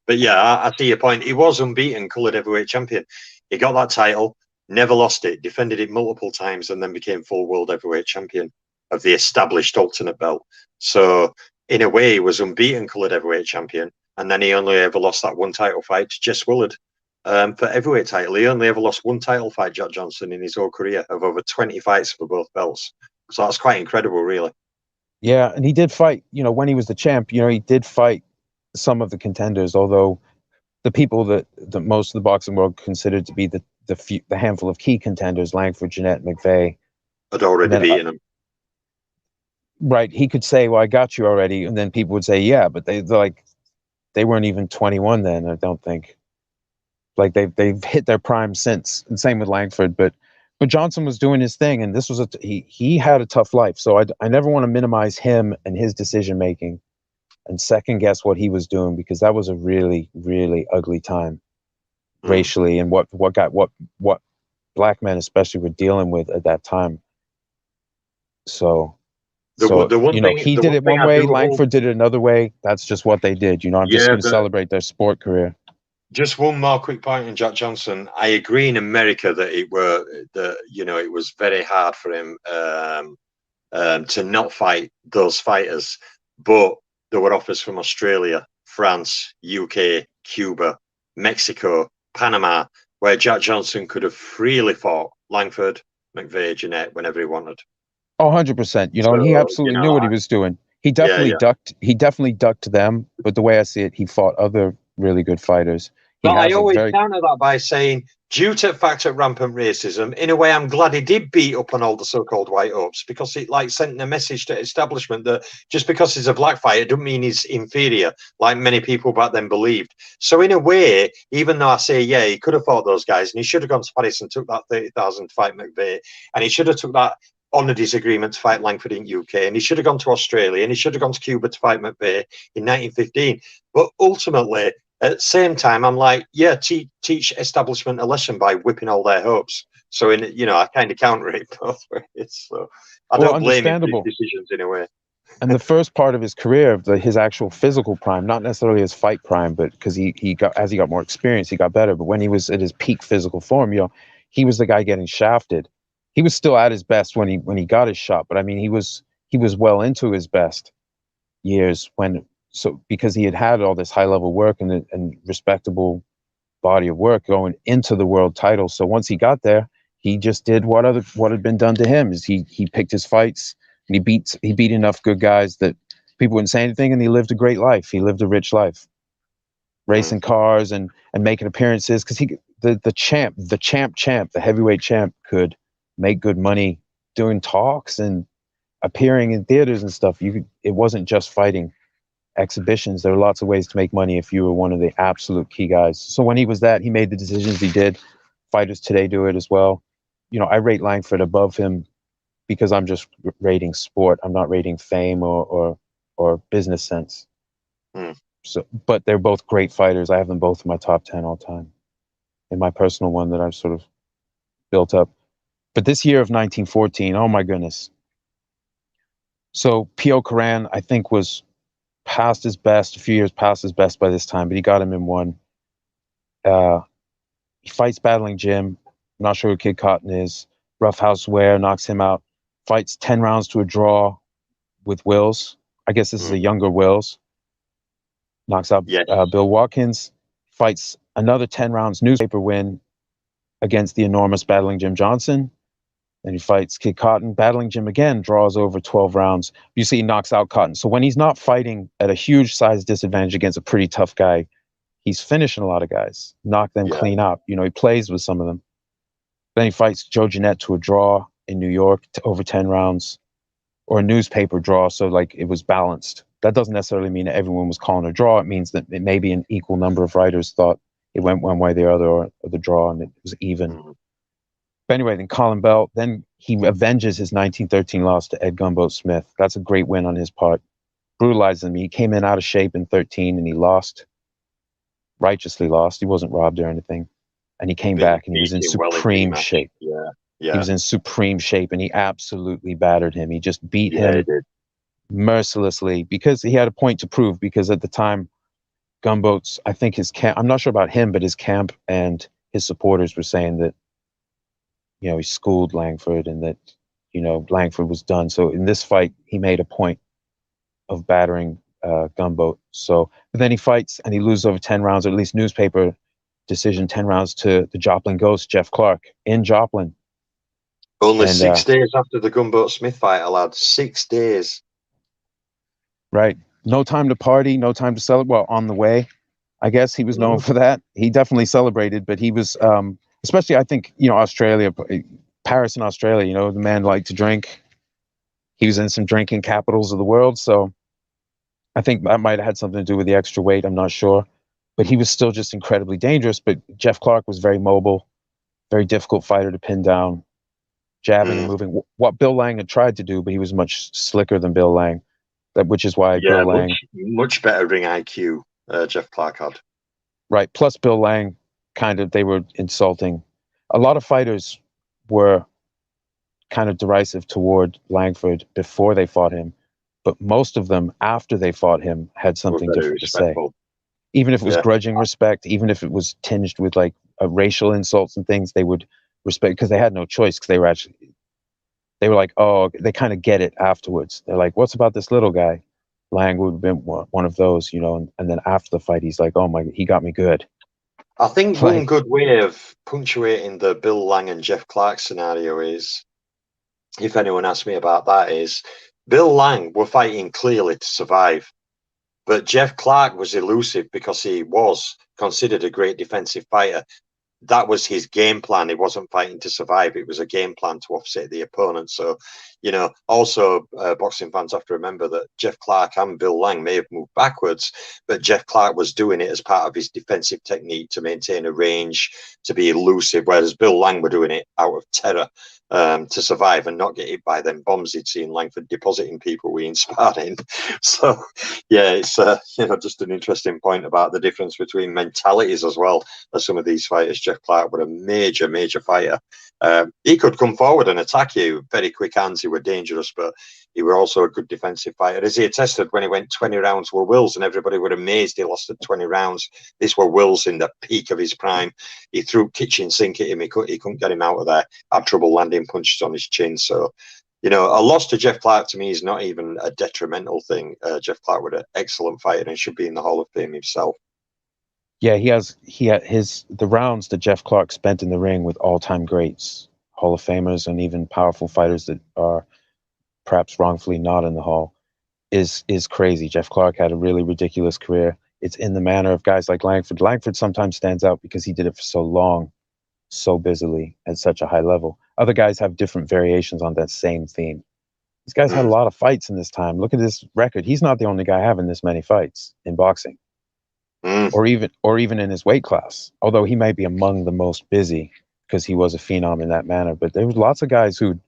But yeah, I see your point. He was unbeaten coloured heavyweight champion. He got that title, never lost it, defended it multiple times, and then became full world heavyweight champion of the established alternate belt. So in a way, he was unbeaten coloured heavyweight champion, and then he only ever lost that one title fight to Jess Willard. For heavyweight title, he only ever lost one title fight, Jack Johnson, in his whole career of over 20 fights for both belts. So that's quite incredible, really.
Yeah, and he did fight. When he was the champ, he did fight some of the contenders. Although the people that most of the boxing world considered to be the handful of key contenders, Langford, Jeanette, McVeigh,
Had
and
already
then
beaten him.
right, he could say, "Well, I got you already," and then people would say, "Yeah, but they weren't even 21 then." I don't think like they've hit their prime since, and same with Langford. But Johnson was doing his thing, and this was he had a tough life. So I never want to minimize him and his decision making. and second guess what he was doing, because that was a really, really ugly time racially, and what black men especially were dealing with at that time. So
The one thing,
he
the
did
one
it
thing
one
I
way,
do hold,
Langford did it another way. That's just what they did. I'm just
yeah.
going to celebrate their sport career.
Just one more quick point on Jack Johnson. I agree in America that it was very hard for him to not fight those fighters, but there were offers from Australia, France, UK, Cuba, Mexico, Panama, where Jack Johnson could have freely fought Langford, McVeigh, Jeanette whenever he wanted.
Oh, 100%. And he
So,
absolutely knew what he was doing. He
yeah,
definitely
yeah.
ducked. He definitely ducked them. But the way I see it, he fought other really good fighters. He
But I
has a
always
very
counter that by saying, due to the fact of rampant racism, in a way, I'm glad he did beat up on all the so-called white ups, because it sent a message to establishment that just because he's a black fighter doesn't mean he's inferior, like many people back then believed. So in a way, even though I say, yeah, he could have fought those guys, and he should have gone to Paris and took that 30,000 to fight McVeigh, and he should have took that on a disagreement to fight Langford in UK, and he should have gone to Australia, and he should have gone to Cuba to fight McVeigh in 1915. But ultimately, at the same time, I'm like, yeah, teach establishment a lesson by whipping all their hopes. So I kind of counter it both ways. So I
well
don't blame him for his
understandable.
decisions in a way.
And the first part of his career, his actual physical prime, not necessarily his fight prime, but because he got, as he got more experience, he got better. But when he was at his peak physical form, he was the guy getting shafted. He was still at his best when he got his shot, but I mean, he was well into his best years because he had all this high level work and respectable body of work going into the world title. So once he got there, he just did what had been done to him. Is he picked his fights, and he beat enough good guys that people wouldn't say anything, and he lived a great life. He lived a rich life, racing cars and making appearances, because the champ, the heavyweight champ, could make good money doing talks and appearing in theaters and stuff. It wasn't just fighting exhibitions. There were lots of ways to make money if you were one of the absolute key guys. So when he was that, he made the decisions he did. Fighters today do it as well. I rate Langford above him because I'm just rating sport. I'm not rating fame or business sense. So, but they're both great fighters. I have them both in my top 10 all time, in my personal one that I've sort of built up. But this year of 1914, oh my goodness. So P.O. Karan, I think, was past his best, a few years past his best by this time, but he got him in one. He fights Battling Jim. I'm not sure who Kid Cotton is. Roughhouse Ware knocks him out. Fights 10 rounds to a draw with Wills. I guess this is a younger Wills. Knocks out Bill Watkins. Fights another 10 rounds newspaper win against the enormous Battling Jim Johnson. Then he fights Kid Cotton. Battling Jim again draws over 12 rounds. You see, he knocks out Cotton. So when he's not fighting at a huge size disadvantage against a pretty tough guy, he's finishing a lot of guys, knock them clean out. He plays with some of them. Then he fights Joe Jeanette to a draw in New York to over 10 rounds, or a newspaper draw. So like it was balanced. That doesn't necessarily mean that everyone was calling a draw. It means that it maybe an equal number of writers thought it went one way or the other, or the draw, and it was even. But anyway, then Colin Bell, then he avenges his 1913 loss to Ed Gumboat Smith. That's a great win on his part. Brutalized him. He came in out of shape in 13 and he lost. Righteously lost. He wasn't robbed or anything. And he came back and he was in supreme shape.
Yeah.
He was in supreme shape and he absolutely battered him. He just beat him mercilessly because he had a point to prove, because at the time, Gumboat's, I think his camp, I'm not sure about him, but his camp and his supporters were saying that, he schooled Langford and that, Langford was done. So in this fight, he made a point of battering Gumboat. So, but then he fights and he loses over 10 rounds, or at least newspaper decision, 10 rounds to the Joplin Ghost, Jeff Clark, in Joplin.
Only 6 days after the Gumboat Smith fight, lad. 6 days.
Right. No time to party, no time to celebrate. Well, on the way, I guess he was known for that. He definitely celebrated, but he was, especially, I think, Australia, Paris and Australia, the man liked to drink. He was in some drinking capitals of the world. So I think that might have had something to do with the extra weight. I'm not sure. But he was still just incredibly dangerous. But Jeff Clark was very mobile, very difficult fighter to pin down, jabbing and moving. What Bill Lang had tried to do, but he was much slicker than Bill Lang. which is why
Yeah,
Bill Lang,
much better ring IQ. Jeff Clark had.
right? Plus Bill Lang, kind of they were insulting. A lot of fighters were kind of derisive toward Langford before they fought him, but most of them after they fought him had
Were
something
very
different to say.
respectful.
Even if it was
Yeah,
grudging respect, even if it was tinged with like racial insults and things, they would respect because they had no choice because they were like, oh, they kind of get it afterwards. They're like, what's about this little guy? Lang would have been one of those, and then after the fight, he's like, oh my, he got me good.
I think one
Like,
good way of punctuating the Bill Lang and Jeff Clark scenario is, if anyone asks me about that, is Bill Lang were fighting clearly to survive. But Jeff Clark was elusive because he was considered a great defensive fighter. That was his game plan. He wasn't fighting to survive. It was a game plan to offset the opponent. So, also boxing fans have to remember that Jeff Clark and Bill Lang may have moved backwards, but Jeff Clark was doing it as part of his defensive technique to maintain a range, to be elusive, whereas Bill Lang were doing it out of terror, to survive and not get hit by them bombs he'd seen Langford depositing people we inspired in. So, yeah, it's just an interesting point about the difference between mentalities as well as some of these fighters. Jeff Clark were a major, major fighter. He could come forward and attack you. Very quick hands. He were dangerous, but he were also a good defensive fighter. As he attested when he went 20 rounds with Wills, and everybody were amazed he lost at 20 rounds. This were Wills in the peak of his prime. He threw kitchen sink at him. He couldn't get him out of there. Had trouble landing punches on his chin. So, a loss to Jeff Clark to me is not even a detrimental thing. Jeff Clark was an excellent fighter and should be in the Hall of Fame himself.
yeah, the rounds that Jeff Clark spent in the ring with all-time greats, Hall of Famers, and even powerful fighters that are perhaps wrongfully not in the Hall is crazy. Jeff Clark had a really ridiculous career. It's in the manner of guys like Langford. Langford sometimes stands out because he did it for so long, so busily, at such a high level. Other guys have different variations on that same theme. These guys had a lot of fights in this time. Look at his record. He's not the only guy having this many fights in boxing, or even in his weight class. Although he might be among the most busy because he was a phenom in that manner. But there was lots of guys who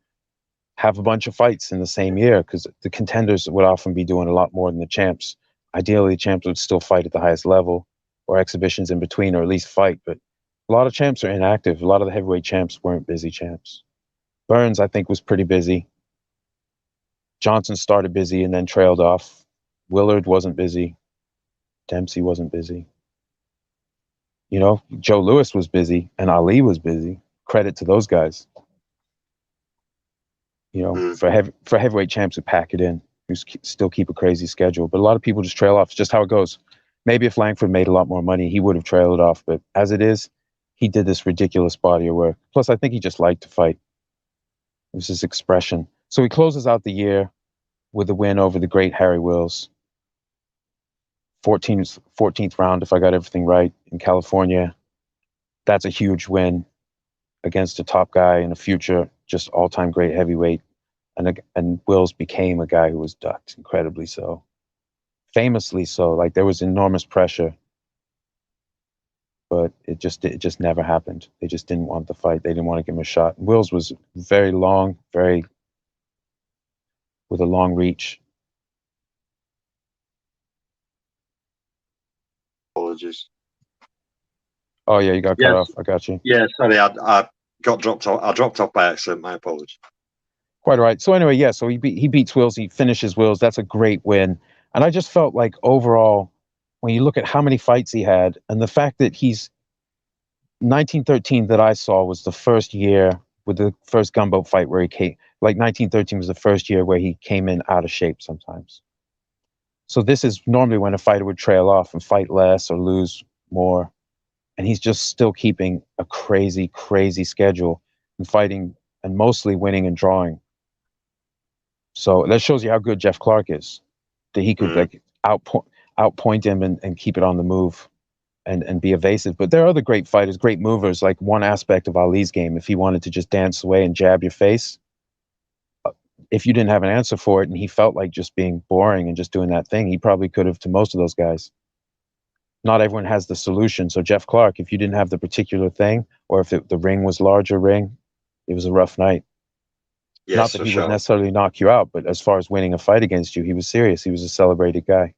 have a bunch of fights in the same year because the contenders would often be doing a lot more than the champs. Ideally, champs would still fight at the highest level or exhibitions in between, or at least fight. But a lot of champs are inactive. A lot of the heavyweight champs weren't busy champs. Burns, I think, was pretty busy. Johnson started busy and then trailed off. Willard wasn't busy. Dempsey wasn't busy. Joe Louis was busy and Ali was busy. Credit to those guys. For heavyweight champs who pack it in, who still keep a crazy schedule. But a lot of people just trail off. It's just how it goes. Maybe if Langford made a lot more money, he would have trailed off. But as it is, he did this ridiculous body of work. Plus, I think he just liked to fight. It was his expression. So he closes out the year with a win over the great Harry Wills. 14th round, if I got everything right, in California. That's a huge win against a top guy and a future just all-time great heavyweight. And Wills became a guy who was ducked, incredibly so. Famously so. Like, there was enormous pressure, but it just never happened. They just didn't want the fight. They didn't want to give him a shot. Wills was very long, with a long reach.
Apologies.
Oh yeah, you got cut off. I got you.
Yeah, sorry, I got dropped off. I dropped off by accident. My apologies.
Quite all right. So anyway, yeah. So he beats Wills. He finishes Wills. That's a great win. And I just felt like overall, when you look at how many fights he had, and the fact that he's 1913 that I saw was the first year with the first gunboat fight where he came. Like 1913 was the first year where he came in out of shape sometimes. So this is normally when a fighter would trail off and fight less or lose more. And he's just still keeping a crazy, crazy schedule and fighting and mostly winning and drawing. So that shows you how good Jeff Clark is, that he could like outpoint him and keep it on the move and be evasive. But there are other great fighters, great movers. Like one aspect of Ali's game, if he wanted to just dance away and jab your face, if you didn't have an answer for it and he felt like just being boring and just doing that thing, he probably could have to most of those guys. Not everyone has the solution. So Jeff Clark, if you didn't have the particular thing, or if the ring was larger ring, it was a rough night. Not
Yes,
that
for
he would
sure.
necessarily knock you out, but as far as winning a fight against you, he was serious. He was a celebrated guy.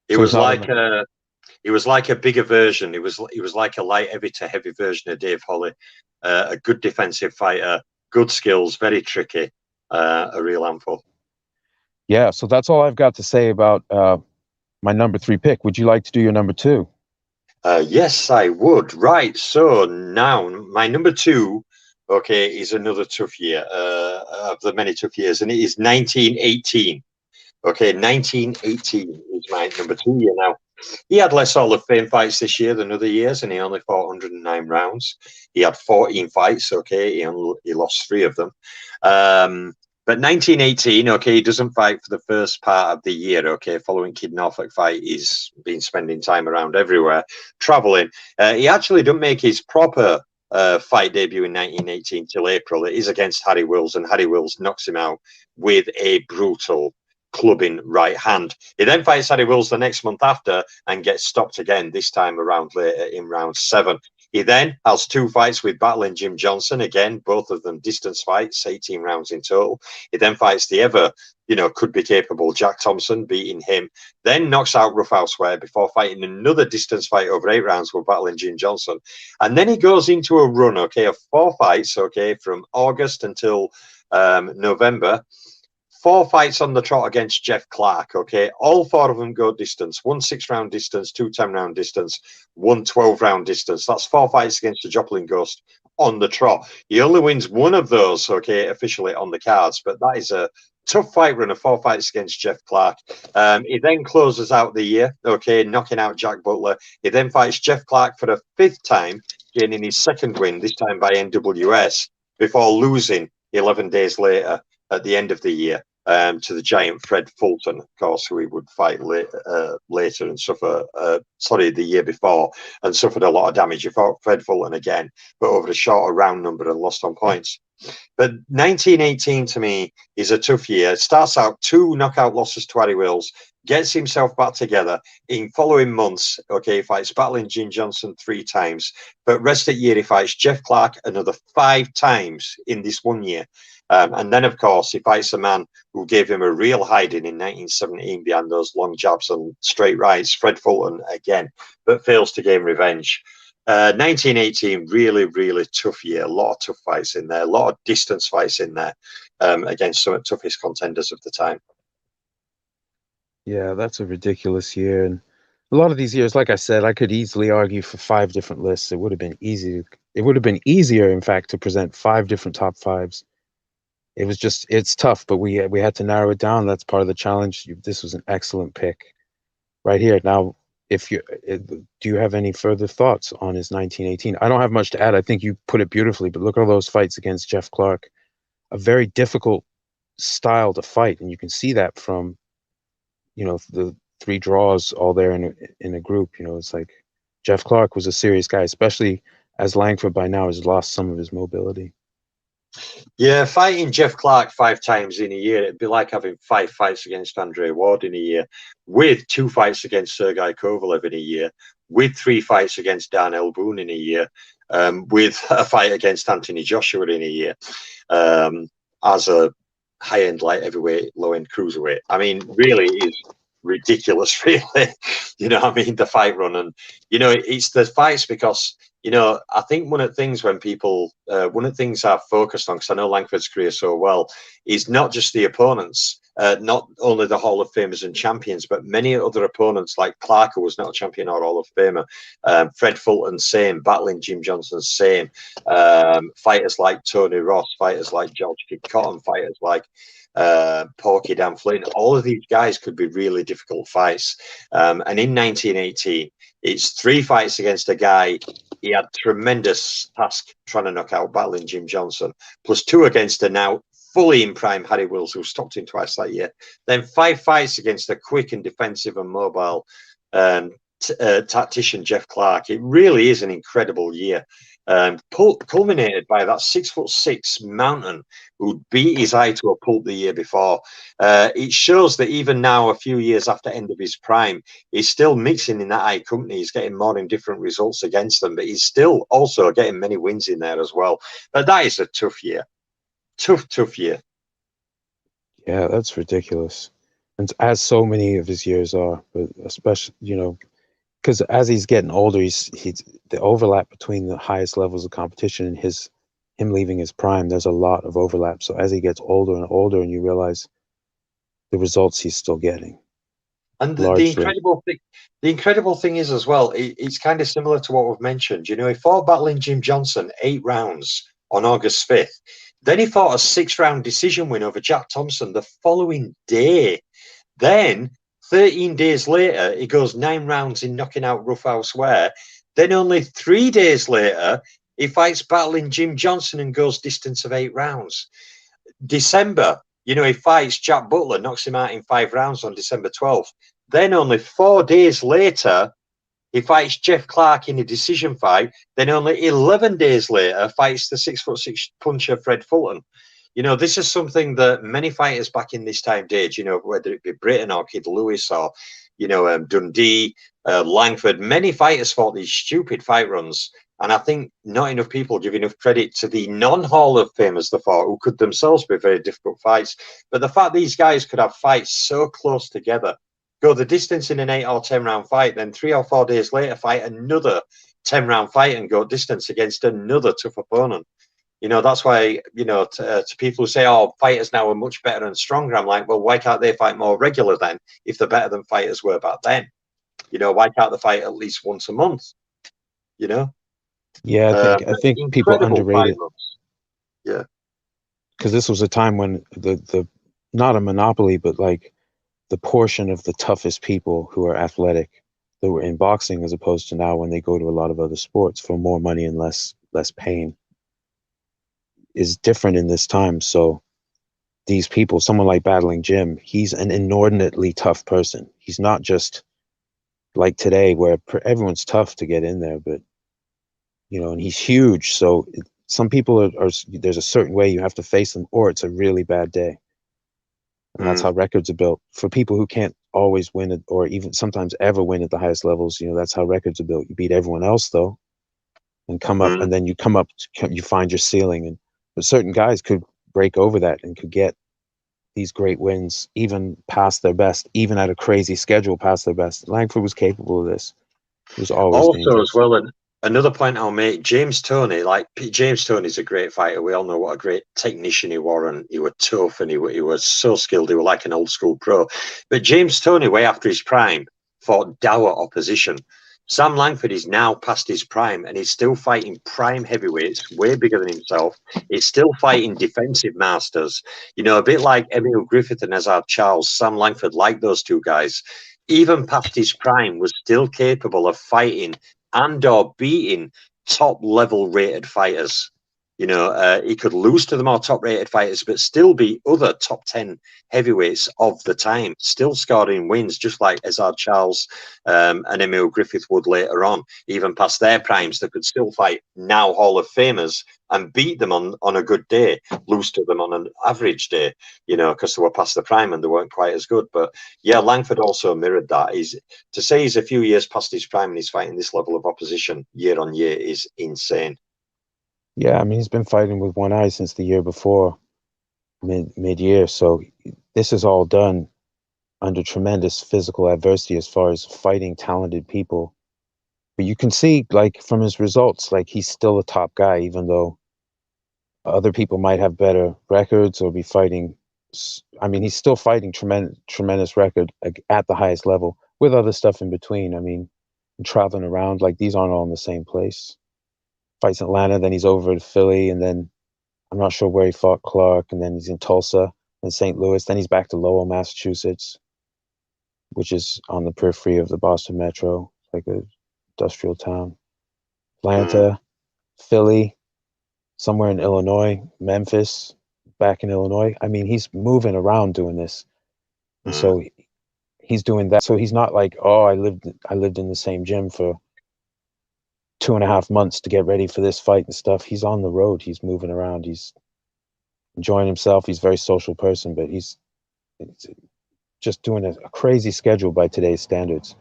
It
So he's
was
not
like
a
a He was like a bigger version. He was like a light heavy to heavy version of Dave Holly. A good defensive fighter, good skills, very tricky. A real handful.
yeah. So that's all I've got to say about my number 3 pick. Would you like to do your number 2?
Yes, I would. Right. So now my number two, okay, is another tough year of the many tough years, and it is 1918. Okay, 1918 is my number 2 year now. He had less Hall of Fame fights this year than other years, and he only fought 109 rounds. He had 14 fights. Okay, he lost 3 of them. But 1918, okay, he doesn't fight for the first part of the year. Okay, following Kid Norfolk fight, he's been spending time around everywhere, traveling. He actually didn't make his proper fight debut in 1918 till April. It is against Harry Wills, and Harry Wills knocks him out with a brutal clubbing right hand. He then fights Harry Wills the next month after and gets stopped again, this time around later in round 7. He then has 2 fights with battling Jim Johnson, again, both of them distance fights, 18 rounds in total. He then fights the ever, could be capable Jack Thompson, beating him, then knocks out Roughhouse Ware before fighting another distance fight over 8 rounds with battling Jim Johnson. And then he goes into a run, okay, of 4 fights, okay, from August until November. 4 fights on the trot against Jeff Clark, okay? All 4 of them go distance. 1 6-round distance, 2 10-round distance, 1 12-round distance. That's 4 fights against the Joplin Ghost on the trot. He only wins 1 of those, okay, officially on the cards, but that is a tough fight run of 4 fights against Jeff Clark. He then closes out the year, okay, knocking out Jack Butler. He then fights Jeff Clark for a 5th time, gaining his 2nd win, this time by NWS, before losing 11 days later at the end of the year to the giant Fred Fulton, of course, who he would fight later and suffer, the year before, and suffered a lot of damage. He fought Fred Fulton again, but over a shorter round number and lost on points. But 1918 to me is a tough year. It starts out 2 knockout losses to Harry Wills, gets himself back together in following months. Okay, he fights battling Jim Johnson 3 times, but rest of the year he fights Jeff Clark another 5 times in this 1 year. And then, of course, he fights a man who gave him a real hiding in 1917 behind those long jabs and straight rights, Fred Fulton again, but fails to gain revenge. 1918, really, really tough year. A lot of tough fights in there, a lot of distance fights in there against some of the toughest contenders of the time.
Yeah, that's a ridiculous year. And a lot of these years, like I said, I could easily argue for 5 different lists. It would have been easy. It would have been easier, in fact, to present 5 different top 5s. It's tough, but we had to narrow it down. That's part of the challenge. This was an excellent pick right here. Now, do you have any further thoughts on his 1918? I don't have much to add. I think you put it beautifully, but look at all those fights against Jeff Clark. A very difficult style to fight, and you can see that from, the 3 draws all there in a group. It's like Jeff Clark was a serious guy, especially as Langford by now has lost some of his mobility.
Yeah, fighting Jeff Clark 5 times in a year, it'd be like having 5 fights against Andre Ward in a year, with 2 fights against Sergei Kovalev in a year, with 3 fights against Darnell Boone in a year, with a fight against Anthony Joshua in a year, as a high-end light heavyweight, low-end cruiserweight. I mean, really, it is ridiculous, really. The fight run. And, it's the fights because, I think one of the things one of the things I've focused on, because I know Langford's career so well, is not just the opponents, not only the Hall of Famers and champions, but many other opponents like Clark, who was not a champion or Hall of Famer, Fred Fulton, same, battling Jim Johnson, same, fighters like Tony Ross, fighters like George Kid Cotton, fighters like Porky Dan Flynn. All of these guys could be really difficult fights. And in 1918, it's 3 fights against a guy he had tremendous task trying to knock out, battling Jim Johnson, plus 2 against a now fully in prime Harry Wills, who stopped him twice that year. Then 5 fights against a quick and defensive and mobile tactician, Jeff Clark. It really is an incredible year. Culminated by that 6'6" mountain who beat his eye to a pulp the year before. It shows that even now, a few years after end of his prime, he's still mixing in that high company. He's getting more indifferent results against them, but he's still also getting many wins in there as well. But that is a tough year. Tough year.
Yeah, that's ridiculous. And as so many of his years are, but especially, because as he's getting older, he's the overlap between the highest levels of competition and him leaving his prime, there's a lot of overlap. So as he gets older and older, and you realize the results he's still getting,
And
largely.
the incredible thing is as well, it's kind of similar to what we've mentioned. You know, he fought battling Jim Johnson 8 rounds on August 5th. Then he fought a 6 round decision win over Jack Thompson the following day. Then 13 days later, he goes 9 rounds in knocking out Roughhouse Ware. Then only 3 days later, he fights battling Jim Johnson and goes distance of 8 rounds. December, you know, he fights Jack Butler, knocks him out in 5 rounds on December 12th. Then only 4 days later, he fights Jeff Clark in a decision fight. Then only 11 days later, fights the 6'6" puncher Fred Fulton. You know, this is something that many fighters back in this time did, you know, whether it be Britain or Kid Lewis or, Dundee, Langford. Many fighters fought these stupid fight runs. And I think not enough people give enough credit to the non-Hall of Famers they fought, who could themselves be very difficult fights. But the fact these guys could have fights so close together, go the distance in an 8 or 10 round fight, then 3 or 4 days later fight another 10 round fight and go distance against another tough opponent. You know, that's why, to people who say, oh, fighters now are much better and stronger, I'm like, well, why can't they fight more regular then if they're better than fighters were back then? You know, why can't they fight at least once a month? You know,
Yeah, I think people
incredible
underrate
fight
it
runs. Yeah.
because this was a time when the not a monopoly, but like the portion of the toughest people who are athletic that were in boxing, as opposed to now when they go to a lot of other sports for more money and less pain, is different in this time. So these people, someone like battling Jim, he's an inordinately tough person. He's not just like today where everyone's tough to get in there, but and he's huge. So some people are there's a certain way you have to face them, or it's a really bad day. And that's
Mm,
how records are built. For people who can't always win it, or even sometimes ever win at the highest levels, that's how records are built. You beat everyone else though, and come up,
mm.
and then you come up, you find your ceiling. And but certain guys could break over that and could get these great wins, even past their best, even at a crazy schedule past their best. Langford was capable of this. He was always
Also, as
dangerous.
well, and another point I'll make, James Toney, James Toney's a great fighter. We all know what a great technician he was, and he was tough, and he was so skilled. He was like an old school pro. But James Toney, way after his prime, fought dour opposition. Sam Langford is now past his prime, and he's still fighting prime heavyweights, way bigger than himself. He's still fighting defensive masters. You know, a bit like Emil Griffith and Hazard Charles. Sam Langford, like those two guys, even past his prime, was still capable of fighting and or beating top level rated fighters. You know, he could lose to the more top rated fighters, but still beat other top 10 heavyweights of the time, still scoring wins, just like Ezard Charles and Emil Griffith would later on. Even past their primes, they could still fight now Hall of Famers and beat them on a good day, lose to them on an average day, because they were past the prime and they weren't quite as good. But yeah, Langford also mirrored that. To say he's a few years past his prime and he's fighting this level of opposition year on year is insane.
Yeah, I mean he's been fighting with one eye since the year before, mid year. So this is all done under tremendous physical adversity as far as fighting talented people. But you can see, like, from his results, like, he's still a top guy, even though other people might have better records or be fighting. I mean, he's still fighting tremendous record at the highest level with other stuff in between. I mean, traveling around, like, these aren't all in the same place. Fights Atlanta, then he's over to Philly, and then I'm not sure where he fought Clark, and then he's in Tulsa and St. Louis. Then he's back to Lowell, Massachusetts, which is on the periphery of the Boston Metro, like a industrial town.
Mm,
Atlanta, Philly, somewhere in Illinois, Memphis, back in Illinois. I mean, he's moving around doing this. And
mm.
so he's doing that. So he's not like, oh, I lived in the same gym for 2.5 months to get ready for this fight and stuff. He's on the road. He's moving around. He's enjoying himself. He's a very social person, but he's just doing a crazy schedule by today's standards.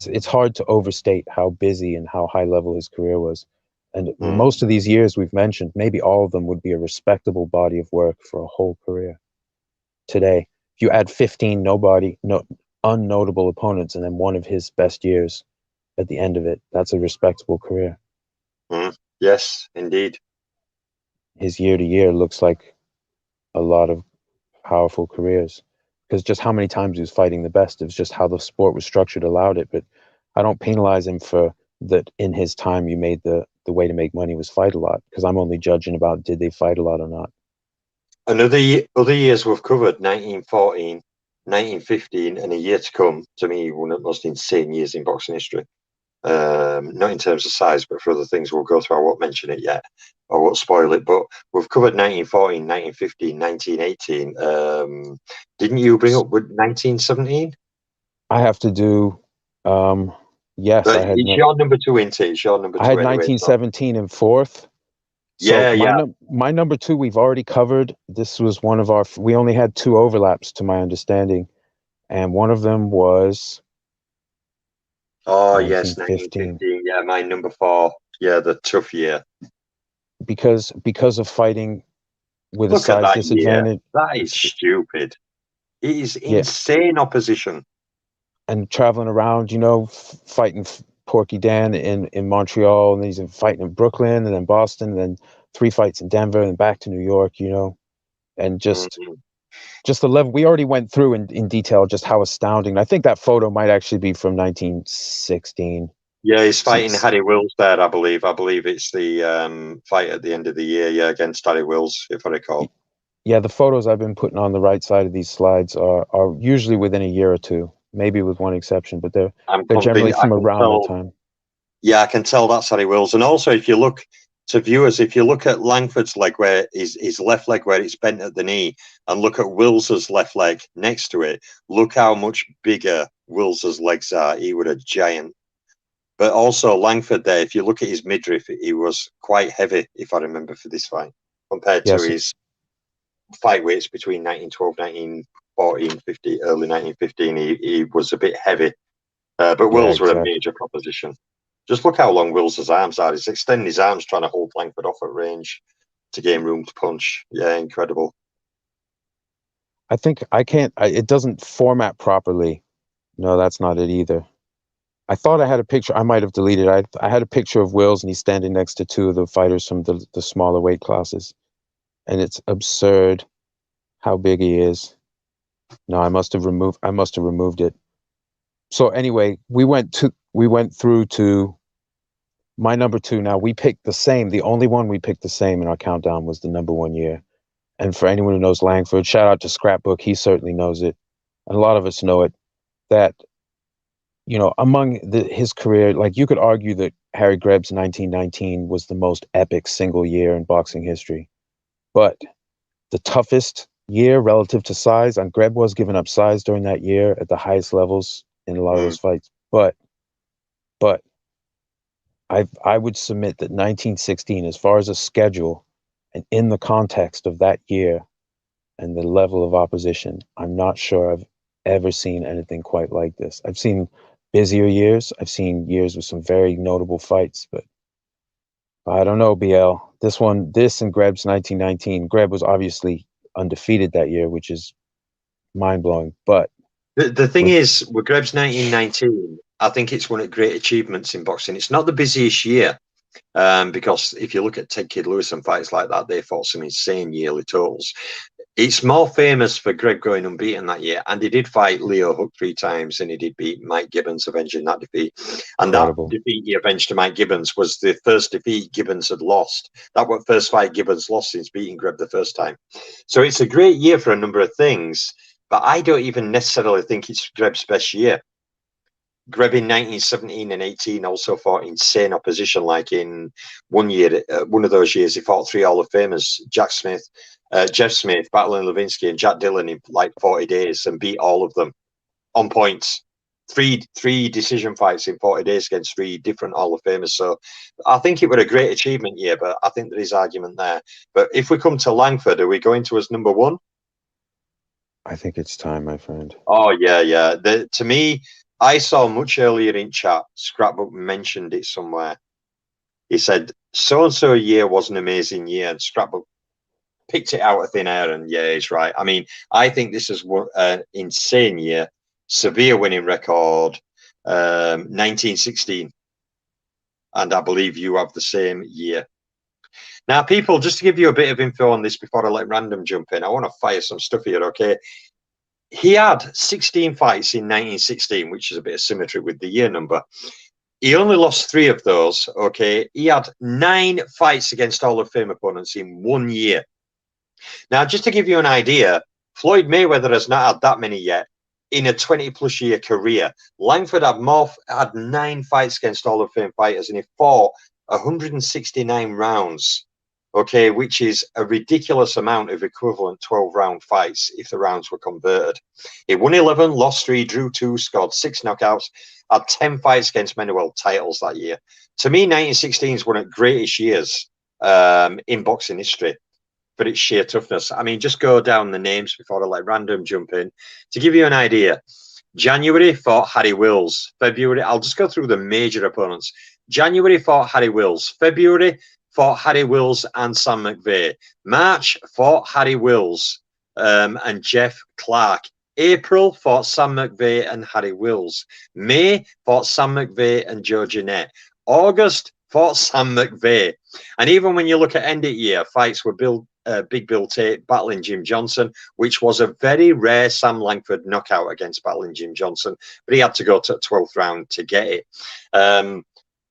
It's hard to overstate how busy and how high level his career was. And
Mm.
most of these years we've mentioned, maybe all of them would be a respectable body of work for a whole career today. if you add 15 unnotable opponents and then one of his best years at the end of it, that's a respectable career.
Yes, indeed.
His year to year looks like a lot of powerful careers, because just how many times he was fighting the best, it was just how the sport was structured allowed it. But I don't penalize him for that. In his time, you made the way to make money was fight a lot, because I'm only judging about did they fight a lot or not.
Other years we've covered, 1914, 1915, and a year to come, to me, one of the most insane years in boxing history. Not in terms of size, but for other things we'll go through. I won't mention it yet. I won't spoil it, but we've covered 1914, 1915, 1918. Didn't you bring up with 1917?
I have to do. Yes,
But it's your number two, isn't it? It's your number
I
two
had
anyway. So.
1917 in fourth. So
Yeah.
my number two we've already covered. This was one of our. We only had two overlaps, to my understanding, and one of them was
Oh, yes,
1915.
1915. Yeah, my number four. Yeah, the tough year.
Because of fighting with a
Look at
size
that year.
disadvantage.
That is stupid. It is
Yeah,
insane opposition.
and traveling around, fighting Porky Dan in Montreal, and he's fighting in Brooklyn, and then Boston, and then 3 fights in Denver, and back to New York. And just the level we already went through in detail, just how astounding. I think that photo might actually be from 1916.
Yeah, he's fighting Harry Wills there, I believe. I believe it's the fight at the end of the year, yeah, against Harry Wills, if I recall.
Yeah, the photos I've been putting on the right side of these slides are usually within a year or two, maybe with one exception, but they're generally from around that time.
Yeah, I can tell that's Harry Wills. And also, if you look to viewers, if you look at Langford's leg, where his left leg, where it's bent at the knee, and look at Wills's left leg next to it, look how much bigger Wills's legs are. He was a giant. But also Langford there, if you look at his midriff, he was quite heavy, if I remember, for this fight, compared to his fight weights between 1912, 1914, 50, early 1915. He was a bit heavy. But Wills were a major proposition. Just look how long Will's arms are. He's extending his arms trying to hold Langford off at range to gain room to punch. Yeah, incredible.
I think it doesn't format properly. No, that's not it either. I thought I had a picture. I might have deleted it. I had a picture of Wills, and he's standing next to two of the fighters from the smaller weight classes. And it's absurd how big he is. No, I must have removed it. So anyway, we went through to my number two. Now we picked the same. The only one we picked the same in our countdown was the number 1 year. And for anyone who knows Langford, shout out to Scrapbook. He certainly knows it. And a lot of us know it, that, among his career, like you could argue that Harry Greb's 1919 was the most epic single year in boxing history. But the toughest year relative to size, and Greb was giving up size during that year at the highest levels in a lot of those fights. But I would submit that 1916, as far as a schedule and in the context of that year and the level of opposition, I'm not sure I've ever seen anything quite like this. I've seen busier years. I've seen years with some very notable fights, but I don't know, BL. This and Greb's 1919. Greb was obviously undefeated that year, which is mind-blowing. But
the thing is, with Greb's 1919, I think it's one of the great achievements in boxing. It's not the busiest year, because if you look at Ted Kid Lewis and fights like that, they fought some insane yearly totals. It's more famous for Greg going unbeaten that year, and he did fight Leo Hook 3 times, and he did beat Mike Gibbons, avenging that defeat. And
incredible.
That defeat he avenged to Mike Gibbons was the first defeat Gibbons had lost. That was the first fight Gibbons lost since beating Greb the first time. So it's a great year for a number of things, but I don't even necessarily think it's Greb's best year. Greb in 1917 and 18 also fought insane opposition. Like in 1 year, one of those years, he fought 3 Hall of Famers: Jeff Smith, Battling Levinsky, and Jack Dillon in like 40 days, and beat all of them on points. Three decision fights in 40 days against 3 different Hall of Famers. So I think it was a great achievement year, but I think there is argument there. But if we come to Langford, are we going to as number 1?
I think it's time, my friend.
Oh, yeah. To me, I saw much earlier in chat, Scrapbook mentioned it somewhere. He said, so-and-so year was an amazing year, and Scrapbook picked it out of thin air, and yeah, he's right. I mean, I think this is an insane year, severe winning record, 1916, and I believe you have the same year. Now, people, just to give you a bit of info on this before I let Random jump in, I want to fire some stuff here, okay? He had 16 fights in 1916, which is a bit of symmetry with the year number. He only lost 3 of those, okay? He had 9 fights against Hall of Fame opponents in 1 year. Now, just to give you an idea, Floyd Mayweather has not had that many yet in a 20-plus year career. Langford had 9 fights against Hall of Fame fighters, and he fought 169 rounds, okay, which is a ridiculous amount of equivalent 12-round fights if the rounds were converted. He won 11, lost 3, drew 2, scored 6 knockouts, had 10 fights against men who held titles that year. To me, 1916 is one of the greatest years in boxing history for its sheer toughness. I mean, just go down the names before I let Random jump in. To give you an idea, January fought Harry Wills. February, I'll just go through the major opponents. January fought Harry Wills. February fought Harry Wills and Sam McVeigh. March fought Harry Wills and Jeff Clark. April fought Sam McVeigh and Harry Wills. May fought Sam McVeigh and Joe Jeanette. August fought Sam McVeigh. And even when you look at end of year, fights were Big Bill Tate battling Jim Johnson, which was a very rare Sam Langford knockout against battling Jim Johnson, but he had to go to the 12th round to get it.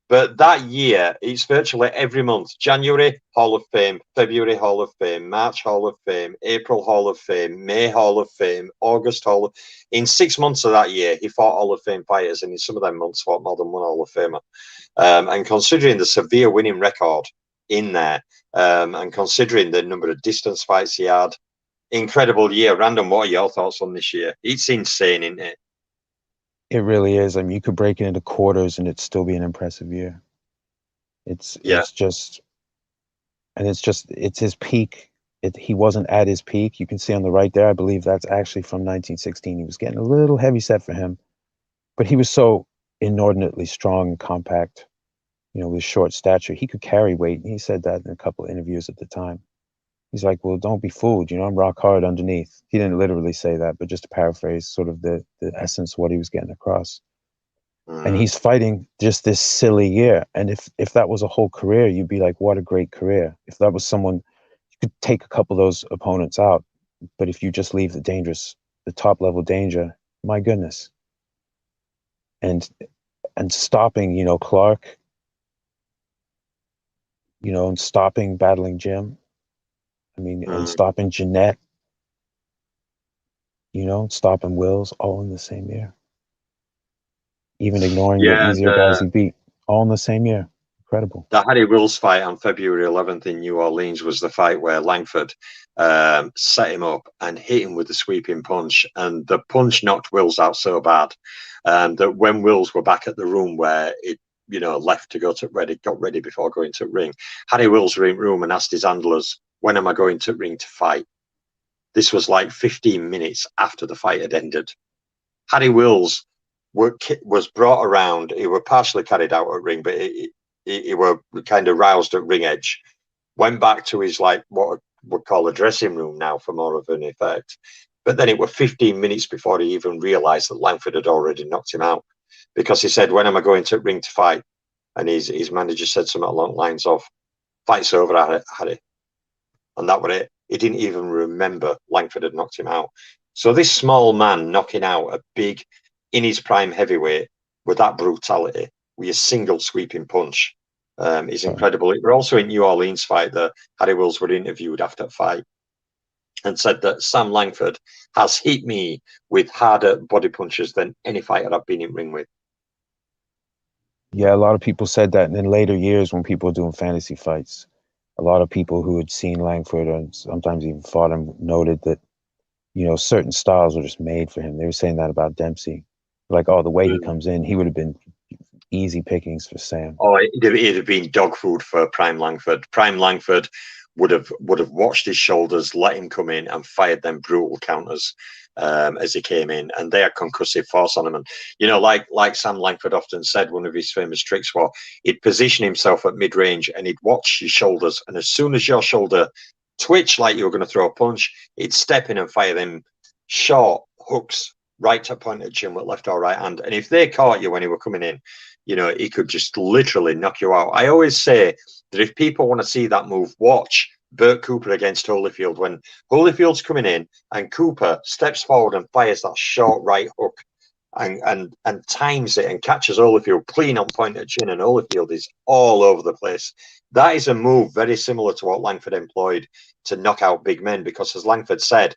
But that year, it's virtually every month. January, Hall of Fame. February, Hall of Fame. March, Hall of Fame. April, Hall of Fame. May, Hall of Fame. August, Hall of... In 6 months of that year, he fought Hall of Fame fighters, and in some of them months fought more than one Hall of Famer. And considering the severe winning record in there, and considering the number of distance fights he had, incredible year. Random, what are your thoughts on this year? It's insane, isn't it?
It really is. I mean, you could break it into quarters and it'd still be an impressive year. It's just it's his peak. He wasn't at his peak. You can see on the right there, I believe that's actually from 1916. He was getting a little heavy set for him, but he was so inordinately strong and compact, you know, with short stature. He could carry weight. And he said that in a couple of interviews at the time. He's like, well, don't be fooled. You know, I'm rock hard underneath. He didn't literally say that, but just to paraphrase sort of the essence of what he was getting across. And he's fighting just this silly year. And if that was a whole career, you'd be like, what a great career. If that was someone, you could take a couple of those opponents out. But if you just leave the top level danger, my goodness. And stopping, you know, Clark, you know, and stopping battling Jim. I mean, and stopping Jeanette, you know, stopping Wills, all in the same year. Even ignoring the easier guys he beat, all in the same year. Incredible.
The Harry Wills fight on February 11th in New Orleans was the fight where Langford set him up and hit him with the sweeping punch. And the punch knocked Wills out so bad that when Wills were back at the room where it, you know, left to got ready before going to ring, Harry Wills were in room and asked his handlers, when am I going to ring to fight? This was like 15 minutes after the fight had ended. Harry Wills was brought around. He were partially carried out at ring, but he were kind of roused at ring edge. Went back to his, like, what would call a dressing room now for more of an effect. But then it were 15 minutes before he even realised that Langford had already knocked him out, because he said, when am I going to ring to fight? And his manager said something along the lines of, fight's over, Harry. And that was it. He didn't even remember Langford had knocked him out. So this small man knocking out a big, in his prime heavyweight with that brutality, with a single sweeping punch, is incredible. It were also in New Orleans fight that Harry Wills were interviewed after the fight and said that Sam Langford has hit me with harder body punches than any fighter I've been in ring with.
Yeah, a lot of people said that. And in later years, when people were doing fantasy fights, a lot of people who had seen Langford and sometimes even fought him noted that, you know, certain styles were just made for him. They were saying that about Dempsey. Like, oh, the way he comes in, he would have been easy pickings for Sam.
Oh, it'd have been dog food for Prime Langford. Prime Langford would have watched his shoulders, let him come in, and fired them brutal counters as he came in, and they had concussive force on him. And you know, like Sam Langford often said, one of his famous tricks was he'd position himself at mid range and he'd watch his shoulders, and as soon as your shoulder twitch like you were going to throw a punch, he'd step in and fire them short hooks right to point at chin with left or right hand. And if they caught you when he were coming in, you know, he could just literally knock you out. I always say that if people want to see that move, watch Burt Cooper against Holyfield. When Holyfield's coming in and Cooper steps forward and fires that short right hook and times it and catches Holyfield clean on point at chin, and Holyfield is all over the place. That is a move very similar to what Langford employed to knock out big men, because as Langford said,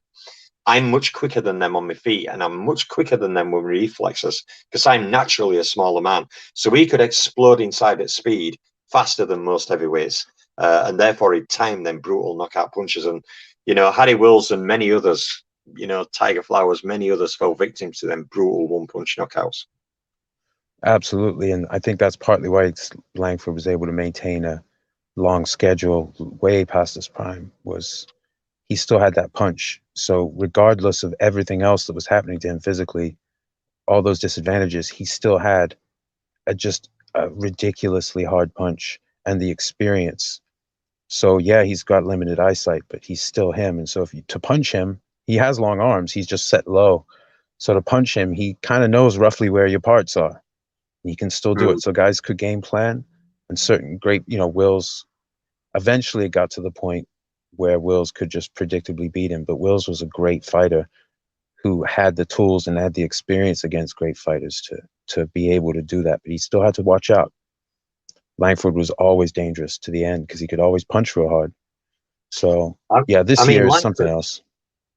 I'm much quicker than them on my feet, and I'm much quicker than them with reflexes because I'm naturally a smaller man. So he could explode inside at speed faster than most heavyweights, and therefore he'd time them brutal knockout punches. And, you know, Harry Wills and many others, you know, Tiger Flowers, many others fell victim to them brutal one-punch knockouts.
Absolutely, and I think that's partly why Langford was able to maintain a long schedule way past his prime, was he still had that punch. So regardless of everything else that was happening to him physically, all those disadvantages, he still had just a ridiculously hard punch and the experience. So yeah, he's got limited eyesight, but he's still him. And so to punch him, he has long arms. He's just set low. So to punch him, he kind of knows roughly where your parts are. He can still do it. So guys could game plan, and certain great, you know, Wills, eventually it got to the point where Wills could just predictably beat him. But Wills was a great fighter who had the tools and had the experience against great fighters to be able to do that. But he still had to watch out. Langford was always dangerous to the end because he could always punch real hard. So yeah, this year is something else.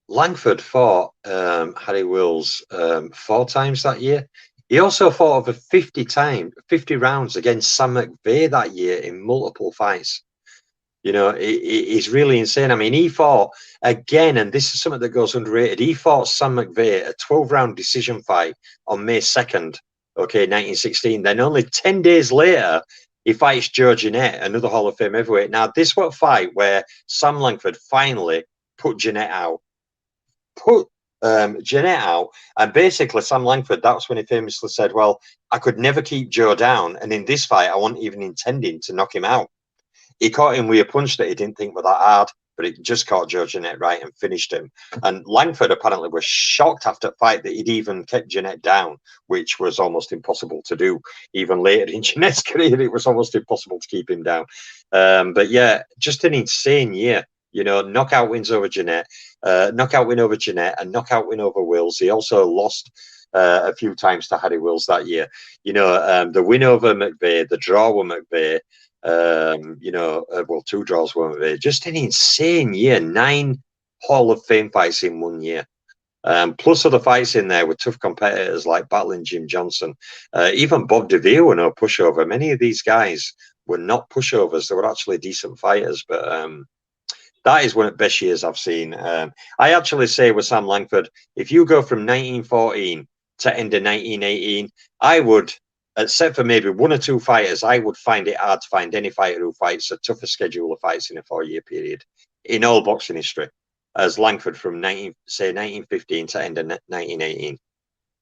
Langford fought Harry Wills 4 times that year. He also fought over 50 rounds against Sam McVeigh that year in multiple fights. You know, he's really insane. I mean, he fought again, and this is something that goes underrated. He fought Sam McVeigh a 12-round decision fight on May 2nd, 1916. Then only 10 days later, he fights Joe Jeanette, another Hall of Fame heavyweight. Now, this was a fight where Sam Langford finally put Jeanette out. Jeanette out, and basically Sam Langford, that's when he famously said, well, I could never keep Joe down, and in this fight I wasn't even intending to knock him out. He caught him with a punch that he didn't think was that hard, but it just caught Joe Jeanette right and finished him. And Langford apparently was shocked after the fight that he'd even kept Jeanette down, which was almost impossible to do. Even later in Jeanette's career, it was almost impossible to keep him down. But yeah, just an insane year. You know, knockout wins over Jeanette, knockout win over Jeanette, and knockout win over Wills. He also lost a few times to Harry Wills that year. You know, the win over McVeigh, the draw with McVeigh, you know, well, 2 draws were McVeigh. Just an insane year. 9 Hall of Fame fights in 1 year. Plus other fights in there with tough competitors like battling Jim Johnson. Even Bob DeVere were no pushover. Many of these guys were not pushovers. They were actually decent fighters, but that is one of the best years I've seen. I actually say with Sam Langford, if you go from 1914 to end of 1918, I would, except for maybe 1 or 2 fighters, I would find it hard to find any fighter who fights a tougher schedule of fights in a 4-year period in all boxing history as Langford from 1915 to end of 1918.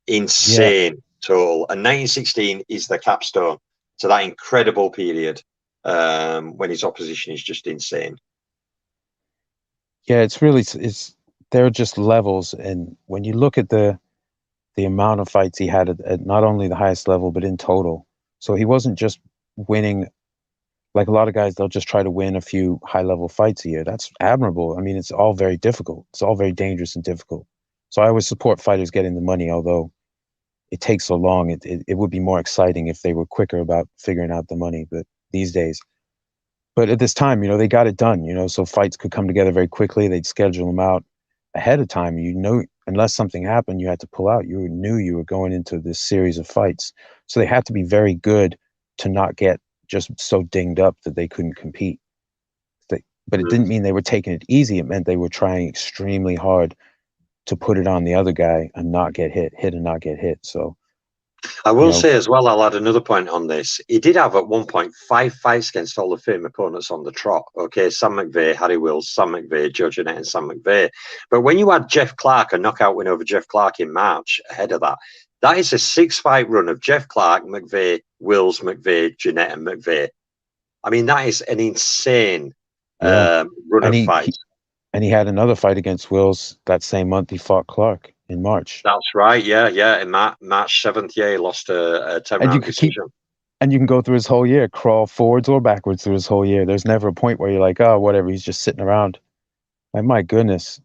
Insane total. And 1916 is the capstone to that incredible period when his opposition is just insane.
Yeah, there are just levels, and when you look at the amount of fights he had at not only the highest level but in total, so he wasn't just winning like a lot of guys. They'll just try to win a few high-level fights a year. That's admirable. I mean, it's all very difficult. It's all very dangerous and difficult. So I always support fighters getting the money, although it takes so long. It would be more exciting if they were quicker about figuring out the money, but these days. But at this time, you know, they got it done, you know, so fights could come together very quickly. They'd schedule them out ahead of time. You know, unless something happened, you had to pull out. You knew you were going into this series of fights. So they had to be very good to not get just so dinged up that they couldn't compete. But it didn't mean they were taking it easy. It meant they were trying extremely hard to put it on the other guy and not get hit and not get hit. So
I will say as well, I'll add another point on this. He did have at one point 5 fights against Hall of Fame opponents on the trot. Okay, Sam McVeigh, Harry Wills, Sam McVeigh, Joe Jeanette, and Sam McVeigh. But when you had Jeff Clark, a knockout win over Jeff Clark in March, ahead of that, that is a 6-fight run of Jeff Clark, McVeigh, Wills, McVeigh, Jeanette, and McVeigh. I mean, that is an insane run of fights.
And he had another fight against Wills that same month. He fought Clark in March.
That's right. Yeah, yeah. In March 7th, yeah, he lost a 10
And you
round
could keep,
decision.
and you can go through his whole year, crawl forwards or backwards through his whole year. There's never a point where you're like, oh, whatever, he's just sitting around. Like, my goodness.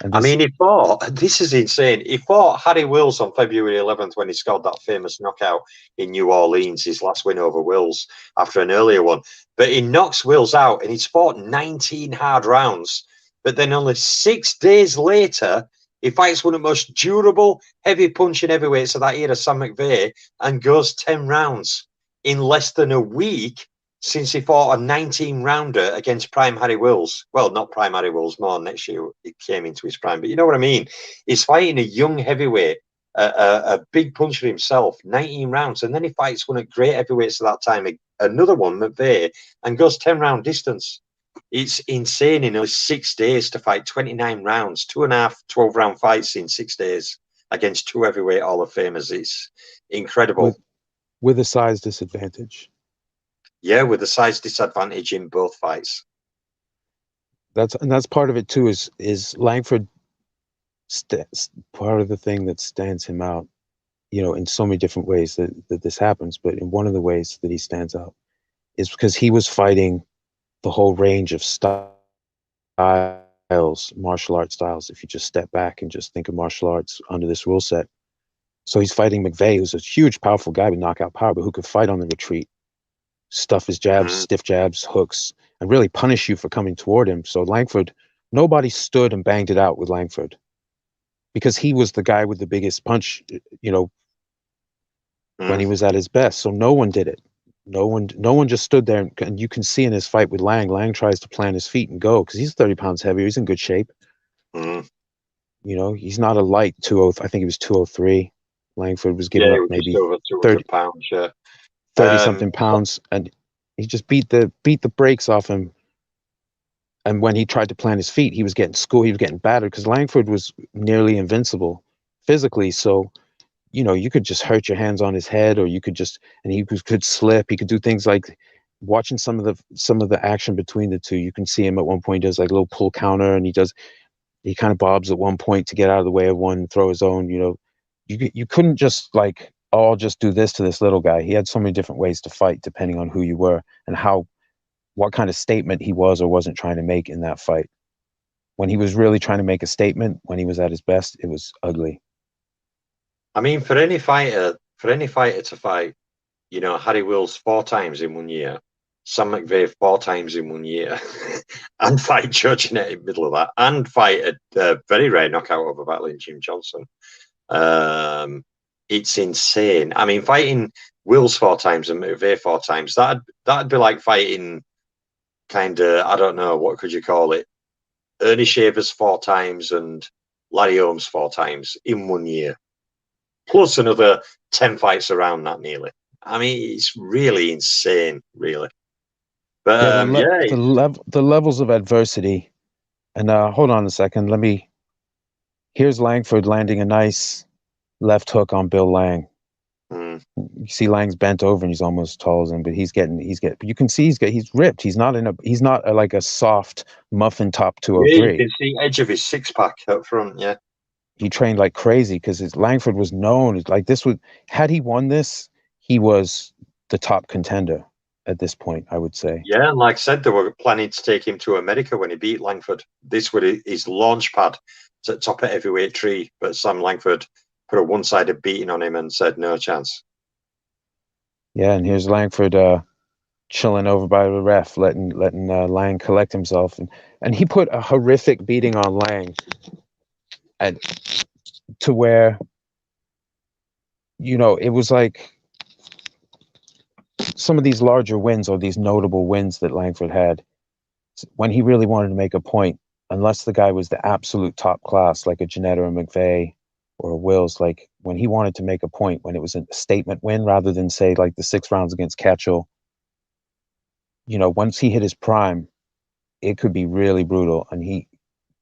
And
I
this,
mean, he fought, this is insane. He fought Harry Wills on February 11th when he scored that famous knockout in New Orleans, his last win over Wills after an earlier one. But he knocks Wills out and he's fought 19 hard rounds. But then only 6 days later, he fights one of the most durable, heavy punching heavyweights of that era, Sam McVeigh, and goes 10 rounds in less than a week since he fought a 19-rounder against prime Harry Wills. Well, not prime Harry Wills, more next year it came into his prime, but you know what I mean? He's fighting a young heavyweight, a big puncher himself, 19 rounds, and then he fights one of the great heavyweights at that time, another one, McVeigh, and goes 10-round distance. It's insane in only 6 days to fight 29 rounds, 2.5 12-round fights in 6 days against two heavyweight Hall of Famers. It's incredible.
with a size disadvantage.
Yeah, with the size disadvantage in both fights.
That's part of it too. Is Langford part of the thing that stands him out? You know, in so many different ways that this happens, but in one of the ways that he stands out is because he was fighting the whole range of styles, martial art styles. If you just step back and just think of martial arts under this rule set, so he's fighting McVeigh, who's a huge, powerful guy with knockout power, but who could fight on the retreat, stuff his jabs, stiff jabs, hooks, and really punish you for coming toward him. So Langford, nobody stood and banged it out with Langford because he was the guy with the biggest punch, you know, when he was at his best. So no one did it. No one just stood there, and you can see in his fight with Lang tries to plant his feet and go because he's 30 pounds heavier. He's in good shape. You know, he's not a light 20. I think he was 203. Langford was giving up maybe
over 200 pounds, yeah.
30 something pounds, and he just beat the brakes off him. And when he tried to plant his feet, he was getting schooled. He was getting battered because Langford was nearly invincible physically. So, you know, you could just hurt your hands on his head, or you could just, and he could slip. He could do things like watching some of the action between the two. You can see him at one point does like a little pull counter, and he kind of bobs at one point to get out of the way of one, throw his own. You know, you couldn't just like, oh, I'll just do this to this little guy. He had so many different ways to fight depending on who you were and what kind of statement he was or wasn't trying to make in that fight. When he was really trying to make a statement, when he was at his best, it was ugly.
I mean, for any fighter to fight, you know, Harry Wills 4 times in 1 year, Sam McVeigh 4 times in 1 year, and fight Joe Jeanette in the middle of that, and fight a very rare knockout over battling Jim Johnson. It's insane. I mean, fighting Wills 4 times and McVeigh 4 times, that'd be like fighting kind of, I don't know, what could you call it? Ernie Shavers 4 times and Larry Holmes 4 times in 1 year, plus another 10 fights around that nearly. I mean, it's really insane, really. But
the levels of adversity. And hold on a second. Here's Langford landing a nice left hook on Bill Lang. You see Lang's bent over and he's almost as tall as him, but you can see he's ripped. He's not like a soft muffin top 203.
Yeah, you can see edge of his 6-pack up front. Yeah,
he trained like crazy because Langford was known like this. Had he won this, he was the top contender at this point, I would say.
Yeah, and like I said, they were planning to take him to America when he beat Langford. This was his launch pad to top a heavyweight tree, but Sam Langford put a one-sided beating on him and said no chance.
Yeah, and here's Langford chilling over by the ref, letting Lang collect himself, and he put a horrific beating on Lang, to where, you know, it was like some of these larger wins or these notable wins that Langford had, when he really wanted to make a point, unless the guy was the absolute top class, like a Jeanette or a McVeigh or a Wills, like when he wanted to make a point, when it was a statement win, rather than say like the 6 rounds against Catchell, you know, once he hit his prime, it could be really brutal. And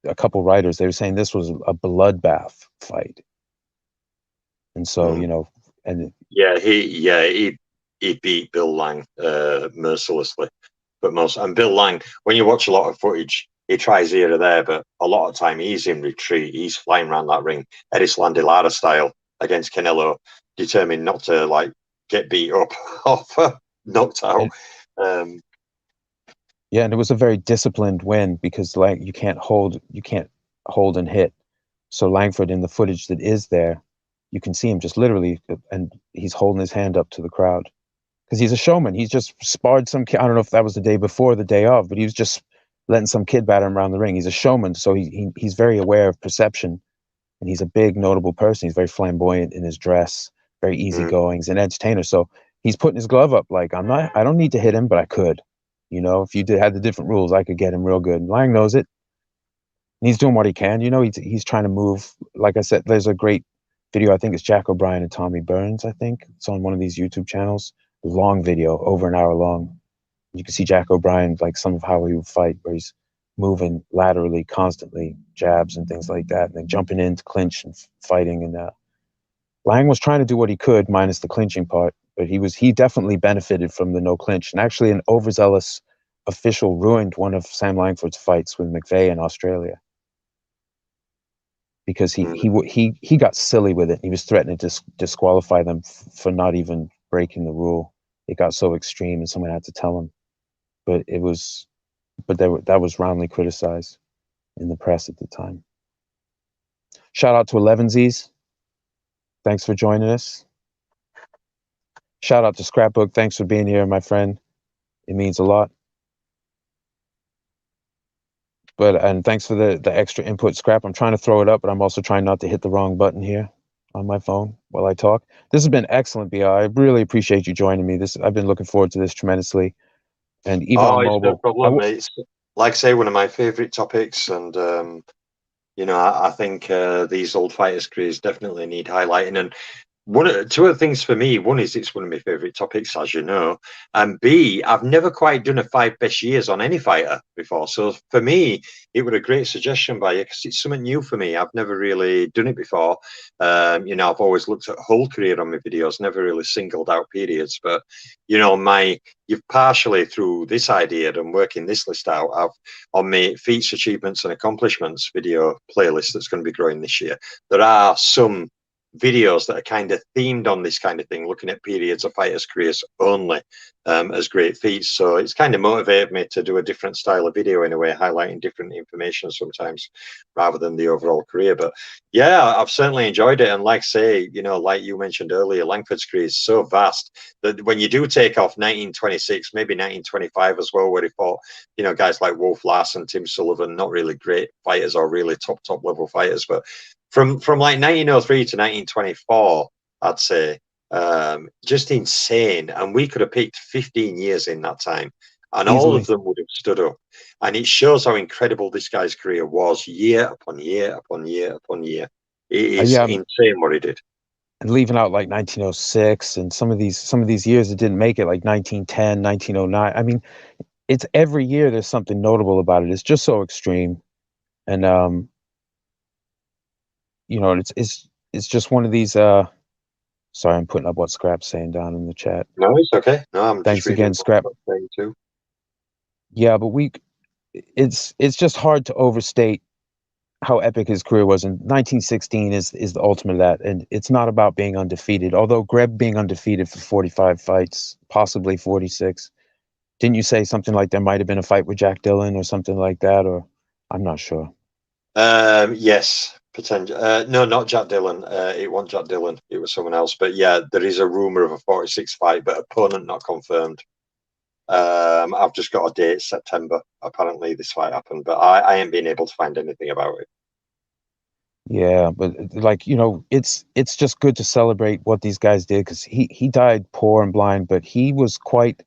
a couple writers, they were saying this was a bloodbath fight. And so, you know, and
he beat Bill Lang mercilessly. And Bill Lang, when you watch a lot of footage, he tries here or there, but a lot of time he's in retreat. He's flying around that ring, Eris Landelara style against Canelo, determined not to like get beat up or knocked out.
And yeah, and it was a very disciplined win because like you can't hold and hit. So Langford, in the footage that is there, you can see him just literally, and he's holding his hand up to the crowd because he's a showman. He's just sparred some kid. I don't know if that was the day before or the day of, but he was just letting some kid batter him around the ring. He's a showman, so he's very aware of perception, and he's a big, notable person. He's very flamboyant in his dress, very easygoing. He's an entertainer, so he's putting his glove up like, I don't need to hit him, but I could. You know, if you had the different rules, I could get him real good. And Lang knows it. And he's doing what he can. You know, he's trying to move. Like I said, there's a great video. I think it's Jack O'Brien and Tommy Burns. I think it's on one of these YouTube channels. Long video, over an hour long. You can see Jack O'Brien, like some of how he would fight, where he's moving laterally constantly, jabs and things like that, and then jumping in to clinch and fighting. And Lang was trying to do what he could, minus the clinching part, but he definitely benefited from the no clinch. And actually, an overzealous official ruined one of Sam Langford's fights with McVeigh in Australia because he got silly with it. He was threatening to disqualify them for not even breaking the rule. It got so extreme, and someone had to tell him. But that was roundly criticized in the press at the time. Shout out to 11Z's. Thanks for joining us. Shout out to Scrapbook. Thanks for being here, my friend. It means a lot. And thanks for the extra input, Scrap. I'm trying to throw it up, but I'm also trying not to hit the wrong button here on my phone while I talk. This has been excellent, BR. I really appreciate you joining me. I've been looking forward to this tremendously. And even on mobile,
it's no problem. It's like I say, one of my favorite topics, and you know, I think these old fighters' careers definitely need highlighting. And two other things for me. One is it's one of my favorite topics, as you know, and B, I've never quite done a 5 best years on any fighter before. So for me, it was a great suggestion by you because it's something new for me. I've never really done it before. You know, I've always looked at whole career on my videos, never really singled out periods. But you know, you've partially through this idea and working this list out, I've on my feats, achievements, and accomplishments video playlist that's going to be growing this year. There are some videos that are kind of themed on this kind of thing, looking at periods of fighters' careers only as great feats. So it's kind of motivated me to do a different style of video in a way, highlighting different information sometimes rather than the overall career. But yeah, I've certainly enjoyed it. And like I say, you know, like you mentioned earlier, Langford's career is so vast that when you do take off 1926, maybe 1925 as well, where he fought, you know, guys like Wolf Larson, Tim Sullivan, not really great fighters or really top level fighters, but from like 1903 to 1924, I'd say, just insane. And we could have picked 15 years in that time, and easily. All of them would have stood up. And it shows how incredible this guy's career was, year upon year upon year upon year. It is insane what he did.
And leaving out like 1906 and some of these years that didn't make it, like 1910, 1909. I mean, it's every year there's something notable about it. It's just so extreme, and you know, it's just one of these. Sorry, I'm putting up what Scrap's saying down in the chat.
No, it's okay. No, I'm
thanks
just
again, Scrap.
Too.
Yeah, but it's just hard to overstate how epic his career was. And 1916 is the ultimate of that, and it's not about being undefeated. Although Greb being undefeated for 45 fights, possibly 46. Didn't you say something like there might have been a fight with Jack Dillon or something like that? Or I'm not sure.
Yes, potential. No, not Jack Dillon. It wasn't Jack Dillon. It was someone else. But yeah, there is a rumor of a 46 fight, but opponent not confirmed. I've just got a date, September. Apparently, this fight happened, but I ain't been able to find anything about it.
Yeah, but like, you know, it's just good to celebrate what these guys did because he died poor and blind, but he was quite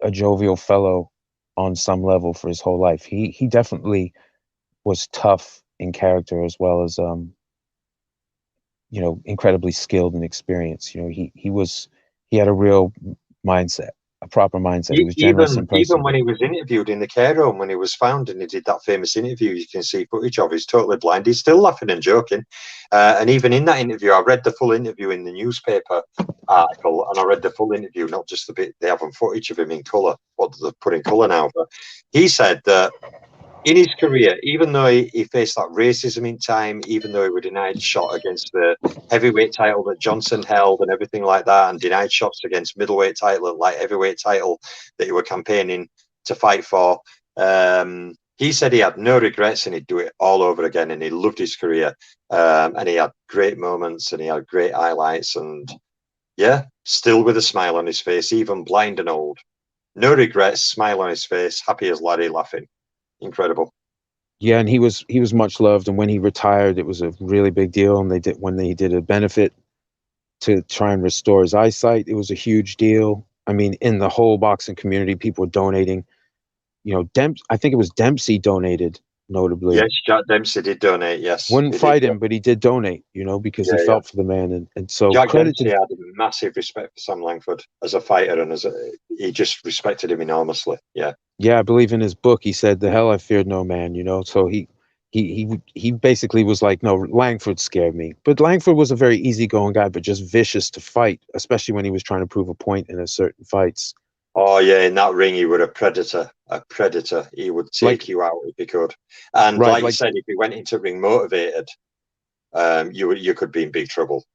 a jovial fellow on some level for his whole life. He definitely was tough in character as well as you know, incredibly skilled and experienced. You know, he had a real mindset, a proper mindset. He was generous and personable.
Even when he was interviewed in the care home, when he was found and he did that famous interview, you can see footage of, he's totally blind. He's still laughing and joking. And even in that interview, I read the full interview in the newspaper article, and I read the full interview, not just the bit they have on footage of him in colour, what they put in colour now. But he said that in his career, even though he faced that racism in time, even though he was denied shot against the heavyweight title that Johnson held and everything like that, and denied shots against middleweight title and light heavyweight title that he were campaigning to fight for, he said he had no regrets and he'd do it all over again, and he loved his career, and he had great moments and he had great highlights, and yeah, still with a smile on his face, even blind and old. No regrets, smile on his face, happy as Larry, laughing. Incredible.
Yeah, and he was much loved. And when he retired, it was a really big deal. And they did a benefit to try and restore his eyesight. It was a huge deal. I mean, in the whole boxing community, people were donating. I think it was Dempsey donated, notably.
Yes, Jack Dempsey did donate. Yes,
Wouldn't
he did.
fight him, but he did donate, because
Yeah,
he
yeah.
felt for the man. And so
Jack
credit
Dempsey
to,
had massive respect for Sam Langford as a fighter, and he just respected him enormously. Yeah.
yeah, I believe in his book, he said, "The hell I feared no man." So he basically was like, "No, Langford scared me." But Langford was a very easygoing guy, but just vicious to fight, especially when he was trying to prove a point in a certain fights.
Oh yeah, in that ring, he was a predator. A predator. He would
Like
take you out if he could. And
right,
like you
like
said, if he went into ring motivated, you could be in big trouble.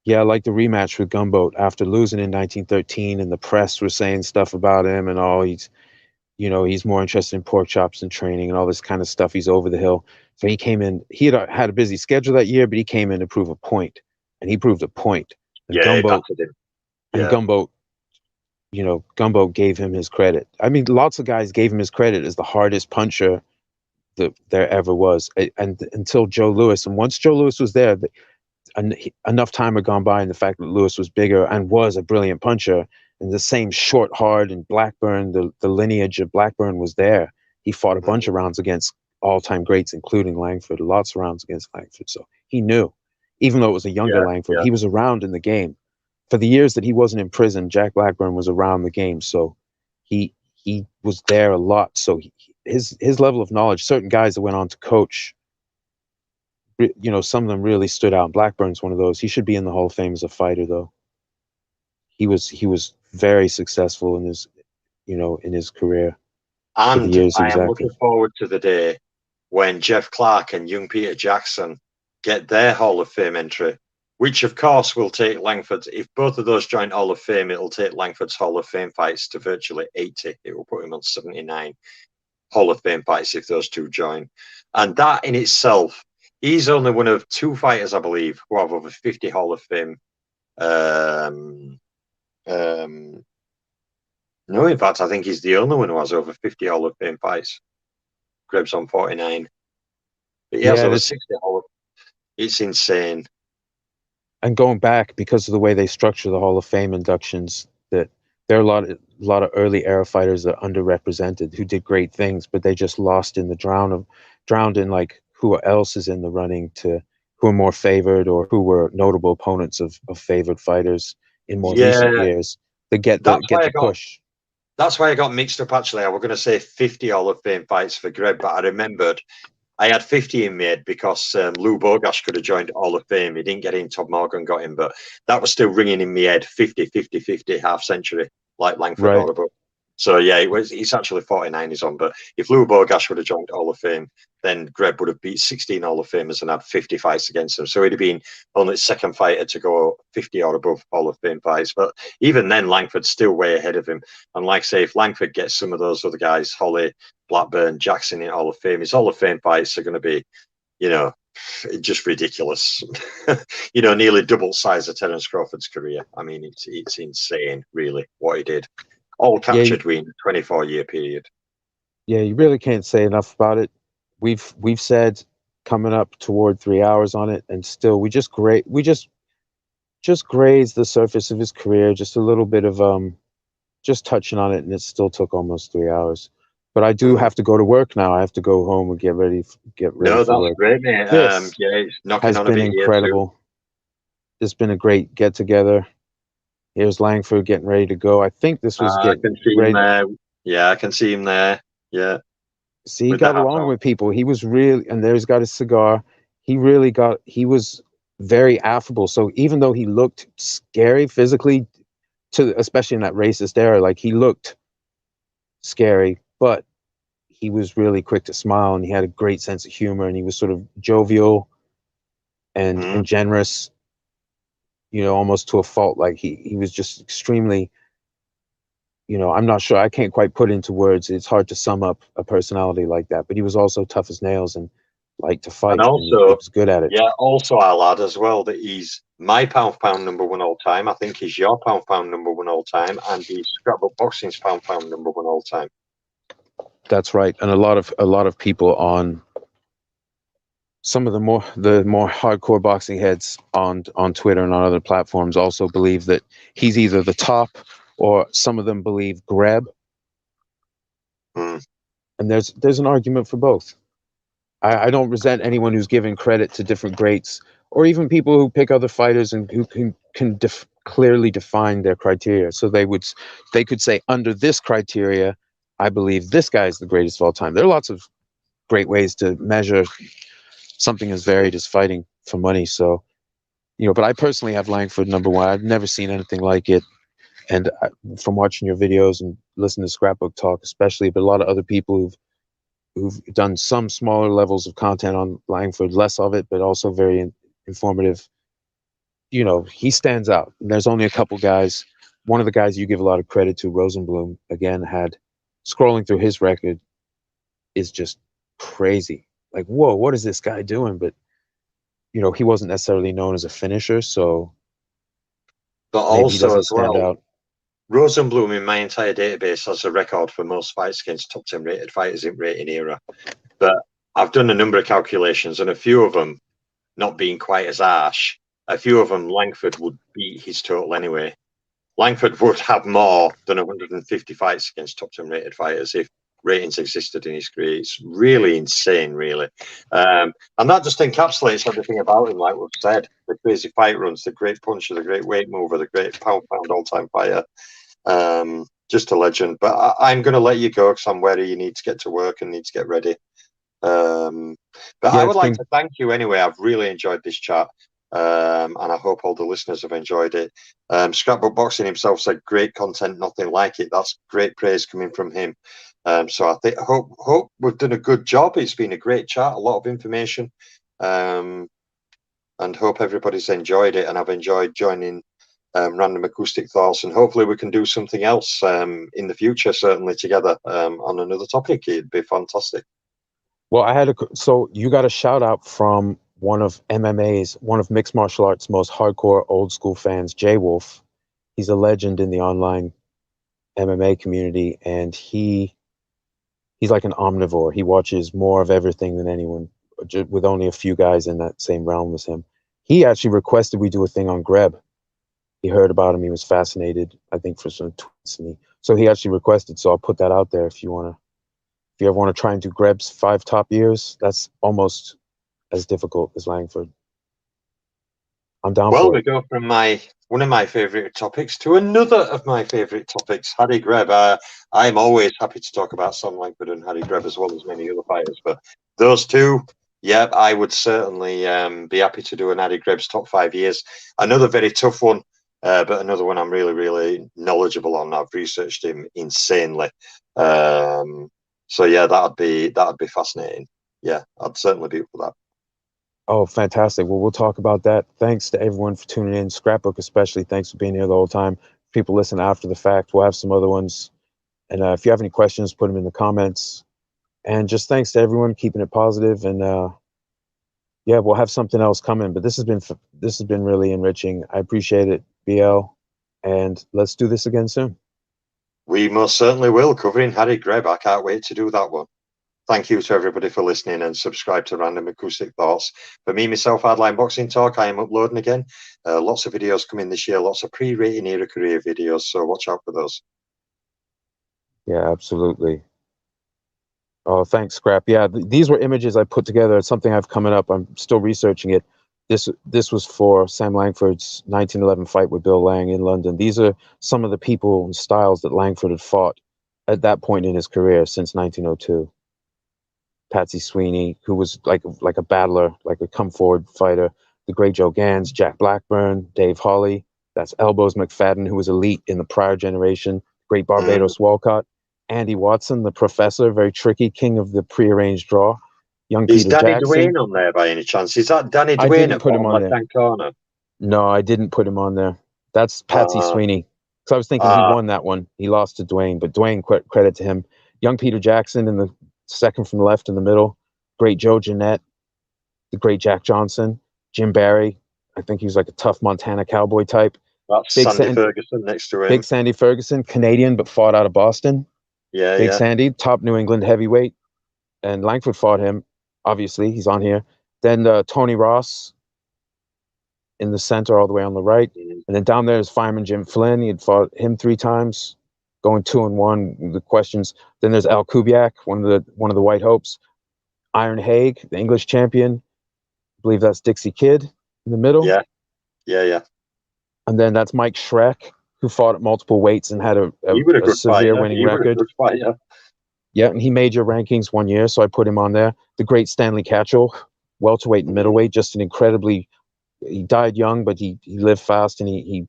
yeah, like the rematch with Gumboat after losing in 1913, and the press was saying stuff about him and all. He's more interested in pork chops and training and all this kind of stuff. He's over the hill. So he came in. He had a busy schedule that year, but he came in to prove a point, and he proved a point. And
Yeah, he
Gumboat
battered him.
and
Yeah.
Gumboat gave him his credit. I mean, lots of guys gave him his credit as the hardest puncher that there ever was, and until Joe Louis. And once Joe Louis was there, enough time had gone by, and the fact that Lewis was bigger and was a brilliant puncher, and the same short, hard, and Blackburn, the lineage of Blackburn was there. He fought a bunch
Mhm.
of rounds against all-time greats, including Langford, lots of rounds against Langford. So he knew, even though it was a younger
Yeah,
Langford,
yeah.
he was around in the game. For the years that he wasn't in prison, Jack Blackburn was around the game. So he was there a lot. So his level of knowledge, certain guys that went on to coach, some of them really stood out. Blackburn's one of those. He should be in the Hall of Fame as a fighter, though. He was very successful in his career for the
And
years he
I
was
am
active.
looking forward to the day when Jeff Clark and young Peter Jackson get their Hall of Fame entry, which of course will take Langford. If both of those join Hall of Fame, it'll take Langford's Hall of Fame fights to virtually 80. It will put him on 79 Hall of Fame fights if those two join. And that in itself, he's only one of two fighters, I believe, who have over 50 Hall of Fame. Um, um, no, in fact, I think he's the only one who has over 50 Hall of Fame fights. Greb's on 49. But he has
Yeah,
over
this
60 Hall of. It's insane.
and going back because of the way they structure the Hall of Fame inductions, that there are a lot of early era fighters that are underrepresented who did great things, but they just lost in the drowned in like who else is in the running to who are more favored or who were notable opponents of favored fighters in more recent
Yeah,
years that get the
that's
get
why
the
I got
push.
that's why I got mixed up actually. I was going to say 50 Hall of Fame fights for Greb, but I remembered I had 50 in my head because Lou Bogash could have joined Hall of Fame. He didn't get in, Todd Morgan got him, but that was still ringing in my head 50, 50, 50, half century, like Langford
Right.
or above. So yeah, it's actually 49 he's on. But if Lou Bogash would have joined Hall of Fame, then Greb would have beat 16 Hall of Famers and had 50 fights against him. So he'd have been only second fighter to go 50 or above Hall of Fame fights. But even then, Langford's still way ahead of him. And like I say, if Langford gets some of those other guys, Holly, Blackburn, Jackson in Hall of Fame, his Hall of Fame fights are going to be, you know, just ridiculous. Nearly double size of Terence Crawford's career. I mean, it's insane, really, what he did. All
Yeah,
captured within a 24-year period.
yeah, you really can't say enough about it. We've said coming up toward 3 hours on it, and still we just grazed the surface of his career, just a little bit of just touching on it, and it still took almost 3 hours. But I do
Mm.
have to go to work now. I have to go home and get ready
No,
for
that's
work.
great, mate.
This
Yeah, it's knocking
has
on a
been
bit here too.
incredible. It's been a great get together. Here's Langford getting ready to go. I think this was
I
getting
can see him
ready to
there. Yeah, I can see him there. Yeah,
see. He
with the
got
hat
along
on.
with people. He was really, and there's got his cigar. He was very affable. So even though he looked scary physically, especially in that racist era, like he looked scary, but he was really quick to smile, and he had a great sense of humor, and he was sort of jovial
Mm.
and generous, almost to a fault. Like he was just extremely, I'm not sure, I can't quite put into words. It's hard to sum up a personality like that, but he was also tough as nails and liked to
And
fight, and he
also,
was good at it.
yeah, also I'll add as well that he's my pound for pound number one all time. I think he's your pound for pound number one all time, and he's scrapbook boxing's pound for pound number one all time.
That's right. And a lot of people on some of the more hardcore boxing heads on Twitter and on other platforms also believe that he's either the top, or some of them believe Greb.
Mm.
And there's an argument for both. I don't resent anyone who's giving credit to different greats, or even people who pick other fighters and who can clearly define their criteria. So they could say, under this criteria, I believe this guy is the greatest of all time. There are lots of great ways to measure something as varied as fighting for money. So, but I personally have Langford number one. I've never seen anything like it. And from watching your videos and listening to Scrapbook Talk, especially, but a lot of other people who've done some smaller levels of content on Langford, less of it, but also very informative. He stands out. And there's only a couple guys. One of the guys you give a lot of credit to, Rosenblum, again, had scrolling through his record is just crazy. Like, whoa, what is this guy doing? But he wasn't necessarily known as a finisher, so
But
maybe he
also
doesn't
as
stand
well,
out.
Rosenblum in my entire database has a record for most fights against top 10 rated fighters in rating era. But I've done a number of calculations, and a few of them, not being quite as harsh, a few of them Langford would beat his total anyway. Langford would have more than 150 fights against top 10 rated fighters if ratings existed in his career. It's really insane, really. And that just encapsulates everything about him, like we've said. The crazy fight runs, the great puncher, the great weight mover, the great pound all-time fighter. Just a legend. But I'm going to let you go because I'm wary you need to get to work and need to get ready. But
Yeah,
I
it's
would like
been
to thank you anyway. I've really enjoyed this chat. And I hope all the listeners have enjoyed it. Scrapbook Boxing himself said, "Great content, nothing like it." That's great praise coming from him. So I think hope we've done a good job. It's been a great chat, a lot of information, and hope everybody's enjoyed it. And I've enjoyed joining Random Acoustic Thoughts, and hopefully we can do something else in the future, certainly together on another topic. It'd be fantastic.
Well, so you got a shout out from one of mixed martial arts most hardcore old school fans, Jay Wolf. He's a legend in the online MMA community, and he's like an omnivore. He watches more of everything than anyone, with only a few guys in that same realm as him. He actually requested we do a thing on Greb. He heard about him. He was fascinated, I think, for some tweets. So he actually requested. So I'll put that out there if you ever want to try and do Greb's 5 top years. That's almost as difficult as Langford. I'm down
Well,
for
we
it.
go from one of my favourite topics to another of my favourite topics, Harry Greb. I'm always happy to talk about Sam Langford and Harry Greb as well as many other fighters, but those two, yeah, I would certainly be happy to do an Harry Greb's top 5 years. Another very tough one, but another one I'm really, really knowledgeable on. I've researched him insanely. So yeah, that'd be fascinating. Yeah, I'd certainly be up for that.
Oh, fantastic. Well, we'll talk about that. Thanks to everyone for tuning in. Scrapbook, especially, thanks for being here the whole time. People listen after the fact. We'll have some other ones. And if you have any questions, put them in the comments. And just thanks to everyone keeping it positive. And yeah, we'll have something else coming. But this has been really enriching. I appreciate it, BL. And let's do this again soon.
We most certainly will, covering Harry Greb. I can't wait to do that one. Thank you to everybody for listening, and subscribe to Random Acoustic Thoughts. For me, myself, Hardline Boxing Talk, I am uploading again. Lots of videos coming this year, lots of pre-rating era career videos, so watch out for those.
Yeah, absolutely. Oh, thanks, Scrap. Yeah, these were images I put together. It's something I've coming up. I'm still researching it. This was for Sam Langford's 1911 fight with Bill Lang in London. These are some of the people and styles that Langford had fought at that point in his career since 1902. Patsy Sweeney, who was like a battler, like a come forward fighter. The great Joe Gans, Jack Blackburn, Dave Hawley. That's Elbows McFadden, who was elite in the prior generation. Great Barbados Walcott. Andy Watson, the professor, very tricky, king of the prearranged draw. Young
Is
Peter
Danny
Jackson.
Dwayne on there by any chance? Is that Danny
I
Dwayne
didn't
at
put him
bottom
on there.
left-hand corner?
No, I didn't put him on there. That's Patsy
Uh,
Sweeney. So I was thinking he
uh,
won that one. He lost to Dwayne, but Dwayne, credit to him. Young Peter Jackson in the second from the left in the middle. Great Joe Jeanette, the great Jack Johnson, Jim Barry. I think he was like a tough Montana cowboy type.
that's
Big
Sandy
San,
Ferguson next to
Big
him.
Sandy Ferguson, Canadian but fought out of Boston.
Yeah,
Big
yeah.
Sandy, top New England heavyweight, and Langford fought him. Obviously, he's on here. Then Tony Ross in the center, all the way on the right,
Mm.
and then down there is fireman Jim Flynn. He had fought him 3 times, going 2-1. The questions. Then there's Al Kubiak, one of the White Hopes. Iron Haig, the English champion. I believe that's Dixie Kidd in the middle.
Yeah, yeah, yeah.
And then that's Mike Schreck, who fought at multiple weights and had
He was a
a
good
severe
fighter.
winning
He was a
record.
good fighter.
Yeah, and he made your rankings one year, so I put him on there. The great Stanley Catchell, welterweight and middleweight, just an incredibly. He died young, but he lived fast, and he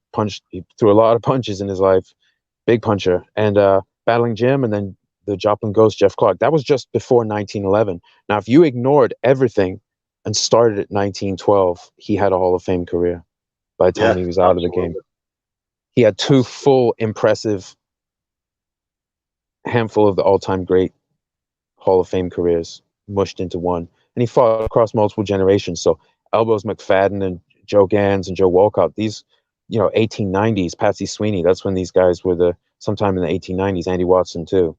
threw a lot of punches in his life. Big puncher. And Battling Jim, and then the Joplin Ghost, Jeff Clark. That was just before 1911. Now, if you ignored everything and started at 1912, he had a Hall of Fame career by the time
Yeah,
he was out of the game.
absolutely.
He had two full, impressive, handful of the all-time great Hall of Fame careers mushed into one. And he fought across multiple generations. So Elbows McFadden and Joe Gans and Joe Walcott, these, 1890s, Patsy Sweeney, that's when these guys were sometime in the 1890s, Andy Watson too.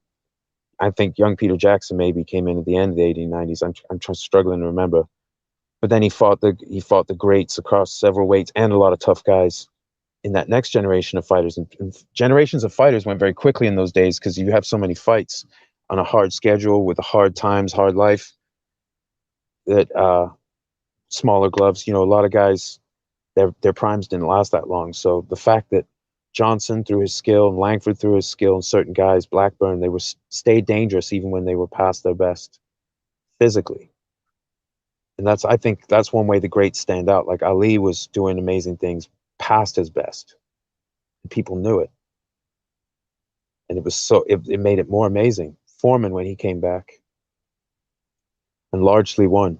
I think young Peter Jackson maybe came in at the end of the 1890s. I'm struggling to remember. But then he fought the greats across several weights and a lot of tough guys in that next generation of fighters. And generations of fighters went very quickly in those days because you have so many fights on a hard schedule with hard times, hard life, that smaller gloves. A lot of guys, their primes didn't last that long. So the fact that Johnson through his skill and Langford through his skill and certain guys, Blackburn, they were stayed dangerous even when they were past their best physically. And I think that's one way the greats stand out. Like Ali was doing amazing things past his best. And people knew it. And it made it more amazing. Foreman, when he came back and largely won,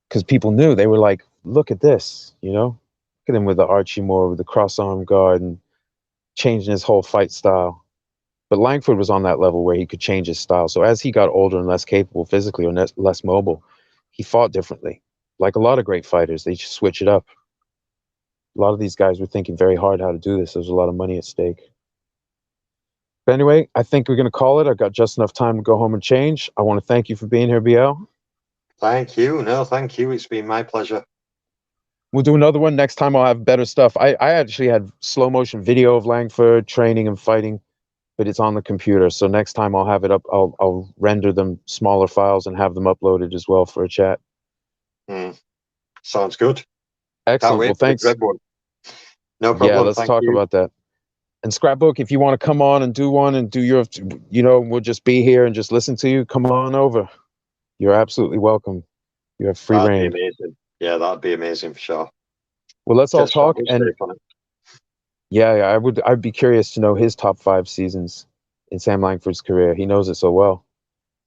because people knew, they were like, look at this, look at him with the Archie Moore, with the cross arm guard and changing his whole fight style. But Langford was on that level where he could change his style. So as he got older and less capable physically, or less mobile, he fought differently. Like a lot of great fighters, they just switch it up. A lot of these guys were thinking very hard how to do this. There's a lot of money at stake. But anyway, I think we're going to call it. I've got just enough time to go home and change. I want to thank you for being here, BL.
Thank you. No, thank you. It's been my pleasure.
We'll do another one. Next time I'll have better stuff. I actually had slow motion video of Langford training and fighting, but it's on the computer. So next time I'll have it up. I'll render them smaller files and have them uploaded as well for a chat.
Sounds good. Can't
Excellent.
wait
Well,
for the
thanks.
dread one. No
Yeah,
problem.
let's
Thank
talk
you.
about that. And Scrapbook, if you want to come on and do one and do your, we'll just be here and just listen to you. Come on over. You're absolutely welcome. You have free
That'd be
reign.
amazing. Yeah, that'd be amazing for sure.
Well, let's all
Get
talk.
Scrapbook
And
safe on it.
yeah, I'd be curious to know his top 5 seasons in Sam Langford's career. He knows it so well.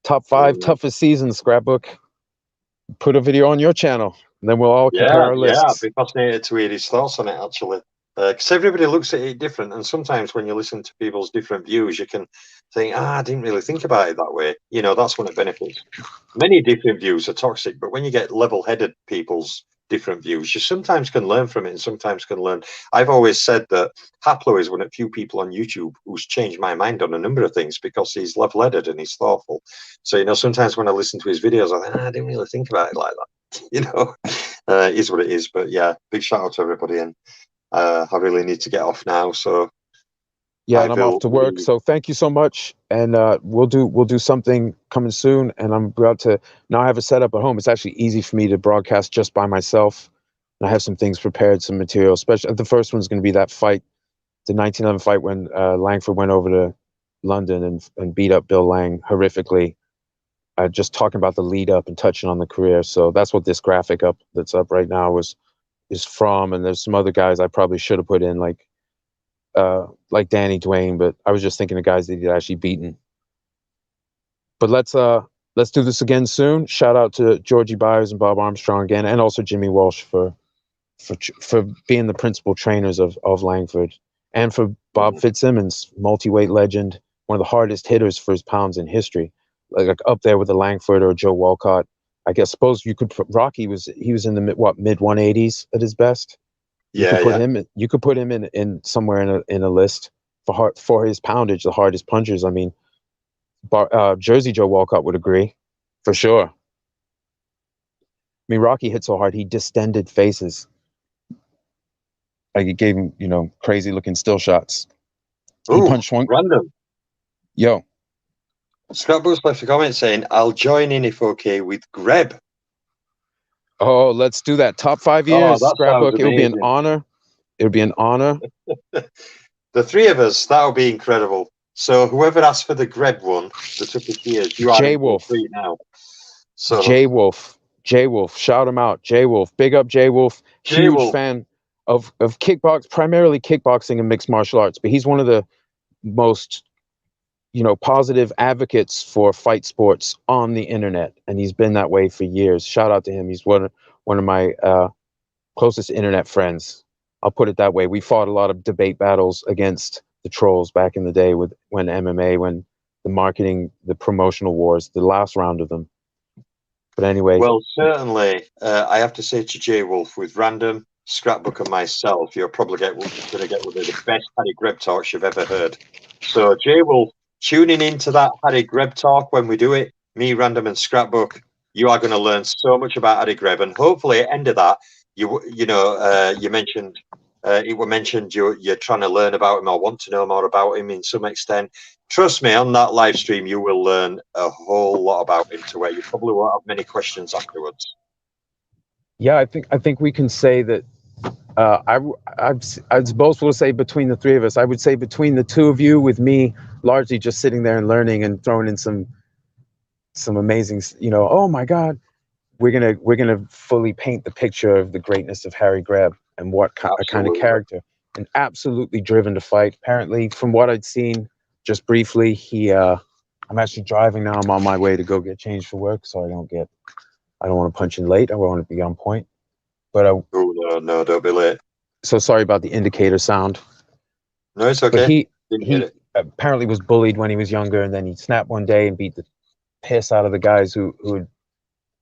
Top 5 toughest seasons, Scrapbook. Put a video on your channel, and then we'll all compare our
Yeah, I'd
lists.
be fascinated to hear his thoughts on it actually. Because everybody looks at it different, and sometimes when you listen to people's different views, you can think, I didn't really think about it that way. That's one of the benefits. Many different views are toxic, but when you get level-headed people's different views, you sometimes can learn from it and sometimes can learn. I've always said that Haplo is one of the few people on YouTube who's changed my mind on a number of things because he's level-headed and he's thoughtful. So, sometimes when I listen to his videos, I think, I didn't really think about it like that. It is what it is. But yeah, big shout out to everybody. And I really need to get off now. So
Yeah,
I
and I'm off
will
to work. So thank you so much, and we'll do something coming soon. And I'm about to now. I have a setup at home. It's actually easy for me to broadcast just by myself. And I have some things prepared, some material. Especially the first one's going to be that fight, the 1911 fight when Langford went over to London and beat up Bill Lang horrifically. Just talking about the lead up and touching on the career. So that's what this graphic that's up right now is from. And there's some other guys I probably should have put in, like like Danny Dwayne, but I was just thinking of guys that he'd actually beaten. But let's do this again soon. Shout out to Georgie Byers and Bob Armstrong again, and also Jimmy Walsh for being the principal trainers of Langford, and for Bob Fitzsimmons, multi-weight legend, one of the hardest hitters for his pounds in history, like up there with a Langford or Joe Walcott. I guess suppose you could put Rocky he was in the mid 180s at his best. You could
Yeah,
put
yeah.
him in somewhere in a list for his poundage, the hardest punchers. I mean, Jersey Joe Walcott would agree, for sure. I mean, Rocky hit so hard he distended faces. Like it gave him, crazy looking still shots. He
Ooh,
punched one.
random.
Yo,
Scrapbook's left a comment saying, "I'll join in if okay with Greb."
oh, let's do that. Top 5 years,
Oh, that sounds
scrapbook. It would be an
amazing.
honor. It would be an honor.
The three of us, that'll be incredible. So whoever asked for the Greb one, the triple tiers, you are
J
in for a
Wolf,
treat now. So
J Wolf, J Wolf. Shout him out, J Wolf. Big up, J Wolf.
J
Huge
Wolf.
fan of primarily kickboxing and mixed martial arts. But he's one of the most positive advocates for fight sports on the internet, and he's been that way for years. Shout out to him. He's one of my closest internet friends. I'll put it that way. We fought a lot of debate battles against the trolls back in the day when MMA, when the marketing, the promotional wars, the last round of them. But anyway,
Well, certainly, I have to say to J Wolf, with Random, Scrapbook, and myself, you're probably going to get one of the best Harry Greb talks you've ever heard. So, J Wolf, tuning into that Harry Greb talk when we do it, me, Random, and Scrapbook, you are going to learn so much about Harry Greb, and hopefully, at the end of that, you mentioned. It was mentioned you're trying to learn about him or want to know more about him in some extent. Trust me, on that live stream, you will learn a whole lot about him to where you probably won't have many questions afterwards.
yeah, I think we can say that I'd boastful to say between the three of us. I would say between the two of you, with me largely just sitting there and learning and throwing in some amazing, oh my God, we're gonna fully paint the picture of the greatness of Harry Greb and what a kind of
Absolutely.
character, and absolutely driven to fight. Apparently, from what I'd seen just briefly, I'm actually driving now. I'm on my way to go get changed for work, so I don't want to punch in late. I want to be on point. But
Oh, no, don't be late.
so sorry about the indicator sound.
No, it's
But
okay.
he
Didn't hear
he
it.
apparently was bullied when he was younger, and then he snapped one day and beat the piss out of the guys who had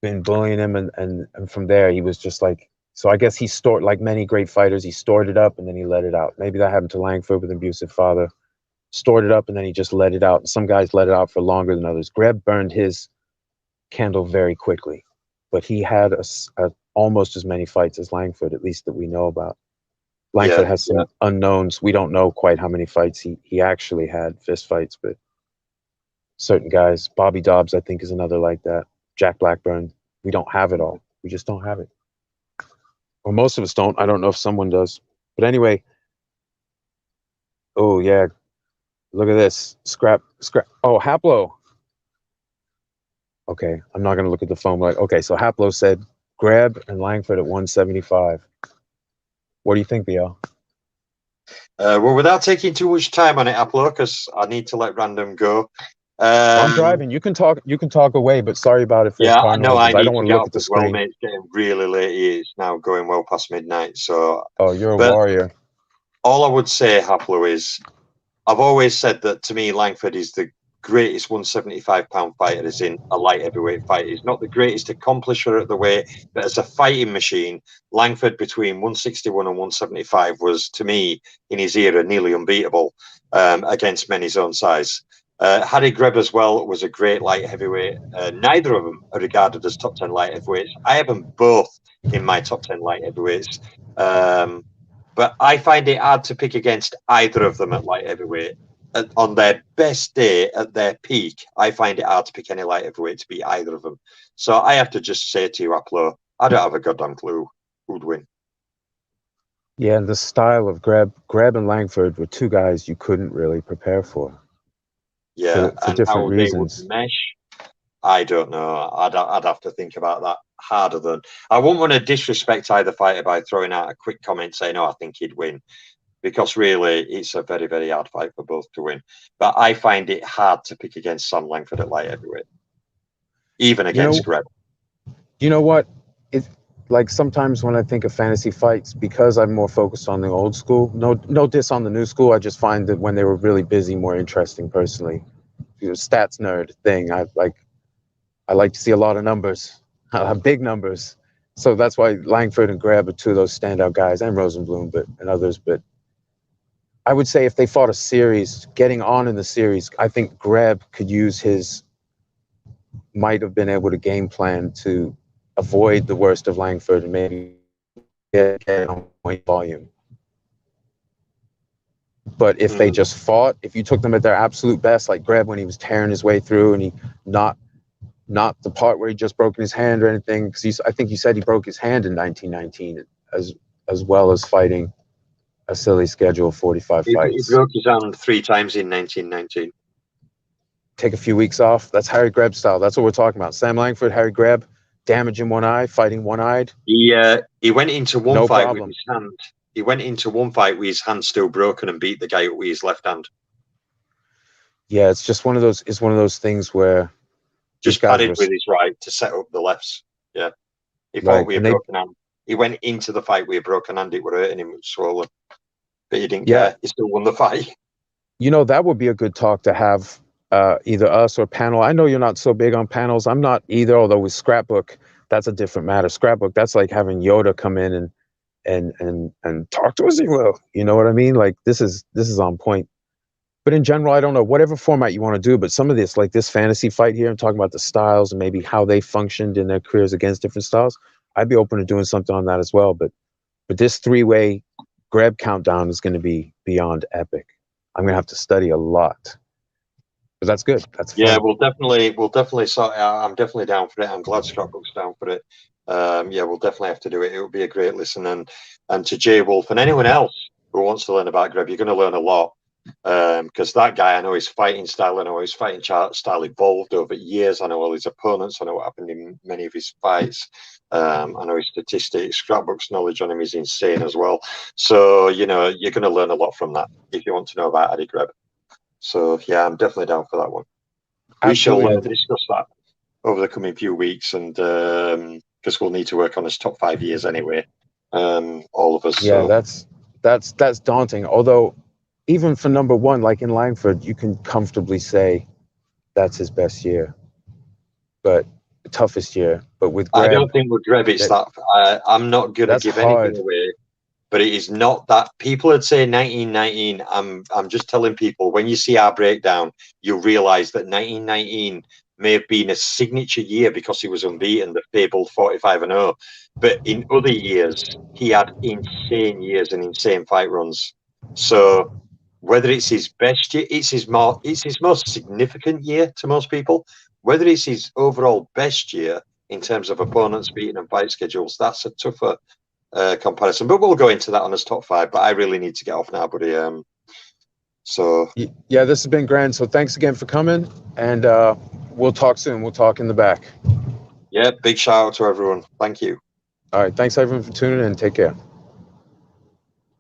been bullying him, and from there he was just like, so I guess he stored, like many great fighters, he stored it up and then he let it out. Maybe that happened to Langford with an abusive father. Stored it up and then he just let it out. And some guys let it out for longer than others. Greb burned his candle very quickly, but he had almost as many fights as Langford, at least that we know about. Langford
Yeah,
has
yeah.
some unknowns. We don't know quite how many fights he actually had, fist fights, but certain guys. Bobby Dobbs, I think, is another like that. Jack Blackburn. We don't have it all. We just don't have it. Or most of us don't. I don't know if someone does. But anyway, oh yeah, look at this. Scrap. Oh, Haplo. Okay, I'm not gonna look at the phone. Like, okay, so Haplo said Greb and Langford at 175. What do you think, BL?
Well, without taking too much time on it, Apple, because I need to let Random go.
I'm driving. You can talk. You can talk away. But sorry about if there's
Yeah,
car
I know I
noises. I don't
need to
want to
get
look
off
at the
as well,
screen.
mate. It's getting really late here. It's now going well past midnight. So,
Oh, you're a
but
warrior.
all I would say, Haplo, is I've always said that to me, Langford is the greatest 175-pound fighter, as in a light heavyweight fighter. He's not the greatest accomplisher at the weight, but as a fighting machine, Langford between 161 and 175 was, to me, in his era, nearly unbeatable against men his own size. Harry Greb as well was a great light heavyweight. Neither of them are regarded as top 10 light heavyweights. I have them both in my top 10 light heavyweights. But I find it hard to pick against either of them at light heavyweight. On their best day, at their peak, I find it hard to pick any light heavyweight to beat either of them. So I have to just say to you, Aplo, I don't have a goddamn clue who'd win.
Yeah, the style of Greb and Langford were two guys you couldn't really prepare for
Yeah,
for
and
different
how they would
reasons.
mesh, I don't know. I'd have to think about that harder than I wouldn't want to disrespect either fighter by throwing out a quick comment saying, "Oh, I think he'd win," because really it's a very, very hard fight for both to win. But I find it hard to pick against Sam Langford at light heavyweight, even against Greb.
You know what? It like sometimes when I think of fantasy fights, because I'm more focused on the old school. No diss on the new school. I just find that when they were really busy, more interesting personally. Stats nerd thing. I like to see a lot of numbers, big numbers. So that's why Langford and Greb are two of those standout guys, and Rosenblum, and others. But I would say if they fought a series, getting on in the series, I think Greb could use might have been able to game plan to avoid the worst of Langford and maybe get on point volume. But if they just fought, if you took them at their absolute best, like Greb when he was tearing his way through and he not the part where he just broken his hand or anything, because I think you said he broke his hand in 1919 as well as fighting a silly schedule of 45 fights.
He broke his hand 3 times in 1919.
Take a few weeks off. That's Harry Greb style. That's what we're talking about. Sam Langford, Harry Greb, damaging one eye, fighting one-eyed.
He went into one fight with his hand. He went into one fight with his hand still broken and beat the guy with his left hand.
Yeah, it's just one of those. It's one of those things where
just padded with his right to set up the lefts. Yeah, he fought with a broken hand. He went into the fight with a broken hand. It would hurt him. It was swollen, but he didn't care. He still won the fight.
You know, that would be a good talk to have. Either us or panel. I know you're not so big on panels. I'm not either, although with Scrapbook, that's a different matter. Scrapbook, that's like having Yoda come in and talk to us, you know what I mean? Like this is on point. But in general, I don't know, whatever format you want to do, but some of this, like this fantasy fight here, I'm talking about the styles and maybe how they functioned in their careers against different styles. I'd be open to doing something on that as well. But this 3-way Greb countdown is going to be beyond epic. I'm going to have to study a lot. But that's good. That's fun.
Yeah, we'll definitely sort it out. I'm definitely down for it. I'm glad Scrapbook's down for it. Yeah, we'll definitely have to do it. It will be a great listen. And to Jay Wolf and anyone else who wants to learn about Greb, you're going to learn a lot. Because that guy, I know his fighting style, I know his fighting style evolved over years. I know all his opponents. I know what happened in many of his fights. I know his statistics. Scrapbook's knowledge on him is insane as well. So, you know, you're going to learn a lot from that if you want to know about Eddie Greb. So, yeah, I'm definitely down for that one. Absolutely. We shall discuss that over the coming few weeks, and because we'll need to work on his top 5 years anyway, all of us.
Yeah,
so.
that's daunting. Although, even for number one, like in Langford, you can comfortably say that's his best year, but the toughest year. But with Greb,
I don't think with Greb it's that. I'm not going to give anything away. But it is not that. People would say 1919. I'm just telling people, when you see our breakdown, you'll realize that 1919 may have been a signature year because he was unbeaten, the fabled 45-0. But in other years, he had insane years and insane fight runs. So whether it's his best year, it's his most significant year to most people. Whether it's his overall best year in terms of opponents beaten and fight schedules, that's a tougher comparison, but we'll go into that on his top 5. But I really need to get off now, buddy. So
yeah, this has been grand. So thanks again for coming, and we'll talk soon. We'll talk in the back.
Yeah, big shout out to everyone. Thank you.
All right, thanks everyone for tuning in. Take care.